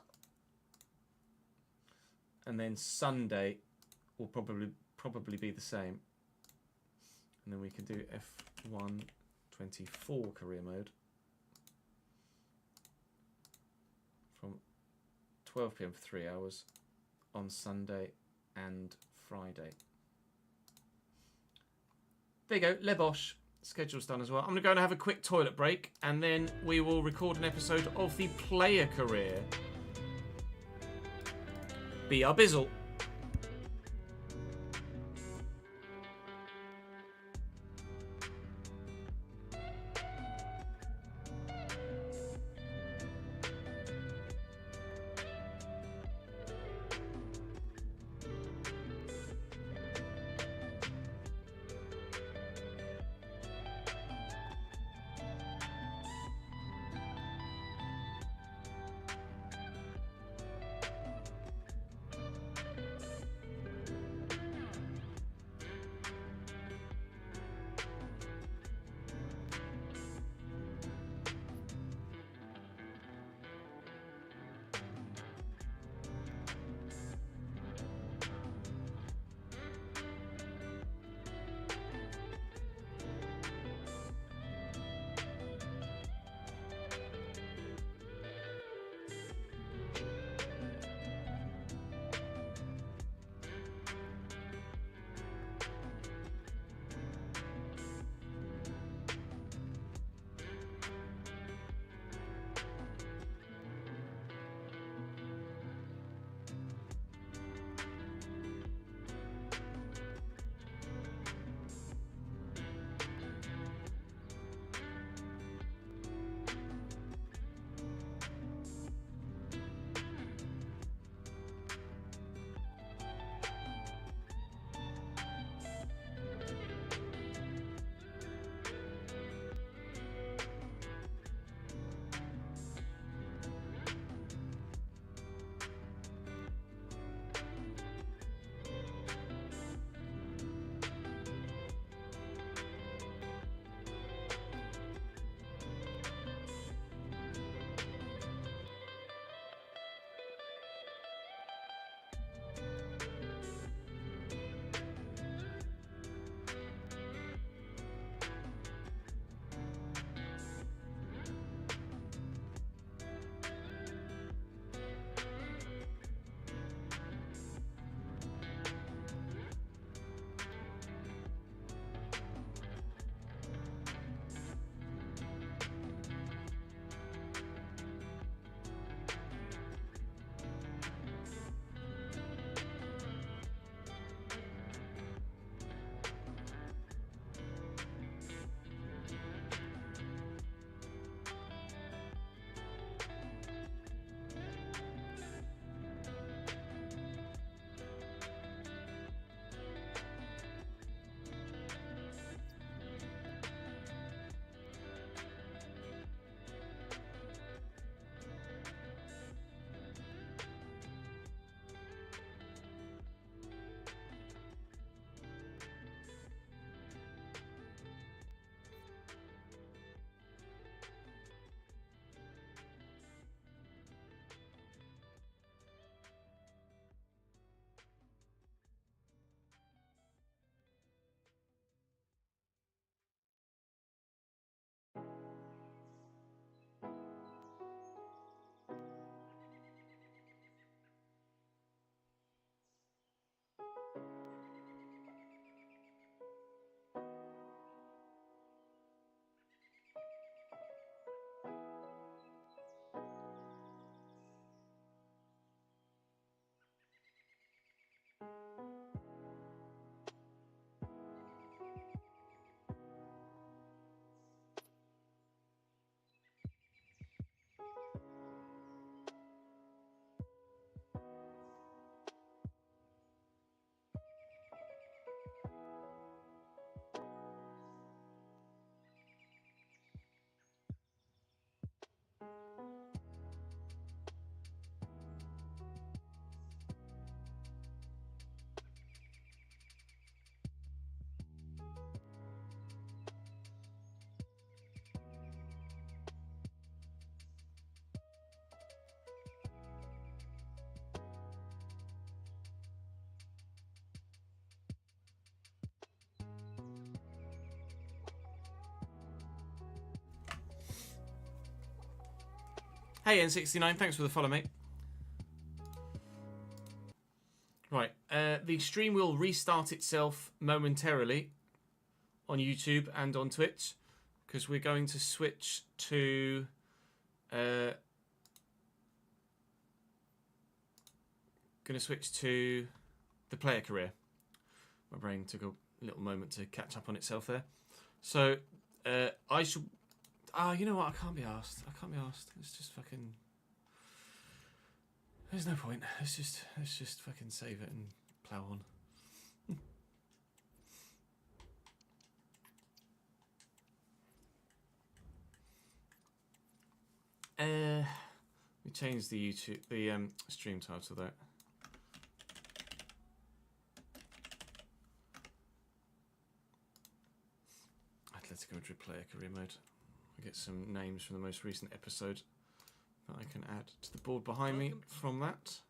And then Sunday will probably be the same. And then we can do F1 24 career mode from 12 PM for 3 hours on Sunday and Friday. There you go, Lebosh. Schedule's done as well. I'm going to go and have a quick toilet break, and then we will record an episode of the player career. Be our bizzle. Hey N69, thanks for the follow, mate. Right, the stream will restart itself momentarily on YouTube and on Twitch because we're going to switch to the player career. My brain took a little moment to catch up on itself there. So I should. You know what? I can't be asked. It's just fucking. There's no point. Let's just fucking save it and plow on. We changed the stream title there. Atletico Madrid player career mode. I get some names from the most recent episode that I can add to the board behind me from that.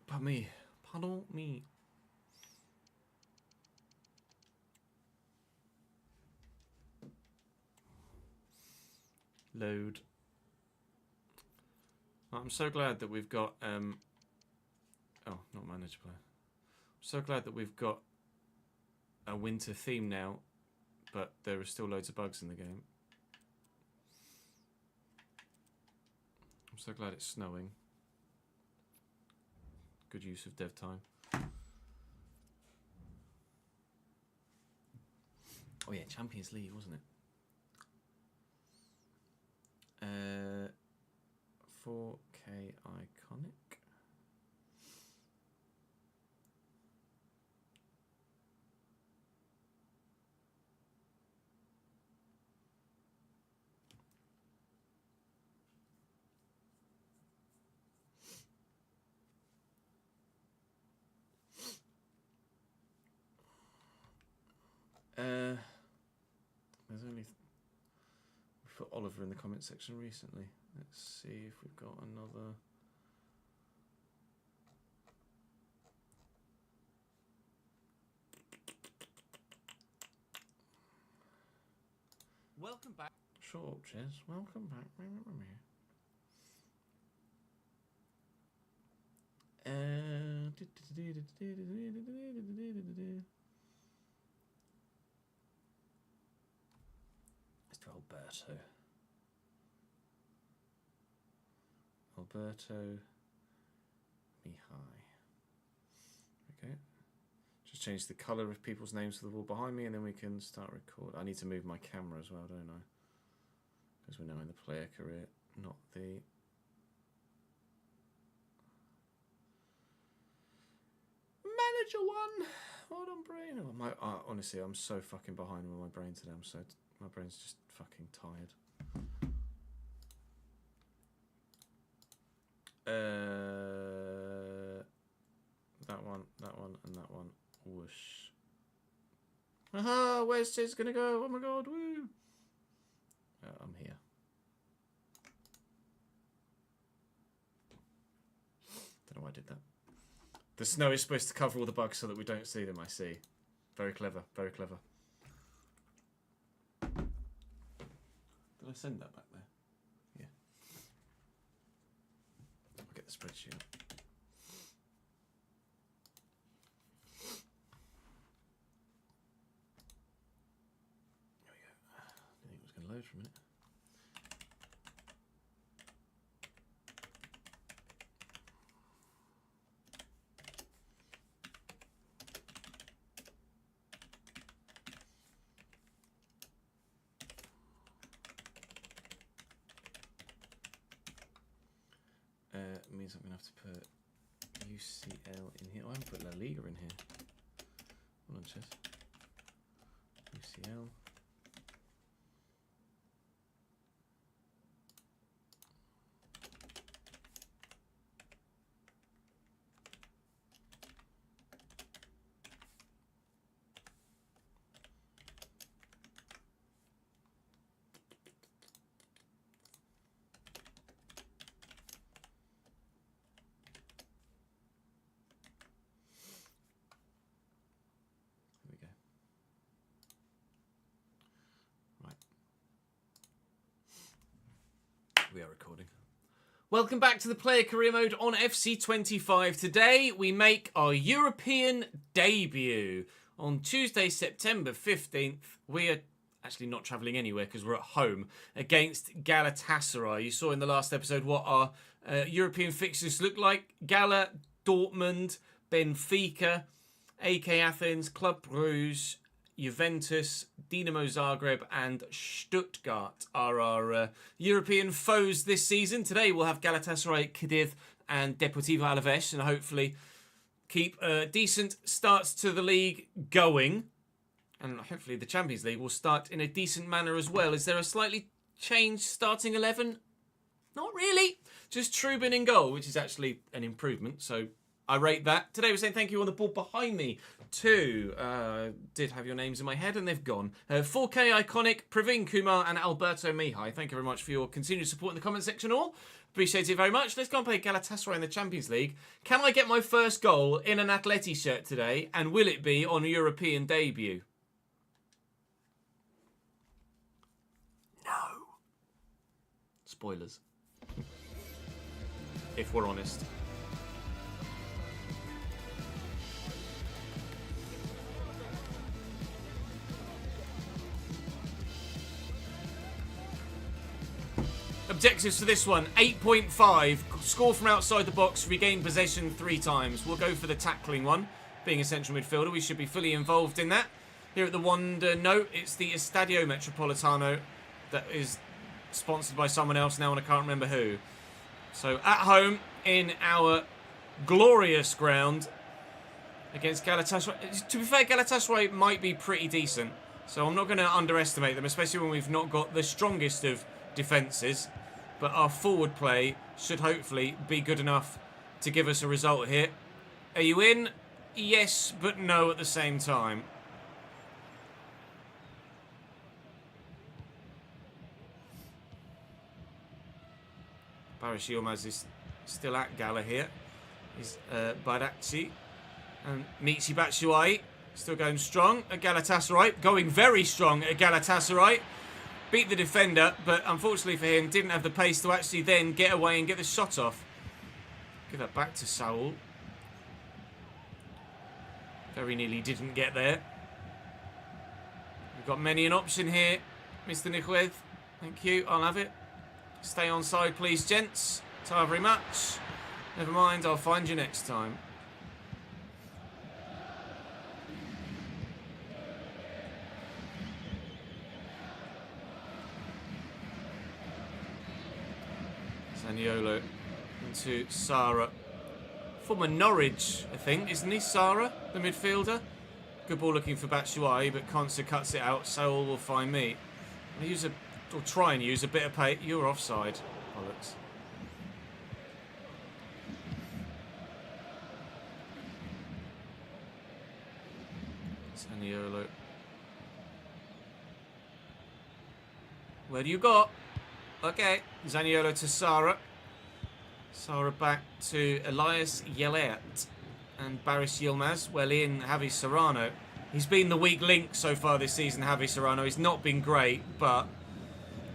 Pardon me. Load. I'm so glad that we've got not manager player. I'm so glad that we've got a winter theme now, but there are still loads of bugs in the game. I'm so glad it's snowing. Good use of dev time. Oh yeah, Champions League, wasn't it? 4K iconic. There's only we put Oliver in the comment section recently. Let's see if we've got another.
Welcome back.
Sure, cheers. Welcome back. Let's do Alberto Mihai. Okay. Just change the colour of people's names to the wall behind me and then we can start record. I need to move my camera as well, don't I? Because we're now in the player career, not the... Manager one! Hold on, brain. Honestly, I'm so fucking behind with my brain today. My brain's just fucking tired. That one, and that one. Whoosh. Aha! Where's Sis gonna go? Oh my god! Woo! I'm here. Don't know why I did that. The snow is supposed to cover all the bugs so that we don't see them. I see. Very clever. Very clever. Did I send that back there? Yeah. I'll get the spreadsheet up. There we go. I didn't think it was going to load for a minute. It means I'm going to have to put UCL in here. Oh, I haven't put La Liga in here. Hold on, Chess. UCL. There we go. are recording. Welcome back to the player career mode on FC25. Today we make our European debut. On Tuesday, September 15th, we are actually not travelling anywhere because we're at home against Galatasaray. You saw in the last episode what our European fixtures look like. Gala, Dortmund, Benfica, AK Athens, Club Brugge, Juventus, Dinamo Zagreb and Stuttgart are our European foes this season. Today we'll have Galatasaray, Cadiz and Deportivo Alaves, and hopefully keep decent starts to the league going. And hopefully the Champions League will start in a decent manner as well. Is there a slightly changed starting 11? Not really. Just Trubin in goal, which is actually an improvement, so I rate that. Today we're saying thank you on the board behind me to, did have your names in my head and they've gone. 4K Iconic, Praveen Kumar and Alberto Mihai. Thank you very much for your continued support in the comment section all. Appreciate it very much. Let's go and play Galatasaray in the Champions League. Can I get my first goal in an Atleti shirt today? And will it be on a European debut? No. Spoilers. If we're honest. Objectives for this one, 8.5. Score from outside the box, regain possession 3 times. We'll go for the tackling one. Being a central midfielder, we should be fully involved in that. Here at the Wonder Note, it's the Estadio Metropolitano that is sponsored by someone else now, and I can't remember who. So at home in our glorious ground against Galatasaray. To be fair, Galatasaray might be pretty decent. So I'm not going to underestimate them, especially when we've not got the strongest of defences. But our forward play should hopefully be good enough to give us a result here. Are you in? Yes, but no at the same time. Barış Yilmaz is still at Gala here. Is Bardakci and Michy Batshuayi still going strong at Galatasaray. Going very strong at Galatasaray. Beat the defender, but unfortunately for him, didn't have the pace to actually then get away and get the shot off. Give that back to Saul. Very nearly didn't get there. We've got many an option here, Mr. Nijuez. Thank you, I'll have it. Stay on side, please, gents. Tired very much. Never mind, I'll find you next time. Zaniolo into Sara. Former Norwich, I think, isn't he? Sara, the midfielder. Good ball looking for Batshuayi, but Konsa cuts it out. Saul will find me. I'll use or try and use a bit of pay. You're offside, bollocks. Zaniolo. Where do you go? Okay, Zaniolo to Sara. Sara back to Elias Yelert and Barış Yilmaz. Well in Javi Serrano. He's been the weak link so far this season, Javi Serrano. He's not been great, but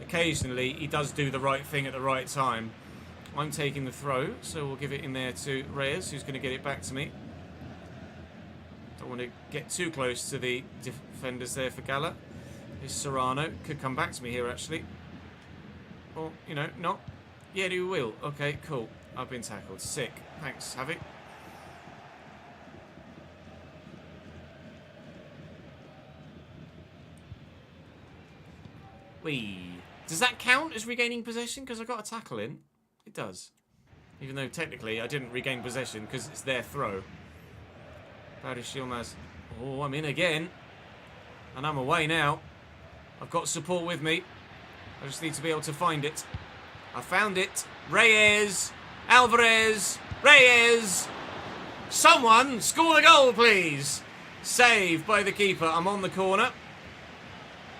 occasionally he does do the right thing at the right time. I'm taking the throw, so we'll give it in there to Reyes, who's going to get it back to me. Don't want to get too close to the defenders there for Gala. Here's Serrano. Could come back to me here, actually. Or, you know, not. Yeah, you will. Okay, cool. I've been tackled. Sick. Thanks, Javi. Whee. Does that count as regaining possession? Because I got a tackle in. It does. Even though technically I didn't regain possession because it's their throw. Barış Yilmaz. Oh, I'm in again. And I'm away now. I've got support with me. I just need to be able to find it. I found it. Reyes. Alvarez. Reyes. Someone score the goal, please. Save by the keeper. I'm on the corner.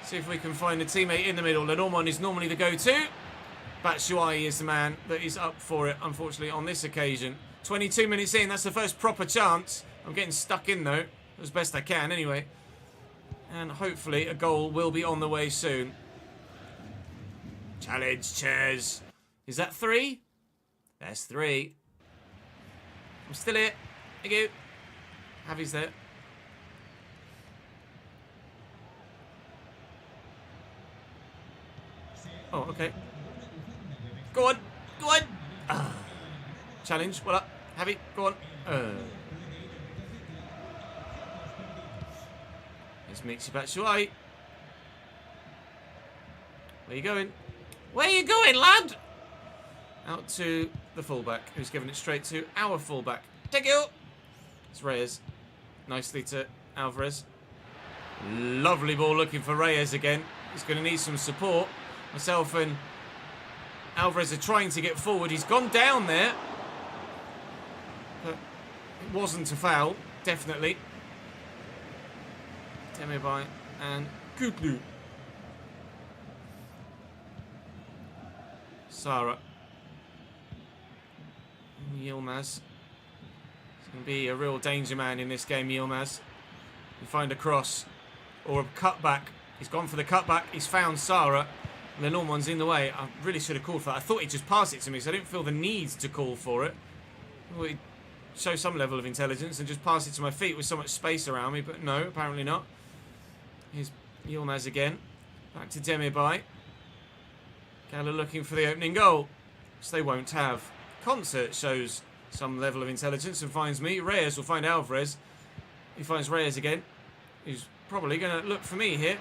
See if we can find a teammate in the middle. Lenormand is normally the go-to. Batshuayi is the man that is up for it, unfortunately, on this occasion. 22 minutes in, that's the first proper chance. I'm getting stuck in, though, as best I can, anyway. And hopefully a goal will be on the way soon. Challenge, Chairs. Is that 3? That's 3. I'm still here. Thank you. Javi's there. Oh, okay. Go on. Go on. Ah. Challenge. Well up. Javi. Go on. It's Mixi Batshuayi. Where you going? Where you going, lad? Out to the fullback, who's given it straight to our fullback. Thank you. It's Reyes. Nicely to Alvarez. Lovely ball looking for Reyes again. He's going to need some support. Myself and Alvarez are trying to get forward. He's gone down there. But it wasn't a foul, definitely. Demirbay and Kutlu. Sara. Yilmaz. He's going to be a real danger man in this game, Yilmaz. You find a cross or a cutback. He's gone for the cutback. He's found Sara. And the normal one's in the way. I really should have called for that. I thought he'd just pass it to me, so I didn't feel the need to call for it. Well, he'd show some level of intelligence and just pass it to my feet with so much space around me, but no, apparently not. Here's Yilmaz again. Back to Demirbay. Gala looking for the opening goal, which they won't have. Concert shows some level of intelligence and finds me. Reyes will find Alvarez. He finds Reyes again. He's probably going to look for me here.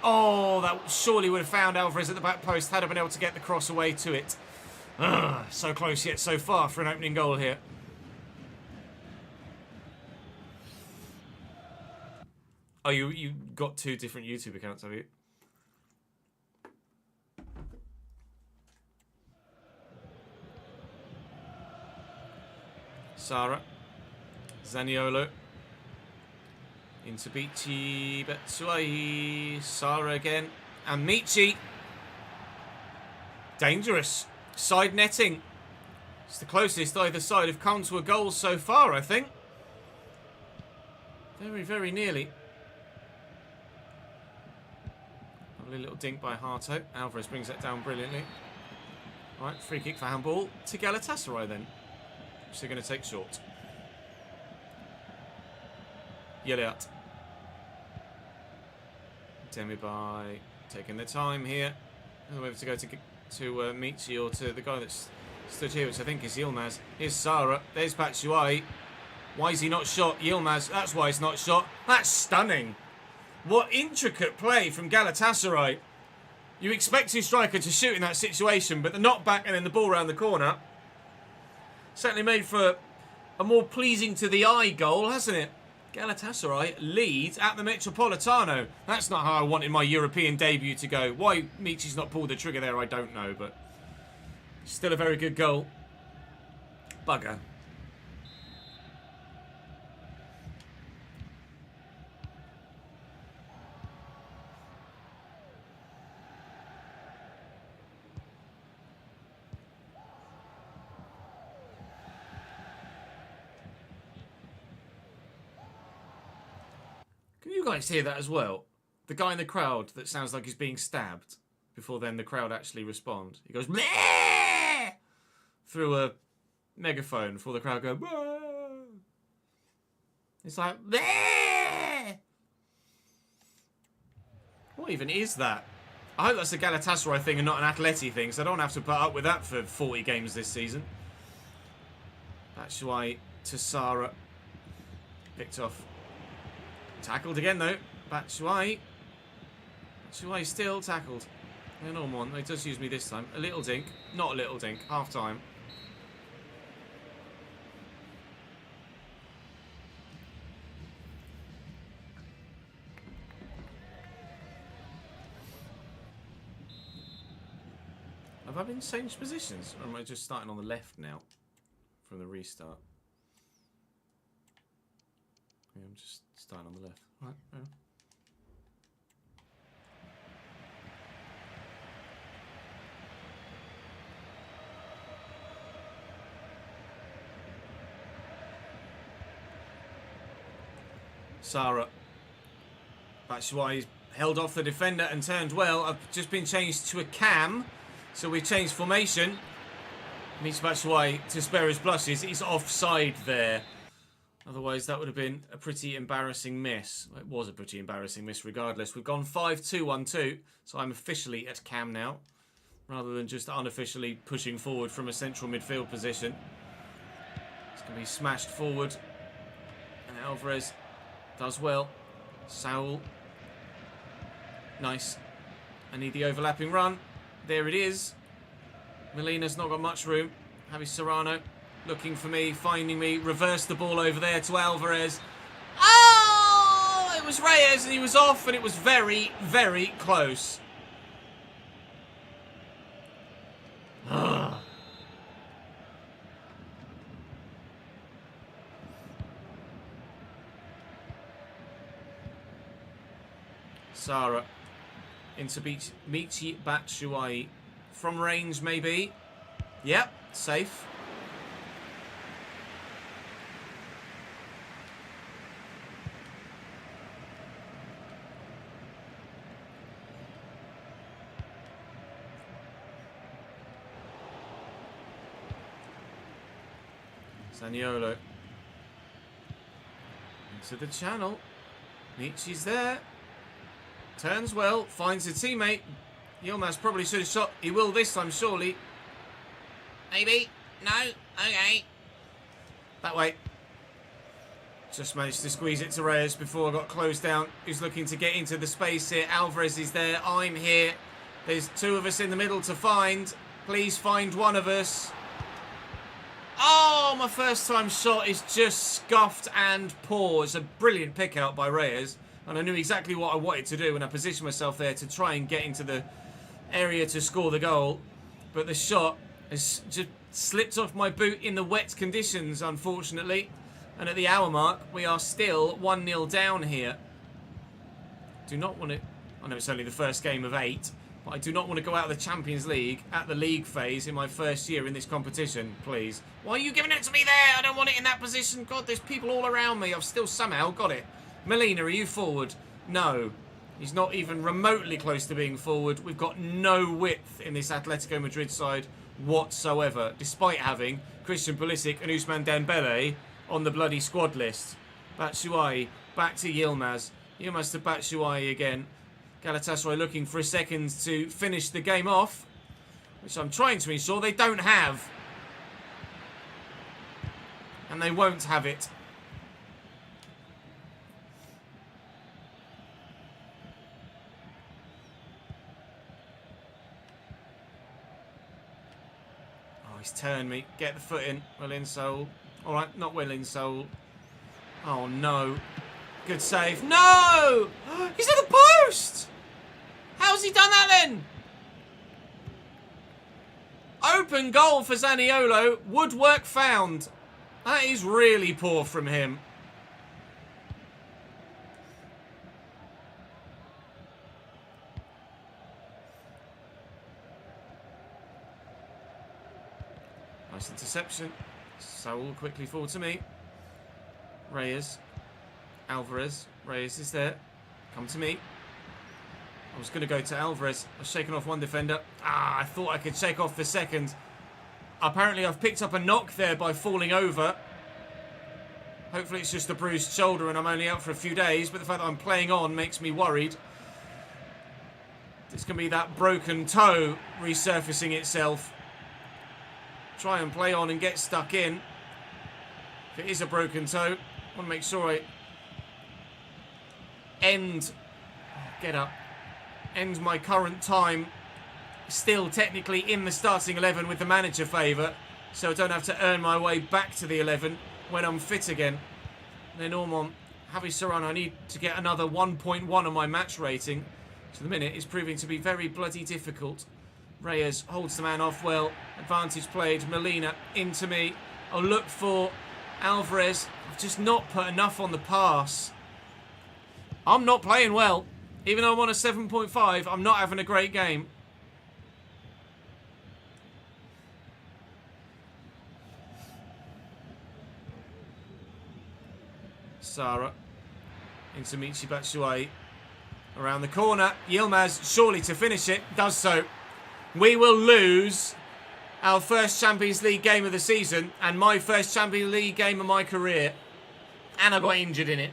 Oh, that surely would have found Alvarez at the back post had I been able to get the cross away to it. Ugh, so close yet so far for an opening goal here. Oh, you got 2 different YouTube accounts, have you? Sara. Zaniolo. Into Mixi Batshuayi. Sara again. And Mixi. Dangerous. Side netting. It's the closest either side have come to a goal so far, I think. Very, very nearly. Lovely little dink by Harto. Alvarez brings that down brilliantly. Right, free kick for handball to Galatasaray then. Which they're going to take short. Yeliat. Demirbay taking their time here. Whether to go to Mixi or to the guy that's stood here, which I think is Yilmaz. Here's Sara. There's Batshuayi. Why is he not shot? Yilmaz. That's why he's not shot. That's stunning. What intricate play from Galatasaray. You expect your striker to shoot in that situation, but the knockback and then the ball around the corner. Certainly made for a more pleasing to the eye goal, hasn't it? Galatasaray leads at the Metropolitano. That's not how I wanted my European debut to go. Why Michi's not pulled the trigger there, I don't know, but still a very good goal. Bugger. Can you guys hear that as well? The guy in the crowd that sounds like he's being stabbed before then the crowd actually respond. He goes Bleh! Through a megaphone before the crowd go Bleh! It's like Bleh! What even is that? I hope that's a Galatasaray thing and not an Atleti thing, so I don't have to put up with that for 40 games this season. Batshuayi to Sara. Picked off. Tackled again though. Batshuayi. Batshuayi still tackled. The normal one. He does use me this time. A little dink. Not a little dink. Half time. Have I been changed positions? Or am I just starting on the left now? From the restart. Yeah, I'm just starting on the left. Right, yeah. Sara. Batshuayi's held off the defender and turned well. I've just been changed to a cam, so we've changed formation. Michy Batshuayi, to spare his blushes, he's offside there. Otherwise, that would have been a pretty embarrassing miss. It was a pretty embarrassing miss regardless. We've gone 5-2-1-2, so I'm officially at cam now, rather than just unofficially pushing forward from a central midfield position. It's going to be smashed forward. And Alvarez does well. Saul. Nice. I need the overlapping run. There it is. Molina's not got much room. Javi Serrano looking for me, finding me. Reverse the ball over there to Alvarez. Oh! It was Reyes and he was off, and it was very, very close. Sara into Michy Batshuayi. From range, maybe. Yep, safe. Zaniolo. Into the channel. Michy's there. Turns well, finds a teammate. Yilmaz probably should have shot. He will this time, surely. Maybe. No. Okay. That way. Just managed to squeeze it to Reyes before I got closed down. Who's looking to get into the space here. Alvarez is there. I'm here. There's two of us in the middle to find. Please find one of us. Oh, my first time shot is just scuffed and poor. It's a brilliant pick out by Reyes. And I knew exactly what I wanted to do when I positioned myself there to try and get into the area to score the goal. But the shot has just slipped off my boot in the wet conditions, unfortunately. And at the hour mark, we are still 1-0 down here. Do not want to... I know it's only the first game of 8, but I do not want to go out of the Champions League at the league phase in my first year in this competition, please. Why are you giving it to me there? I don't want it in that position. God, there's people all around me. I've still somehow got it. Molina, are you forward? No. He's not even remotely close to being forward. We've got no width in this Atletico Madrid side whatsoever, despite having Christian Pulisic and Ousmane Dembele on the bloody squad list. Batshuayi, back to Yilmaz. Yilmaz to Batshuayi again. Galatasaray looking for a second to finish the game off, which I'm trying to ensure they don't have. And they won't have it. He's turned me. Get the foot in. Well in Soul. Alright, not well in Soul. Oh no. Good save. No! He's at the post! How's he done that then? Open goal for Zaniolo. Woodwork found. That is really poor from him. Nice interception. Saul quickly forward to me. Reyes. Alvarez. Reyes is there. Come to me. I was going to go to Alvarez. I was shaking off one defender. I thought I could shake off the second. Apparently I've picked up a knock there by falling over. Hopefully it's just a bruised shoulder and I'm only out for a few days. But the fact that I'm playing on makes me worried. It's going to be that broken toe resurfacing itself. Try and play on and get stuck in. If it is a broken toe, I want to make sure I end my current time still technically in the starting 11 with the manager favour, so I don't have to earn my way back to the 11 when I'm fit again. And then Ormond, Javi Serrano, I need to get another 1.1 on my match rating. So the minute is proving to be very bloody difficult. Reyes holds the man off well. Advantage played. Molina into me. I'll look for Alvarez. I've just not put enough on the pass. I'm not playing well. Even though I'm on a 7.5, I'm not having a great game. Sara into Michy Batshuayi. Around the corner, Yilmaz surely to finish it, does so. We will lose our first Champions League game of the season and my first Champions League game of my career. And I got injured in it.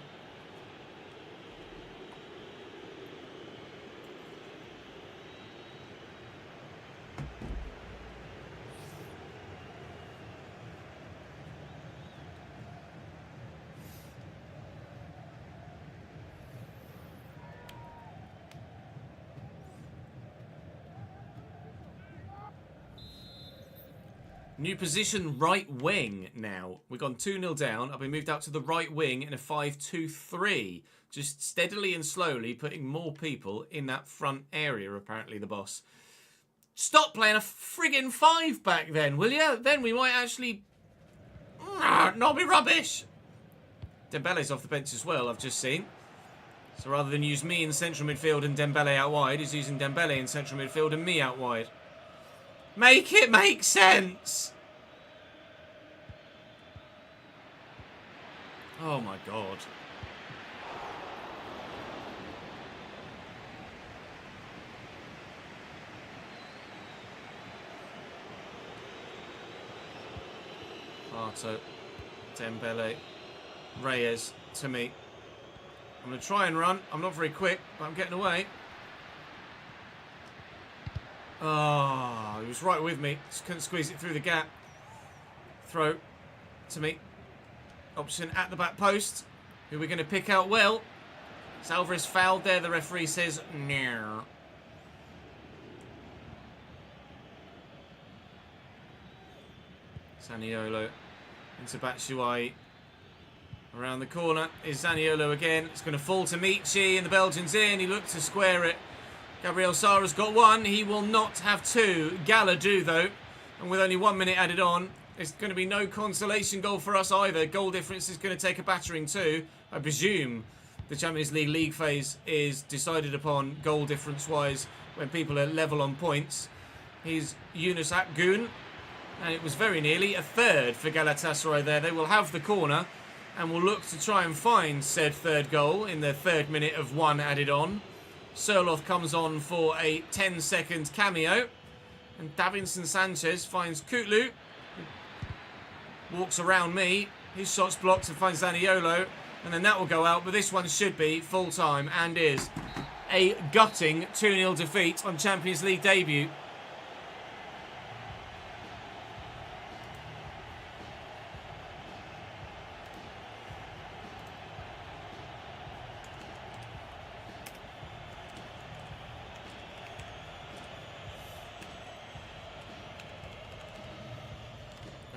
New position, right wing now. We've gone 2-0 down. I've been moved out to the right wing in a 5-2-3. Just steadily and slowly putting more people in that front area, apparently, the boss. Stop playing a friggin' 5 back then, will you? Then we might actually not be rubbish. Dembele's off the bench as well, I've just seen. So rather than use me in central midfield and Dembele out wide, he's using Dembele in central midfield and me out wide. Make it make sense! Oh my god. Arto, Dembele, Reyes to me. I'm going to try and run. I'm not very quick, but I'm getting away. Oh, he was right with me. Just couldn't squeeze it through the gap. Throw to me. Option at the back post. Who we're going to pick out well. Alvarez fouled there. The referee says no. Zaniolo into Batshuayi. Around the corner is Zaniolo again. It's going to fall to Michi and the Belgians in. He looked to square it. Gabriel Sara's got one. He will not have two. Gala do, though. And with only 1 minute added on, it's going to be no consolation goal for us either. Goal difference is going to take a battering too. I presume the Champions League phase is decided upon goal difference-wise when people are level on points. He's Yunus Akgün. And it was very nearly a third for Galatasaray there. They will have the corner and will look to try and find said third goal in the 3rd minute of 1 added on. Sirloth comes on for a 10-second cameo. And Davinson Sanchez finds Kutlu. Walks around me. His shot's blocked and finds Zaniolo. And then that will go out. But this one should be full-time and is a gutting 2-0 defeat on Champions League debut.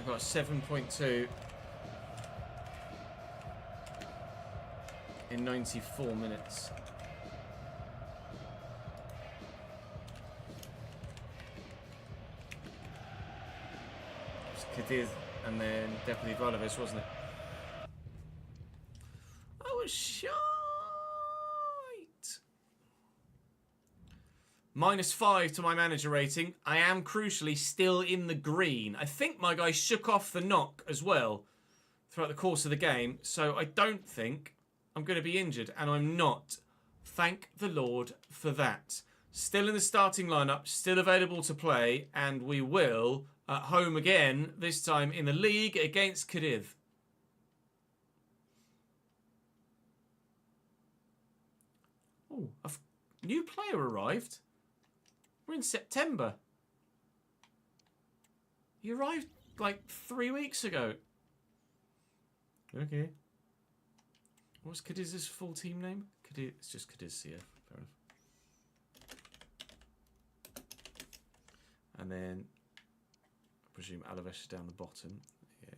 Got 7.2 in 94 minutes. It was Cadiz and then Deputy Vlahovic, wasn't it? I was shite. -5 to my manager rating. I am crucially still in the green. I think my guy shook off the knock as well throughout the course of the game. So I don't think I'm going to be injured. And I'm not. Thank the Lord for that. Still in the starting lineup. Still available to play. And we will at home again. This time in the league against Cadiz. Oh, a new player arrived. We're in September. He arrived like 3 weeks ago. Okay. What's Cadiz's full team name? Cadiz, it's just Cadiz CF. Fair enough. And then I presume Alaves is down the bottom. Yeah.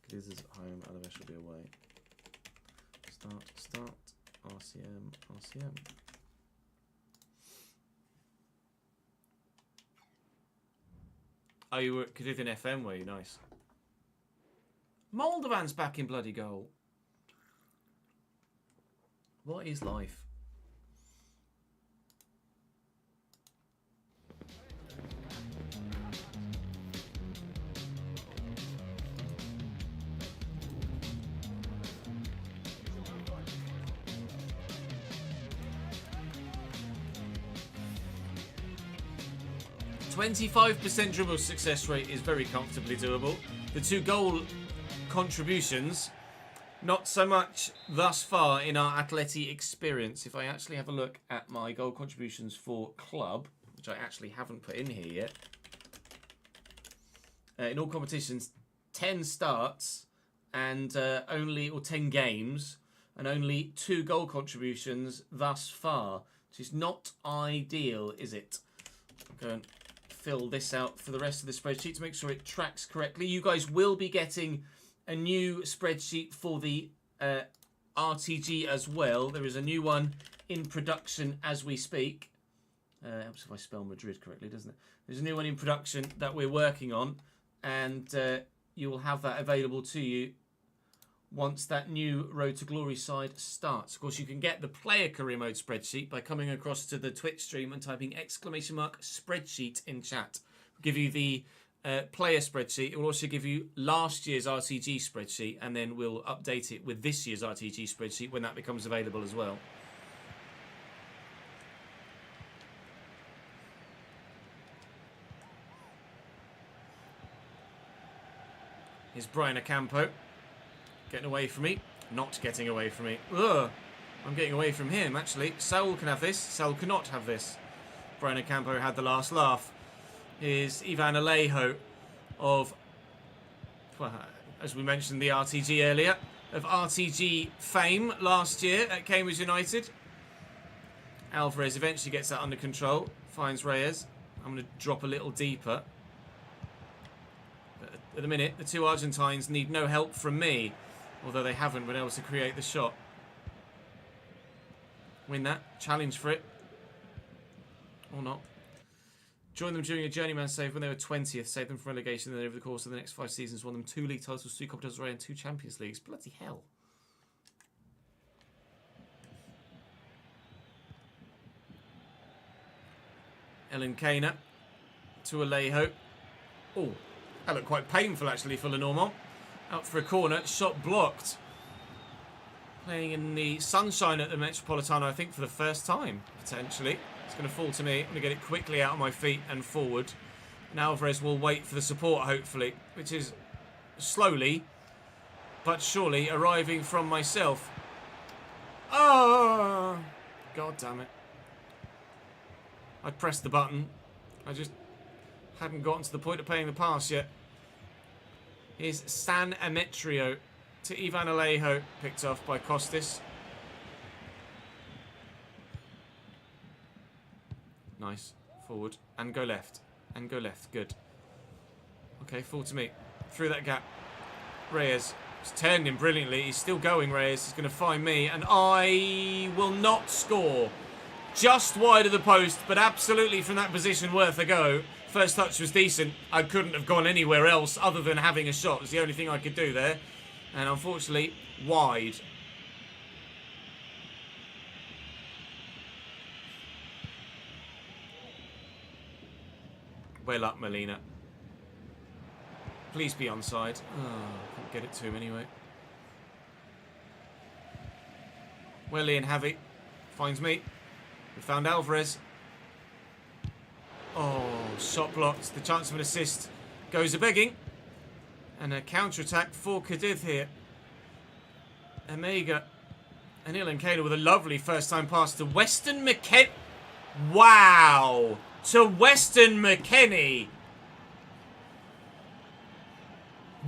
Cadiz is at home, Alaves will be away. Start, RCM. Oh, you were at Cadiz in FM, were you? Nice. Moldovan's back in bloody goal. What is life? 25% dribble success rate is very comfortably doable. The 2 goal contributions, not so much thus far in our Atleti experience. If I actually have a look at my goal contributions for club, which I actually haven't put in here yet. In all competitions, 10 starts and 10 games and only 2 goal contributions thus far, which is not ideal, is it? Go and fill this out for the rest of the spreadsheet to make sure it tracks correctly. You guys will be getting a new spreadsheet for the RTG as well. There is a new one in production as we speak. Helps if I spell Madrid correctly, doesn't it? There's a new one in production that we're working on, and you will have that available to you once that new Road to Glory side starts. Of course, you can get the player career mode spreadsheet by coming across to the Twitch stream and typing !spreadsheet in chat. It'll give you the player spreadsheet. It will also give you last year's RTG spreadsheet, and then we'll update it with this year's RTG spreadsheet when that becomes available as well. Here's Brian Ocampo. Getting away from me. Not getting away from me. Ugh. I'm getting away from him, actually. Saul can have this. Saul cannot have this. Brian Ocampo had the last laugh. Here's Ivan Alejo of, well, as we mentioned, the RTG earlier, of RTG fame last year at Cambridge United. Alvarez eventually gets that under control. Finds Reyes. I'm going to drop a little deeper. But at the minute, the 2 Argentines need no help from me, although they haven't been able to create the shot. Win that. Challenge for it. Or not. Joined them during a journeyman save when they were 20th. Saved them from relegation. Then over the course of the next 5 seasons, won them 2 league titles, 2 Copa del Rey, and 2 Champions Leagues. Bloody hell. Ellen Kane to Alejo. Oh, that looked quite painful actually for Lenormand. Out for a corner. Shot blocked. Playing in the sunshine at the Metropolitano, I think, for the first time, potentially. It's going to fall to me. I'm going to get it quickly out of my feet and forward. And Alvarez will wait for the support, hopefully, which is slowly but surely arriving from myself. Oh! God damn it. I pressed the button. I just hadn't gotten to the point of playing the pass yet. Here's San Emetrio to Ivan Alejo, picked off by Costas. Nice. Forward. And go left. And go left. Good. Okay, fall to me. Through that gap. Reyes. He's turned him brilliantly. He's still going, Reyes. He's going to find me. And I will not score. Just wide of the post, but absolutely from that position worth a go. First touch was decent. I couldn't have gone anywhere else other than having a shot. It's the only thing I could do there. And unfortunately, wide. Well up, Molina. Please be onside. Oh, can't get it to him anyway. Well, Ian Havy finds me. We found Alvarez. Oh, shot blocked. The chance of an assist goes a-begging. And a counter-attack for Cadiz here. Omega. And Ilan Kayla with a lovely first-time pass to Weston McKennie. Wow! To Weston McKennie.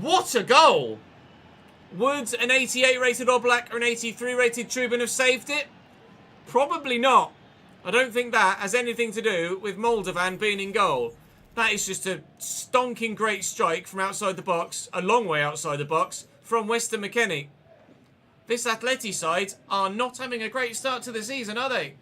What a goal! Would an 88 rated Oblak or an 83 rated Trubin have saved it? Probably not. I don't think that has anything to do with Moldovan being in goal. That is just a stonking great strike from outside the box, a long way outside the box, from Weston McKennie. This Atleti side are not having a great start to the season, are they?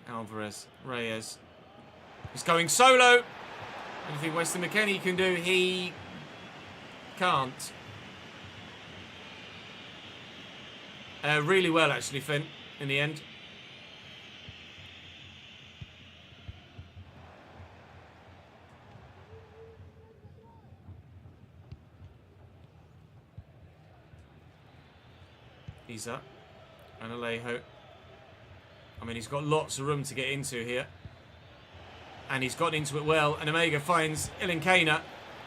Alvarez, Reyes. He's going solo. Anything Weston McKennie can do, he can't. Really well, actually, Finn, in the end. Isa and Alejo. I mean, he's got lots of room to get into here. And he's got into it well. And Omega finds Ilinkana.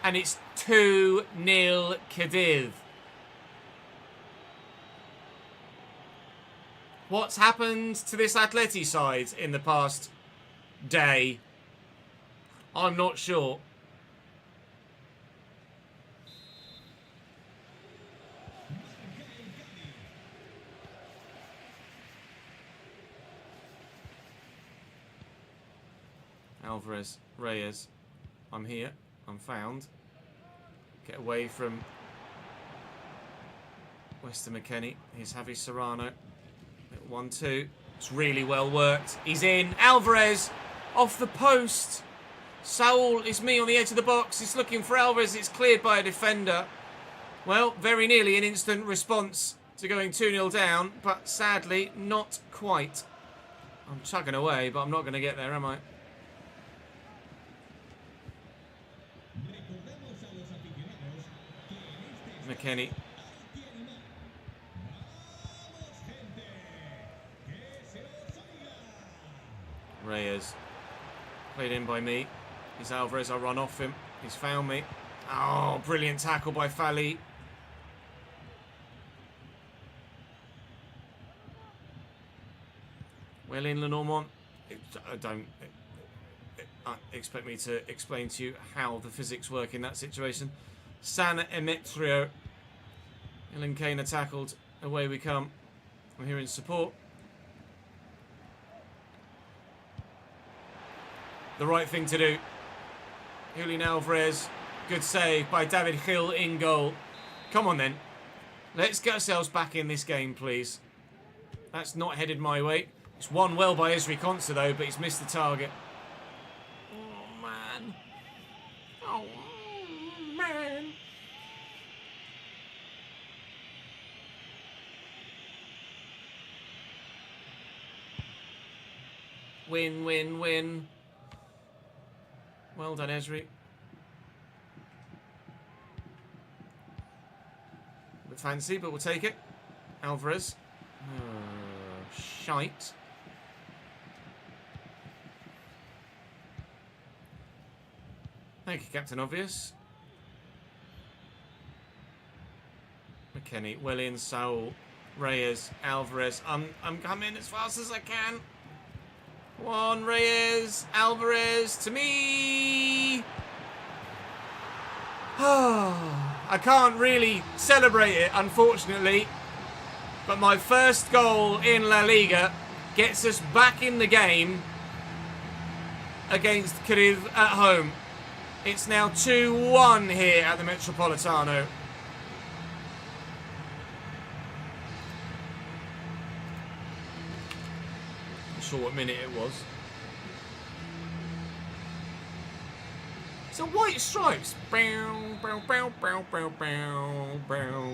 And it's 2-0 Cadiz. What's happened to this Atleti side in the past day? I'm not sure. Alvarez, Reyes. I'm here. I'm found. Get away from Weston McKennie. Here's Javi Serrano. 1-2. It's really well worked. He's in. Alvarez off the post. Saul is me on the edge of the box. He's looking for Alvarez. It's cleared by a defender. Well, very nearly an instant response to going 2-0 down, but sadly not quite. I'm chugging away, but I'm not going to get there, am I? McKennie. Reyes. Played in by me. He's Alvarez. I run off him. He's found me. Oh, brilliant tackle by Fali. Well in, Lenormand. Don't expect me to explain to you how the physics work in that situation. San Emetrio. Ilinkana tackled. Away we come. I'm here in support. The right thing to do. Julian Alvarez. Good save by David Gil in goal. Come on then. Let's get ourselves back in this game, please. That's not headed my way. It's won well by Ezri Konsa though, but he's missed the target. Oh, man. Oh, man. Win, win, win. Well done, Ezri. A bit fancy, but we'll take it. Alvarez. Shite. Thank you, Captain Obvious. McKennie, well in, Saul, Reyes, Alvarez. I'm coming as fast as I can. One, Reyes, Alvarez, to me. I can't really celebrate it, unfortunately. But my first goal in La Liga gets us back in the game against Cadiz at home. It's now 2-1 here at the Metropolitano. Not sure what minute it was. So white stripes. Bow, bow, bow, bow, bow, bow, bow.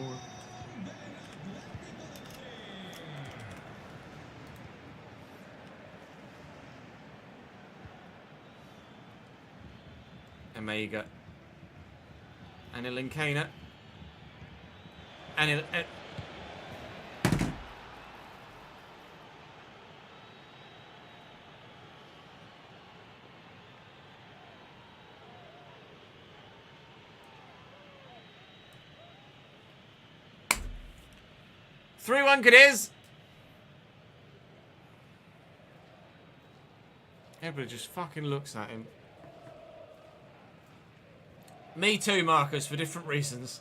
Omega. And Ilinkana. And 3-1 Cadiz. Everybody just fucking looks at him. Me too, Marcus, for different reasons.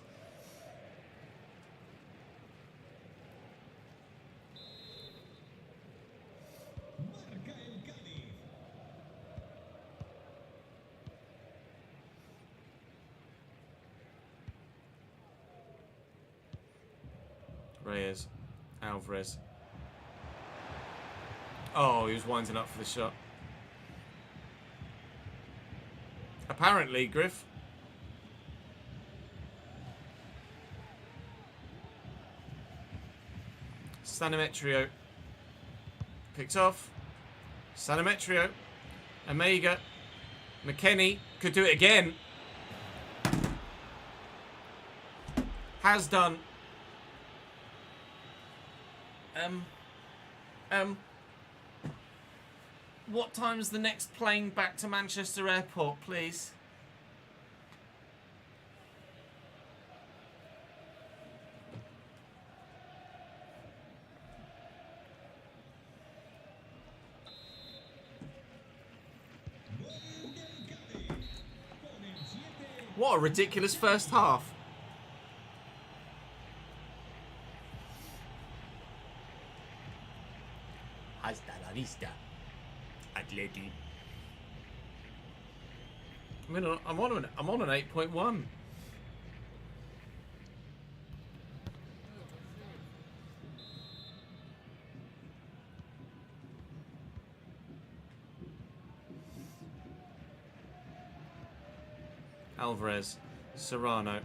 Reyes, Alvarez. Oh, he was winding up for the shot. Apparently, Griff. Sanemetrio. Picked off. Sanemetrio. Omega. McKennie. Could do it again. Has done. What time's the next plane back to Manchester Airport, please? What a ridiculous first half. Hasta la vista, Atleti. I mean, I'm on an 8.1. Alvarez, Serrano,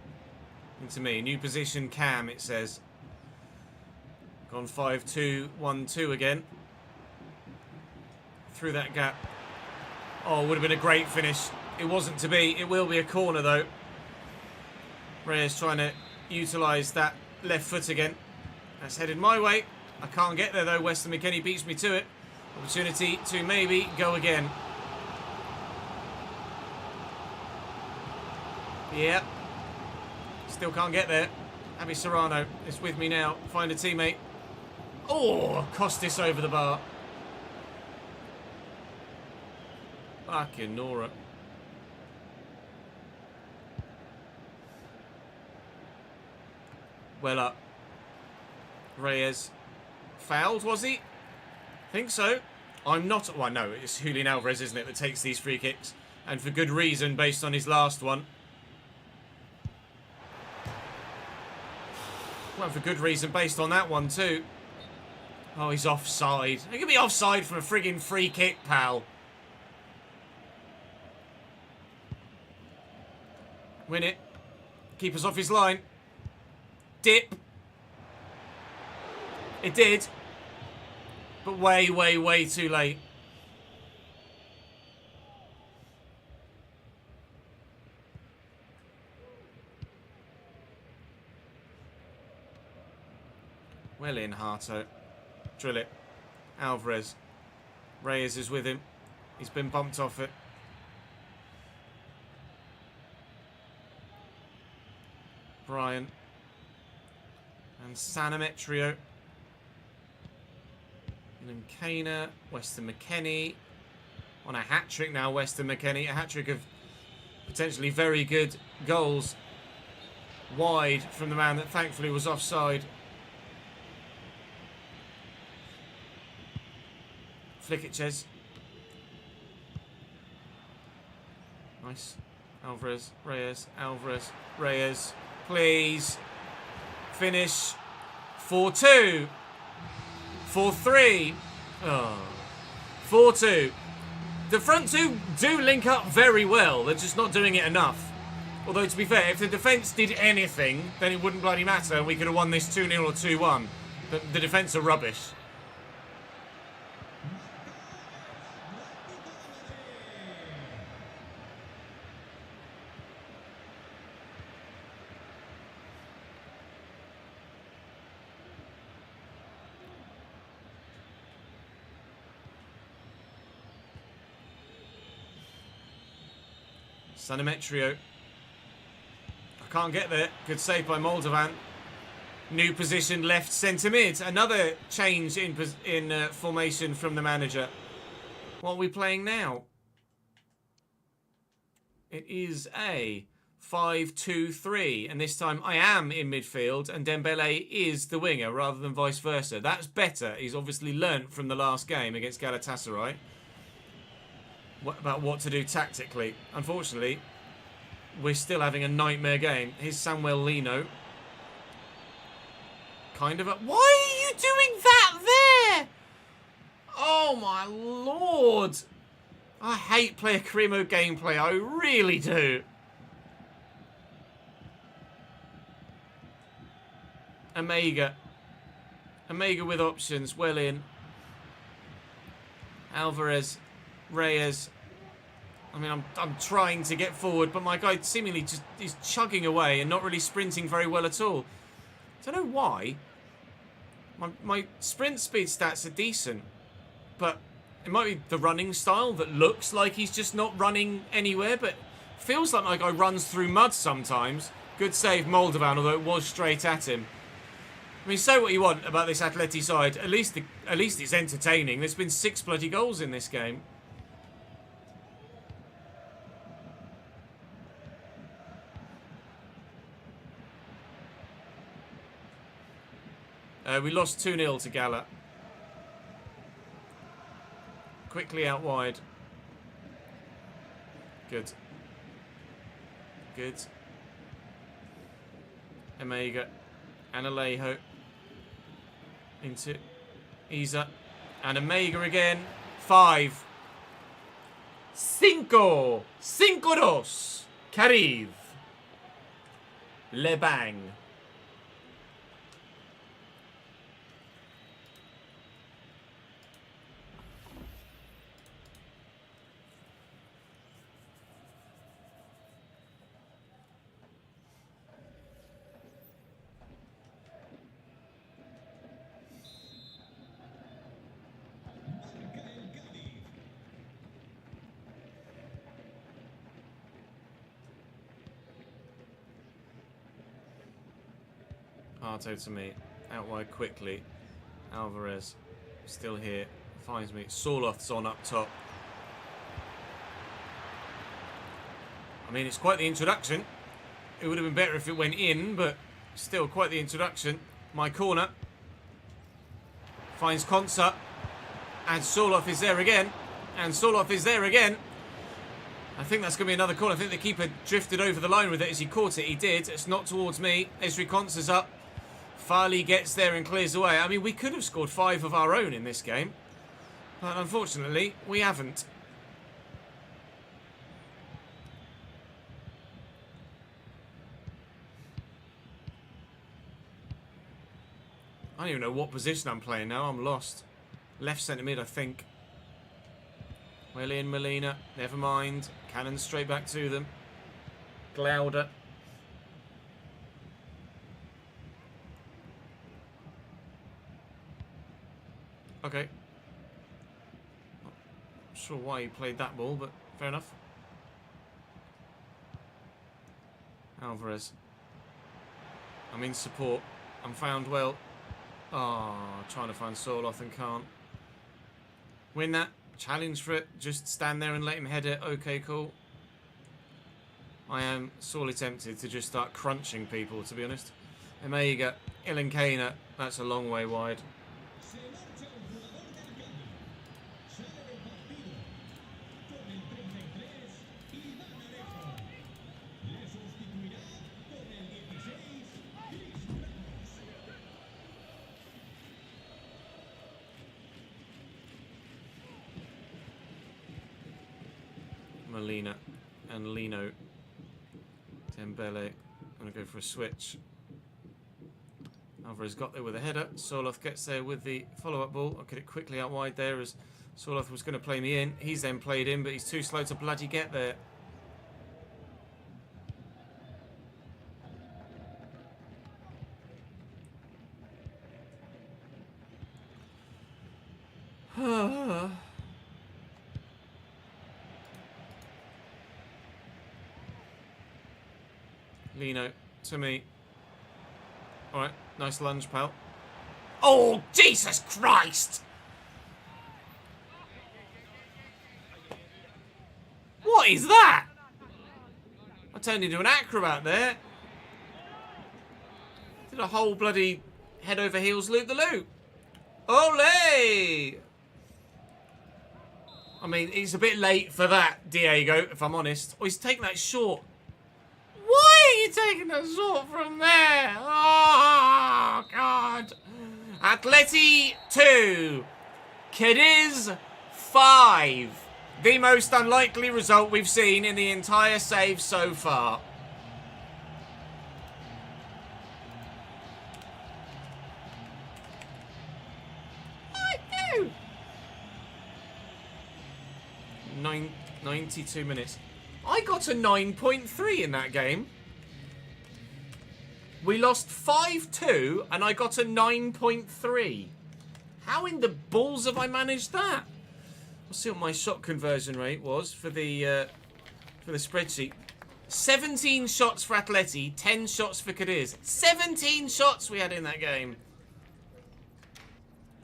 into me. New position, Cam. It says. Gone 5-2-1-2 again. Through that gap. Oh, would have been a great finish. It wasn't to be. It will be a corner, though. Reyes trying to utilise that left foot again. That's headed my way. I can't get there, though. Weston McKennie beats me to it. Opportunity to maybe go again. Yep. Still can't get there. Abby Serrano is with me now. Find a teammate. Oh, Costis over the bar. Fucking Nora. Well up. Reyes. Fouled, was he? Think so. I'm not... Well, no, it's Julian Alvarez, isn't it, that takes these free kicks. And for good reason, based on his last one. Well, for good reason, based on that one, too. Oh, he's offside. He could be offside from a friggin' free kick, pal. Win it. Keep us off his line. Dip. It did. But way, way, way too late. Well in, Harto. Drill it. Alvarez. Reyes is with him. He's been bumped off it. Brian. And Sanametrio. And Kana. Weston McKennie. On a hat-trick now, Weston McKennie. A hat-trick of potentially very good goals. Wide from the man that thankfully was offside. Flick it, Ches. Nice. Alvarez, Reyes, Alvarez, Reyes. Please. Finish. 4-2. 4-3. Oh. 4-2. The front two do link up very well. They're just not doing it enough. Although, to be fair, if the defence did anything, then it wouldn't bloody matter. We could have won this 2-0 or 2-1. But the defence are rubbish. Sanametrio. I can't get there. Good save by Moldovan. New position, left centre mid. Another change in formation from the manager. What are we playing now? It is a 5-2-3. And this time I am in midfield and Dembele is the winger rather than vice versa. That's better. He's obviously learnt from the last game against Galatasaray about what to do tactically. Unfortunately, we're still having a nightmare game. Here's Samuel Lino. Kind of a... Why are you doing that there? Oh my lord. I hate Player Cremo gameplay. I really do. Omega. Omega with options. Well in. Alvarez. Reyes. I mean, I'm trying to get forward, but my guy seemingly just is chugging away and not really sprinting very well at all. I don't know why. My sprint speed stats are decent, but it might be the running style that looks like he's just not running anywhere, but feels like my guy runs through mud sometimes. Good save, Moldovan, although it was straight at him. I mean, say what you want about this Atleti side. At least it's entertaining. There's been 6 bloody goals in this game. We lost 2-0 to Gala. Quickly out wide. Good. Good. Omega. And Alejo. Into Isa. And Omega again. 5. 5. 5-2. Cariv. Lebang. Arto to me. Out wide quickly. Alvarez. Still here. Finds me. Sorloth's on up top. I mean, it's quite the introduction. It would have been better if it went in, but still quite the introduction. My corner. Finds Konsa. And Sorloth is there again. And Sorloth is there again. I think that's going to be another corner. I think the keeper drifted over the line with it as he caught it. He did. It's not towards me. Esri Konsa's up. Farley gets there and clears away. I mean, we could have scored 5 of our own in this game. But unfortunately, we haven't. I don't even know what position I'm playing now. I'm lost. Left centre mid, I think. Willian Molina. Never mind. Cannon straight back to them. Glauder. Okay. Not sure why he played that ball, but fair enough. Alvarez. I'm in support. I'm found well. Oh, trying to find Sorloth and can't. Win that. Challenge for it. Just stand there and let him head it. Okay, cool. I am sorely tempted to just start crunching people, to be honest. Omega. Ilankena. That's a long way wide. Molina and Lino. Dembele. I'm going to go for a switch. Alvarez got there with a header. Sorloth gets there with the follow-up ball. I'll get it quickly out wide there as Sorloth was going to play me in. He's then played in, but he's too slow to bloody get there. Lino, to me. Alright, nice lunge, pal. Oh, Jesus Christ! What is that? I turned into an acrobat there. Did a whole bloody head over heels loop-the-loop. Ole! I mean, he's a bit late for that, Diego, if I'm honest. Oh, he's taking that short. Why are you taking that short from there? Oh, God. Atleti 2. Cadiz 5. The most unlikely result we've seen in the entire save so far. I do. 92 minutes. I got a 9.3 in that game. We lost 5-2 and I got a 9.3. How in the balls have I managed that? We'll see what my shot conversion rate was for the spreadsheet. 17 shots for Atleti, 10 shots for Cadiz. 17 shots we had in that game.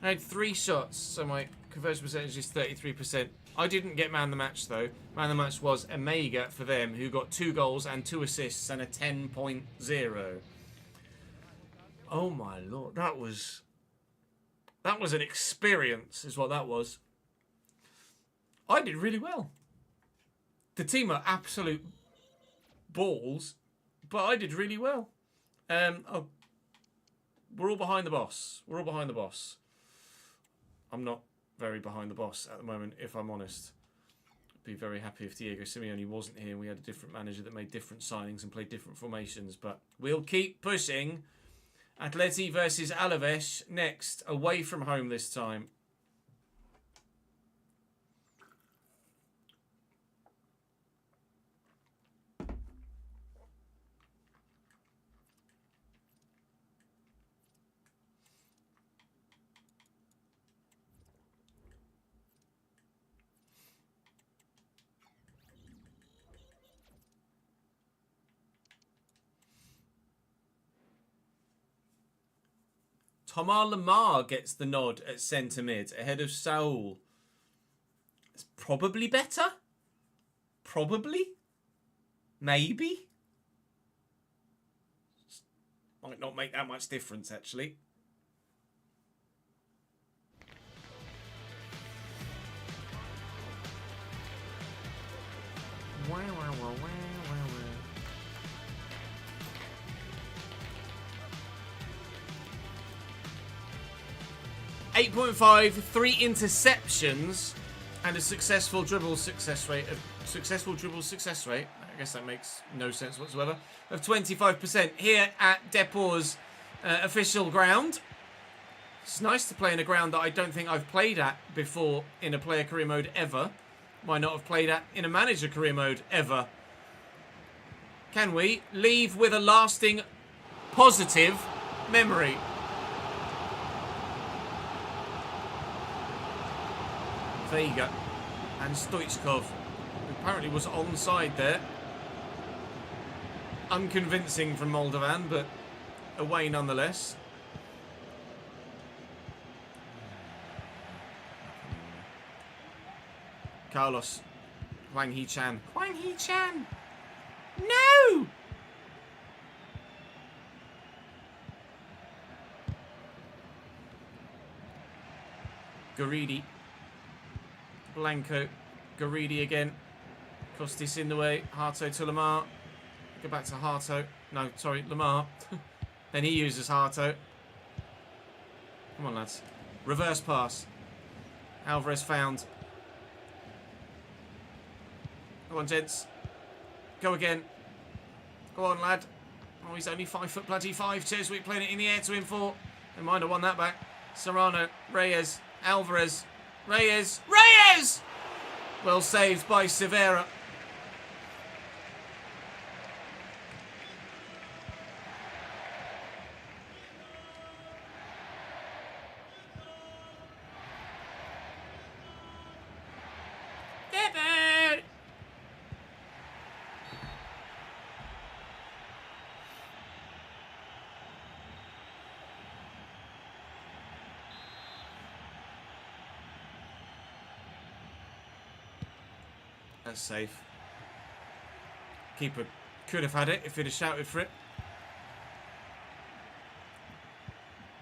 I had 3 shots, so my conversion percentage is 33%. I didn't get man of the match, though. Man of the match was Omega for them, who got 2 goals and 2 assists and a 10.0. Oh, my Lord. That was an experience, is what that was. I did really well. The team are absolute balls, but I did really well. We're all behind the boss. We're all behind the boss. I'm not very behind the boss at the moment, if I'm honest. I'd be very happy if Diego Simeone wasn't here and we had a different manager that made different signings and played different formations. But we'll keep pushing. Atleti versus Alaves next, away from home this time. Thomas Lemar gets the nod at centre mid ahead of Saul. It's probably better. Probably. Maybe. Might not make that much difference, actually. Wow, wow, wow, wow. 8.5, 3 interceptions, and a successful dribble success rate. I guess that makes no sense whatsoever. Of 25% here at Depor's official ground. It's nice to play in a ground that I don't think I've played at before in a player career mode ever. Might not have played at in a manager career mode ever. Can we leave with a lasting positive memory? Vega and Stoichkov, who apparently was onside there. Unconvincing from Moldovan, but away nonetheless. Carlos. Wang Hee-chan. Wang Hee-chan! No! Garidi. Blanco. Garidi again. Costis in the way. Harto to Lemar. Go back to Harto. No, sorry, Lemar. Then he uses Harto. Come on, lads. Reverse pass. Alvarez found. Go on, gents. Go again. Go on, lad. Oh, he's only 5'5". Cheswick playing it in the air to him for. They might have won that back. Serrano. Reyes. Alvarez. Reyes! Reyes! Well saved by Severa. That's safe. Keeper could have had it if he'd have shouted for it.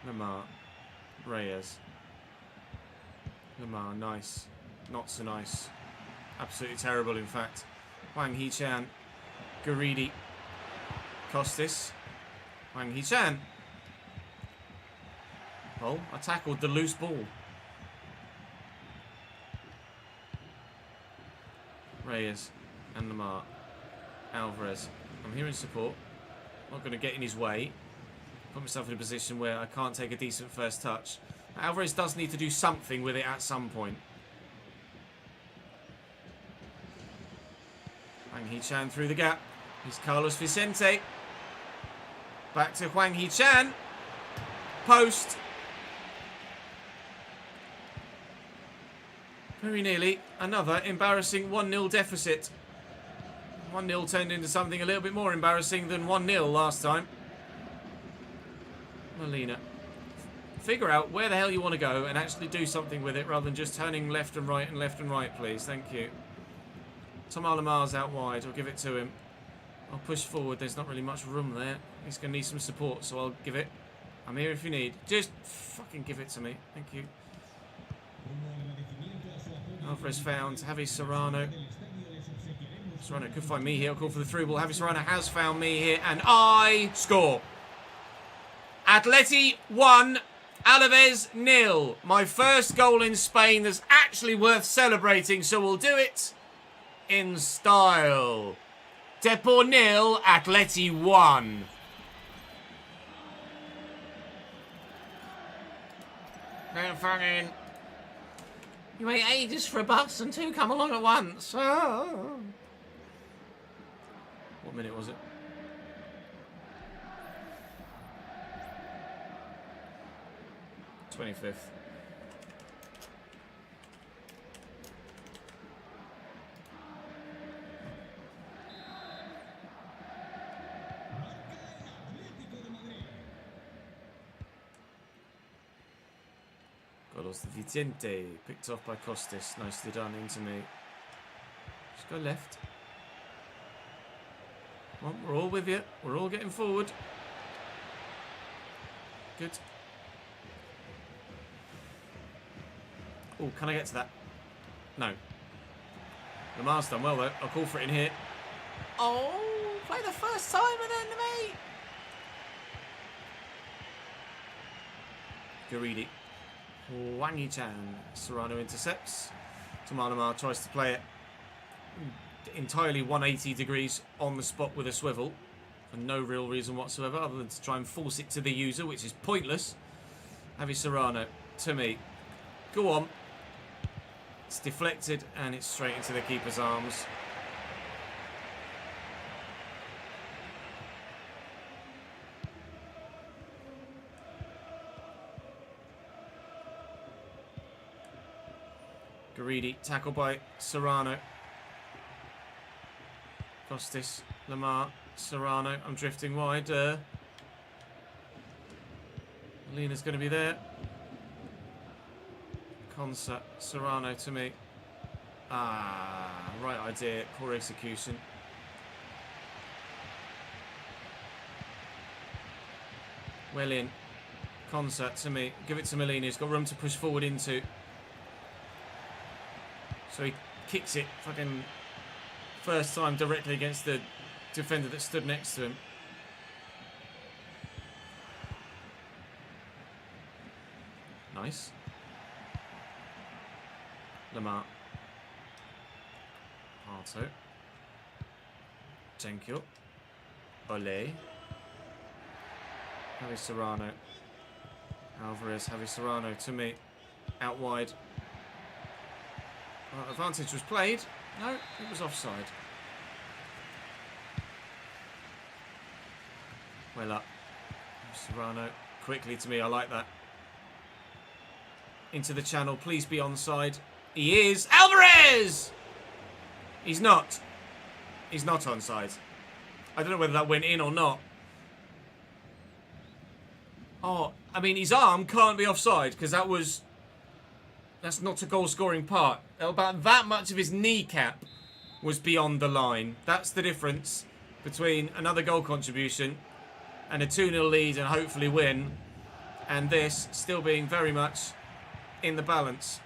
Lemar. Reyes. Lemar, nice. Not so nice. Absolutely terrible, in fact. Wang Hee-chan. Garidi. Costis. Wang Hee-chan. Oh, I tackled the loose ball. Reyes and Lemar. Alvarez. I'm here in support. Not going to get in his way. Put myself in a position where I can't take a decent first touch. Alvarez does need to do something with it at some point. Wang Hee-chan through the gap. Here's Carlos Vicente. Back to Hwang Hee-chan. Post. Very nearly another embarrassing 1-0 deficit. 1-0 turned into something a little bit more embarrassing than 1-0 last time. Molina. Figure out where the hell you want to go and actually do something with it rather than just turning left and right, please. Thank you. Tom Alamar's out wide. I'll give it to him. I'll push forward. There's not really much room there. He's going to need some support, so I'll give it. I'm here if you need. Just fucking give it to me. Thank you. Alvarez found Javi Serrano. Serrano could find me here. I'll call for the through ball. Javi Serrano has found me here, and I score. Atleti 1, Alaves 0. My first goal in Spain that's actually worth celebrating, so we'll do it in style. Depor 0, Atleti 1. Don't fucking... You wait ages for a bus and two come along at once. Oh. What minute was it? 25th. Carlos Vicente, picked off by Costas. Nicely done into me. Just go left. Come on, we're all with you. We're all getting forward. Good. Oh, can I get to that? No. Lamar's done well, though. I'll call for it in here. Oh, play the first time and then to me. Garidi. Hwang Hee-chan. Serrano intercepts. Lamar tries to play it entirely 180 degrees on the spot with a swivel. For no real reason whatsoever other than to try and force it to the user, which is pointless. Javi Serrano to me. Go on. It's deflected and it's straight into the keeper's arms. Garidi, tackled by Serrano. Costas, Lamar, Serrano. I'm drifting wide. Lena's going to be there. Consa, Serrano to me. Ah, right idea. Poor execution. Well in. Consa to me. Give it to Molina. He's got room to push forward into. So he kicks it fucking first time directly against the defender that stood next to him. Nice. Lamar. Arto. Cenkyo. Ole. Javi Serrano. Alvarez. Javi Serrano to me. Out wide. Well, advantage was played. No, it was offside. Well up. Serrano quickly to me. I like that. Into the channel. Please be onside. He is. Alvarez! He's not. He's not onside. I don't know whether that went in or not. Oh, I mean, his arm can't be offside because that was... That's not a goal-scoring part. About that much of his kneecap was beyond the line. That's the difference between another goal contribution and a 2-0 lead and hopefully win, and this still being very much in the balance.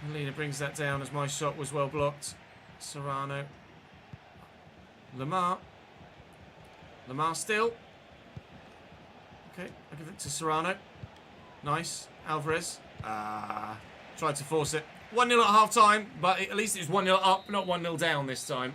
Molina brings that down as my shot was well blocked. Serrano. Lamar. Lamar still. Okay, I'll give it to Serrano. Nice. Alvarez. Tried to force it. 1-0 at half time, but at least it's 1-0 up, not 1-0 down this time.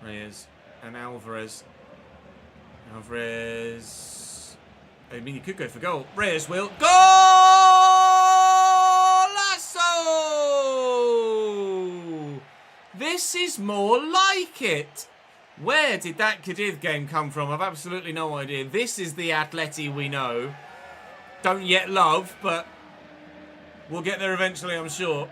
Reyes and Alvarez. Alvarez. I mean, he could go for goal. Reyes will. Golazo! This is more like it. Where did that Cadiz game come from? I've absolutely no idea. This is the Atleti we know. Don't yet love, but we'll get there eventually, I'm sure.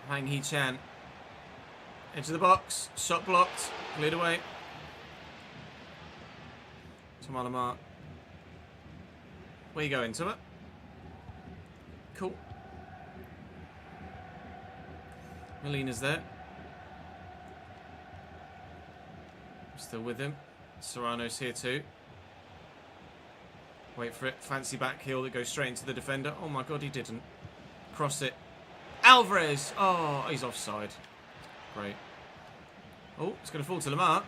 Hang Hee-chan. Into the box. Shot blocked. Cleared away. Tomalamar. Where you going, Tuma? Cool. Molina's there. Still with him. Serrano's here too. Wait for it. Fancy back heel that goes straight into the defender. Oh my god, he didn't. Cross it. Alvarez! Oh, he's offside. Great. Oh, it's going to fall to Lamar.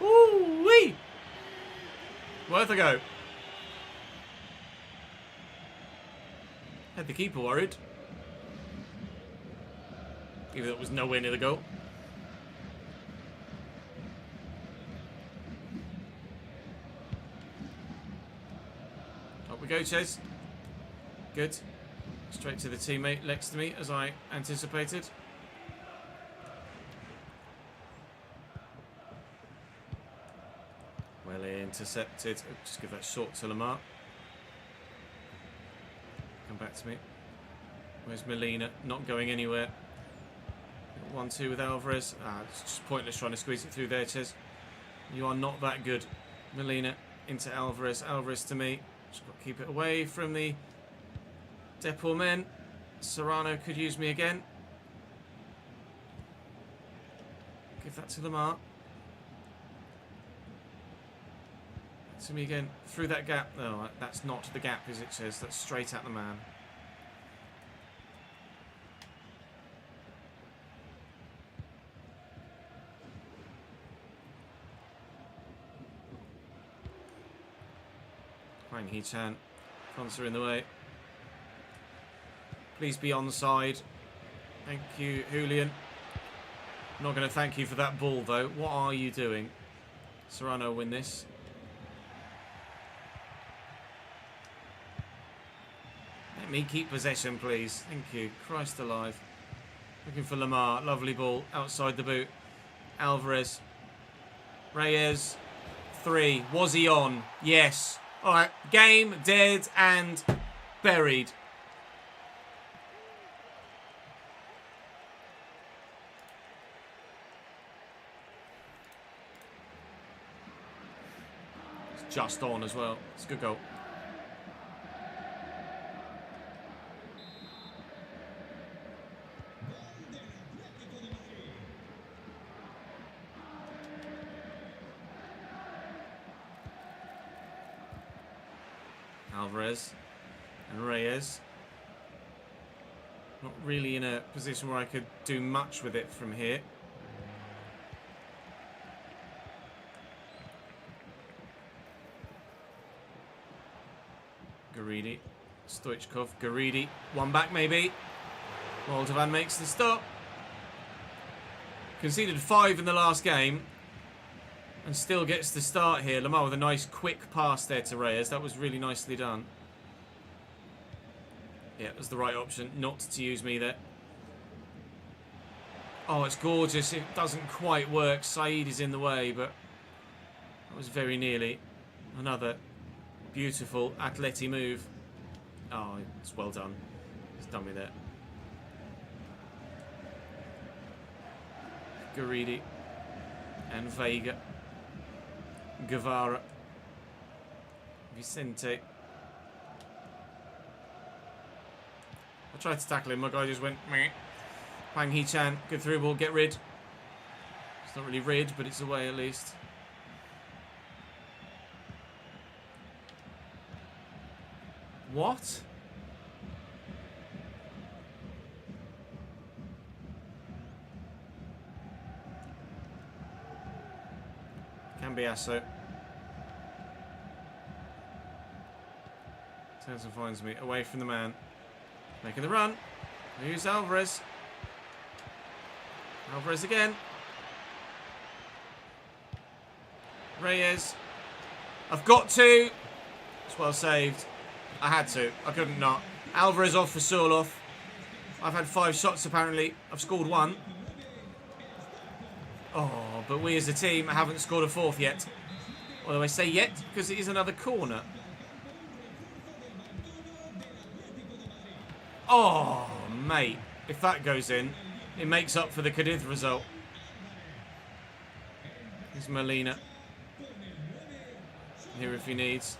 Ooh-wee! Worth a go. Had the keeper worried. Even though it was nowhere near the goal. Up we go, Ches. Good. Straight to the teammate next to me, as I anticipated. Well intercepted. Just give that short to Lamar. Come back to me. Where's Molina? Not going anywhere. 1-2 with Alvarez. It's just pointless trying to squeeze it through there, Ches. You are not that good. Molina into Alvarez. Alvarez to me. Just got to keep it away from the Depor men. Serrano could use me again. Give that to Lamar. To me again. Through that gap. No, that's not the gap, is it, Ches? That's straight at the man. Hang Hee-chan. Conser in the way. Please be onside. Thank you, Julian. I'm not going to thank you for that ball, though. What are you doing? Serrano win this. Let me keep possession, please. Thank you. Christ alive. Looking for Lamar. Lovely ball. Outside the boot. Alvarez. Reyes. 3. Was he on? Yes. All right. Game, dead, and buried. Just on as well. It's a good goal. Alvarez and Reyes. Not really in a position where I could do much with it from here. Garidi, Stoichkov, Garidi, one back maybe. Moldovan makes the stop. Conceded 5 in the last game and still gets the start here. Lamar with a nice quick pass there to Reyes. That was really nicely done. Yeah, it was the right option not to use me there. Oh, it's gorgeous. It doesn't quite work. Saeed is in the way, but that was very nearly. Another beautiful Atleti move. Oh, it's well done. It's done me there. Garidi. And Vega. Guevara. Vicente. I tried to tackle him. My guy just went, meh. Hwang Hee-chan. Good through ball. Get rid. It's not really rid, but it's away at least. What? Cambiasso. Turns and finds me. Away from the man. Making the run. Here's Alvarez. Alvarez again. Reyes. I've got to. It's well saved. I had to. I couldn't not. Alvarez off for Sorloth. I've had 5 shots apparently. I've scored 1. Oh, but we as a team haven't scored a 4th yet. Although I say yet because it is another corner. Oh, mate. If that goes in, it makes up for the Cadiz result. Here's Molina. Here if he needs.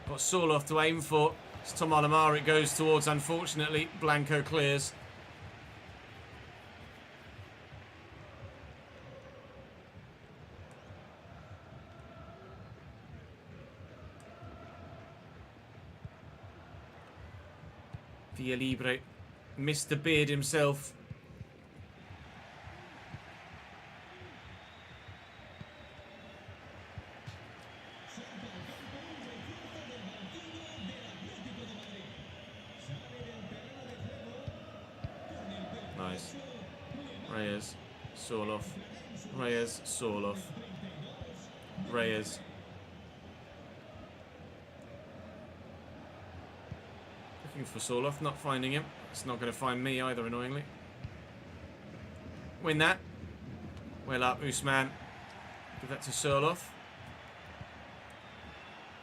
Got Sorloth to aim for. It's Tom Alamar it goes towards, unfortunately. Blanco clears. Villa Libre. Mr. Beard himself. Nice. Reyes. Sorloth. Reyes. Sorloth. Reyes. Looking for Sorloth, not finding him. It's not going to find me either, annoyingly. Win that. Well up, Usman. Give that to Sorloth.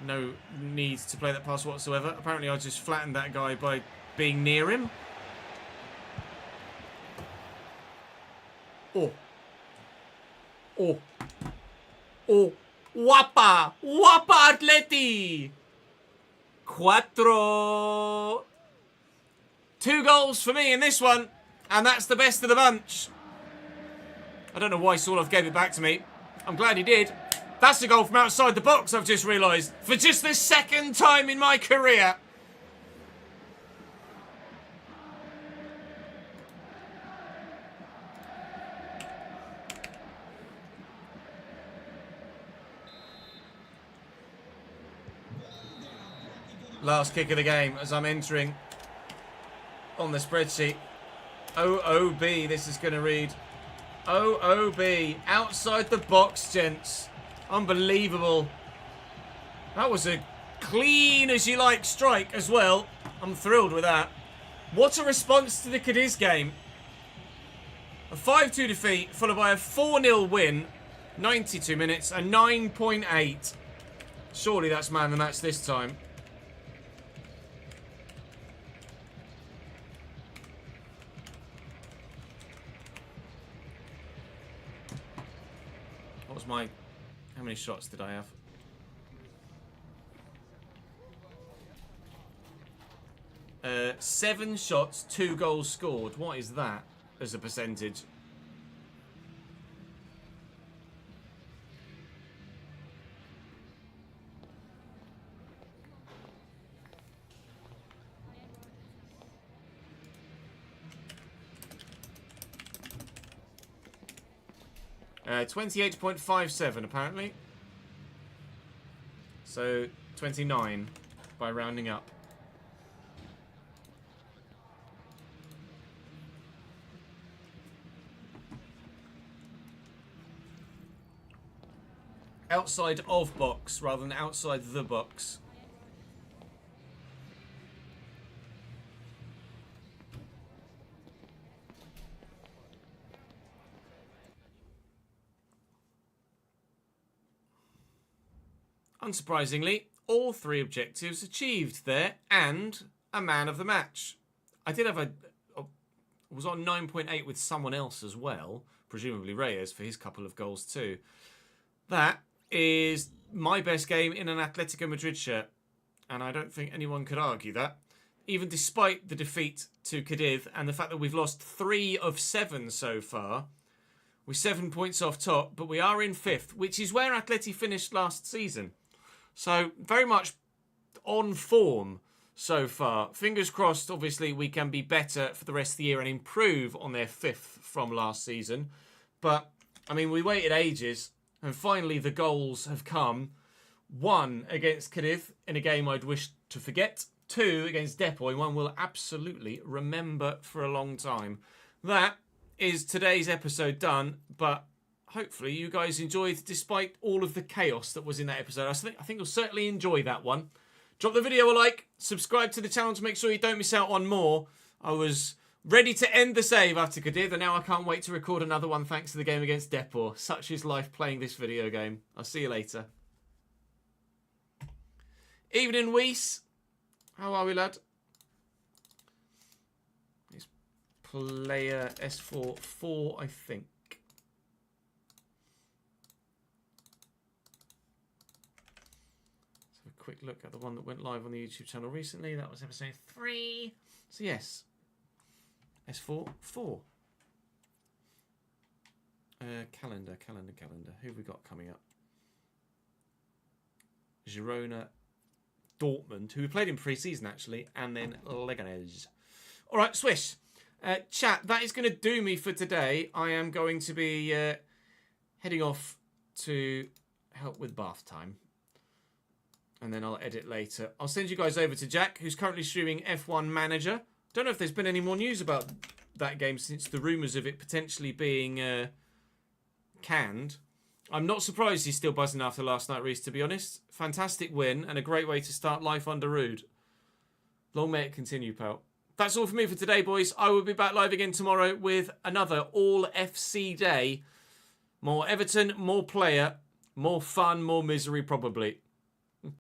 No need to play that pass whatsoever. Apparently I just flattened that guy by being near him. Oh. Oh. Oh. Guapa. Guapa Atleti. 4. 2 goals for me in this one. And that's the best of the bunch. I don't know why Sorloth gave it back to me. I'm glad he did. That's a goal from outside the box, I've just realised. For just the 2nd time in my career. Last kick of the game as I'm entering on the spreadsheet. OOB, this is going to read. OOB, outside the box, gents. Unbelievable. That was a clean as you like strike as well. I'm thrilled with that. What a response to the Cadiz game. A 5-2 defeat followed by a 4-0 win. 92 minutes, a 9.8. Surely that's man of the match this time. What was my... How many shots did I have? 7 shots, 2 goals scored. What is that as a percentage? . 28.57 apparently. So 29 by rounding up. Outside of box rather than outside the box. Unsurprisingly, all 3 objectives achieved there, and a man of the match. I did have was on 9.8 with someone else as well, presumably Reyes for his couple of goals too. That is my best game in an Atletico Madrid shirt, and I don't think anyone could argue that. Even despite the defeat to Cadiz and the fact that we've lost 3 of 7 so far, we're 7 points off top, but we are in 5th, which is where Atleti finished last season. So very much on form so far. Fingers crossed, obviously, we can be better for the rest of the year and improve on their 5th from last season. But, I mean, we waited ages, and finally the goals have come. 1 against Cadiz in a game I'd wish to forget. 2 against Depor, one we'll absolutely remember for a long time. That is today's episode done, but hopefully you guys enjoyed despite all of the chaos that was in that episode. I think you'll certainly enjoy that one. Drop the video a like, subscribe to the channel to make sure you don't miss out on more. I was ready to end the save after Cadiz, and now I can't wait to record another one thanks to the game against Depor. Such is life playing this video game. I'll see you later. Evening, Weiss. How are we, lad? It's player S4 4, I think. Let's have a quick look at the one that went live on the YouTube channel recently. That was episode 3. So yes, S4 4. Calendar. Who have we got coming up? Girona, Dortmund, who we played in pre-season actually, and then Leganés. All right, Swish. Chat, that is going to do me for today. I am going to be heading off to help with bath time. And then I'll edit later. I'll send you guys over to Jack, who's currently streaming F1 Manager. Don't know if there's been any more news about that game since the rumours of it potentially being canned. I'm not surprised he's still buzzing after last night, Reece, to be honest. Fantastic win and a great way to start life under Rude. Long may it continue, pal. That's all for me for today, boys. I will be back live again tomorrow with another all-FC day. More Everton, more player, more fun, more misery, probably.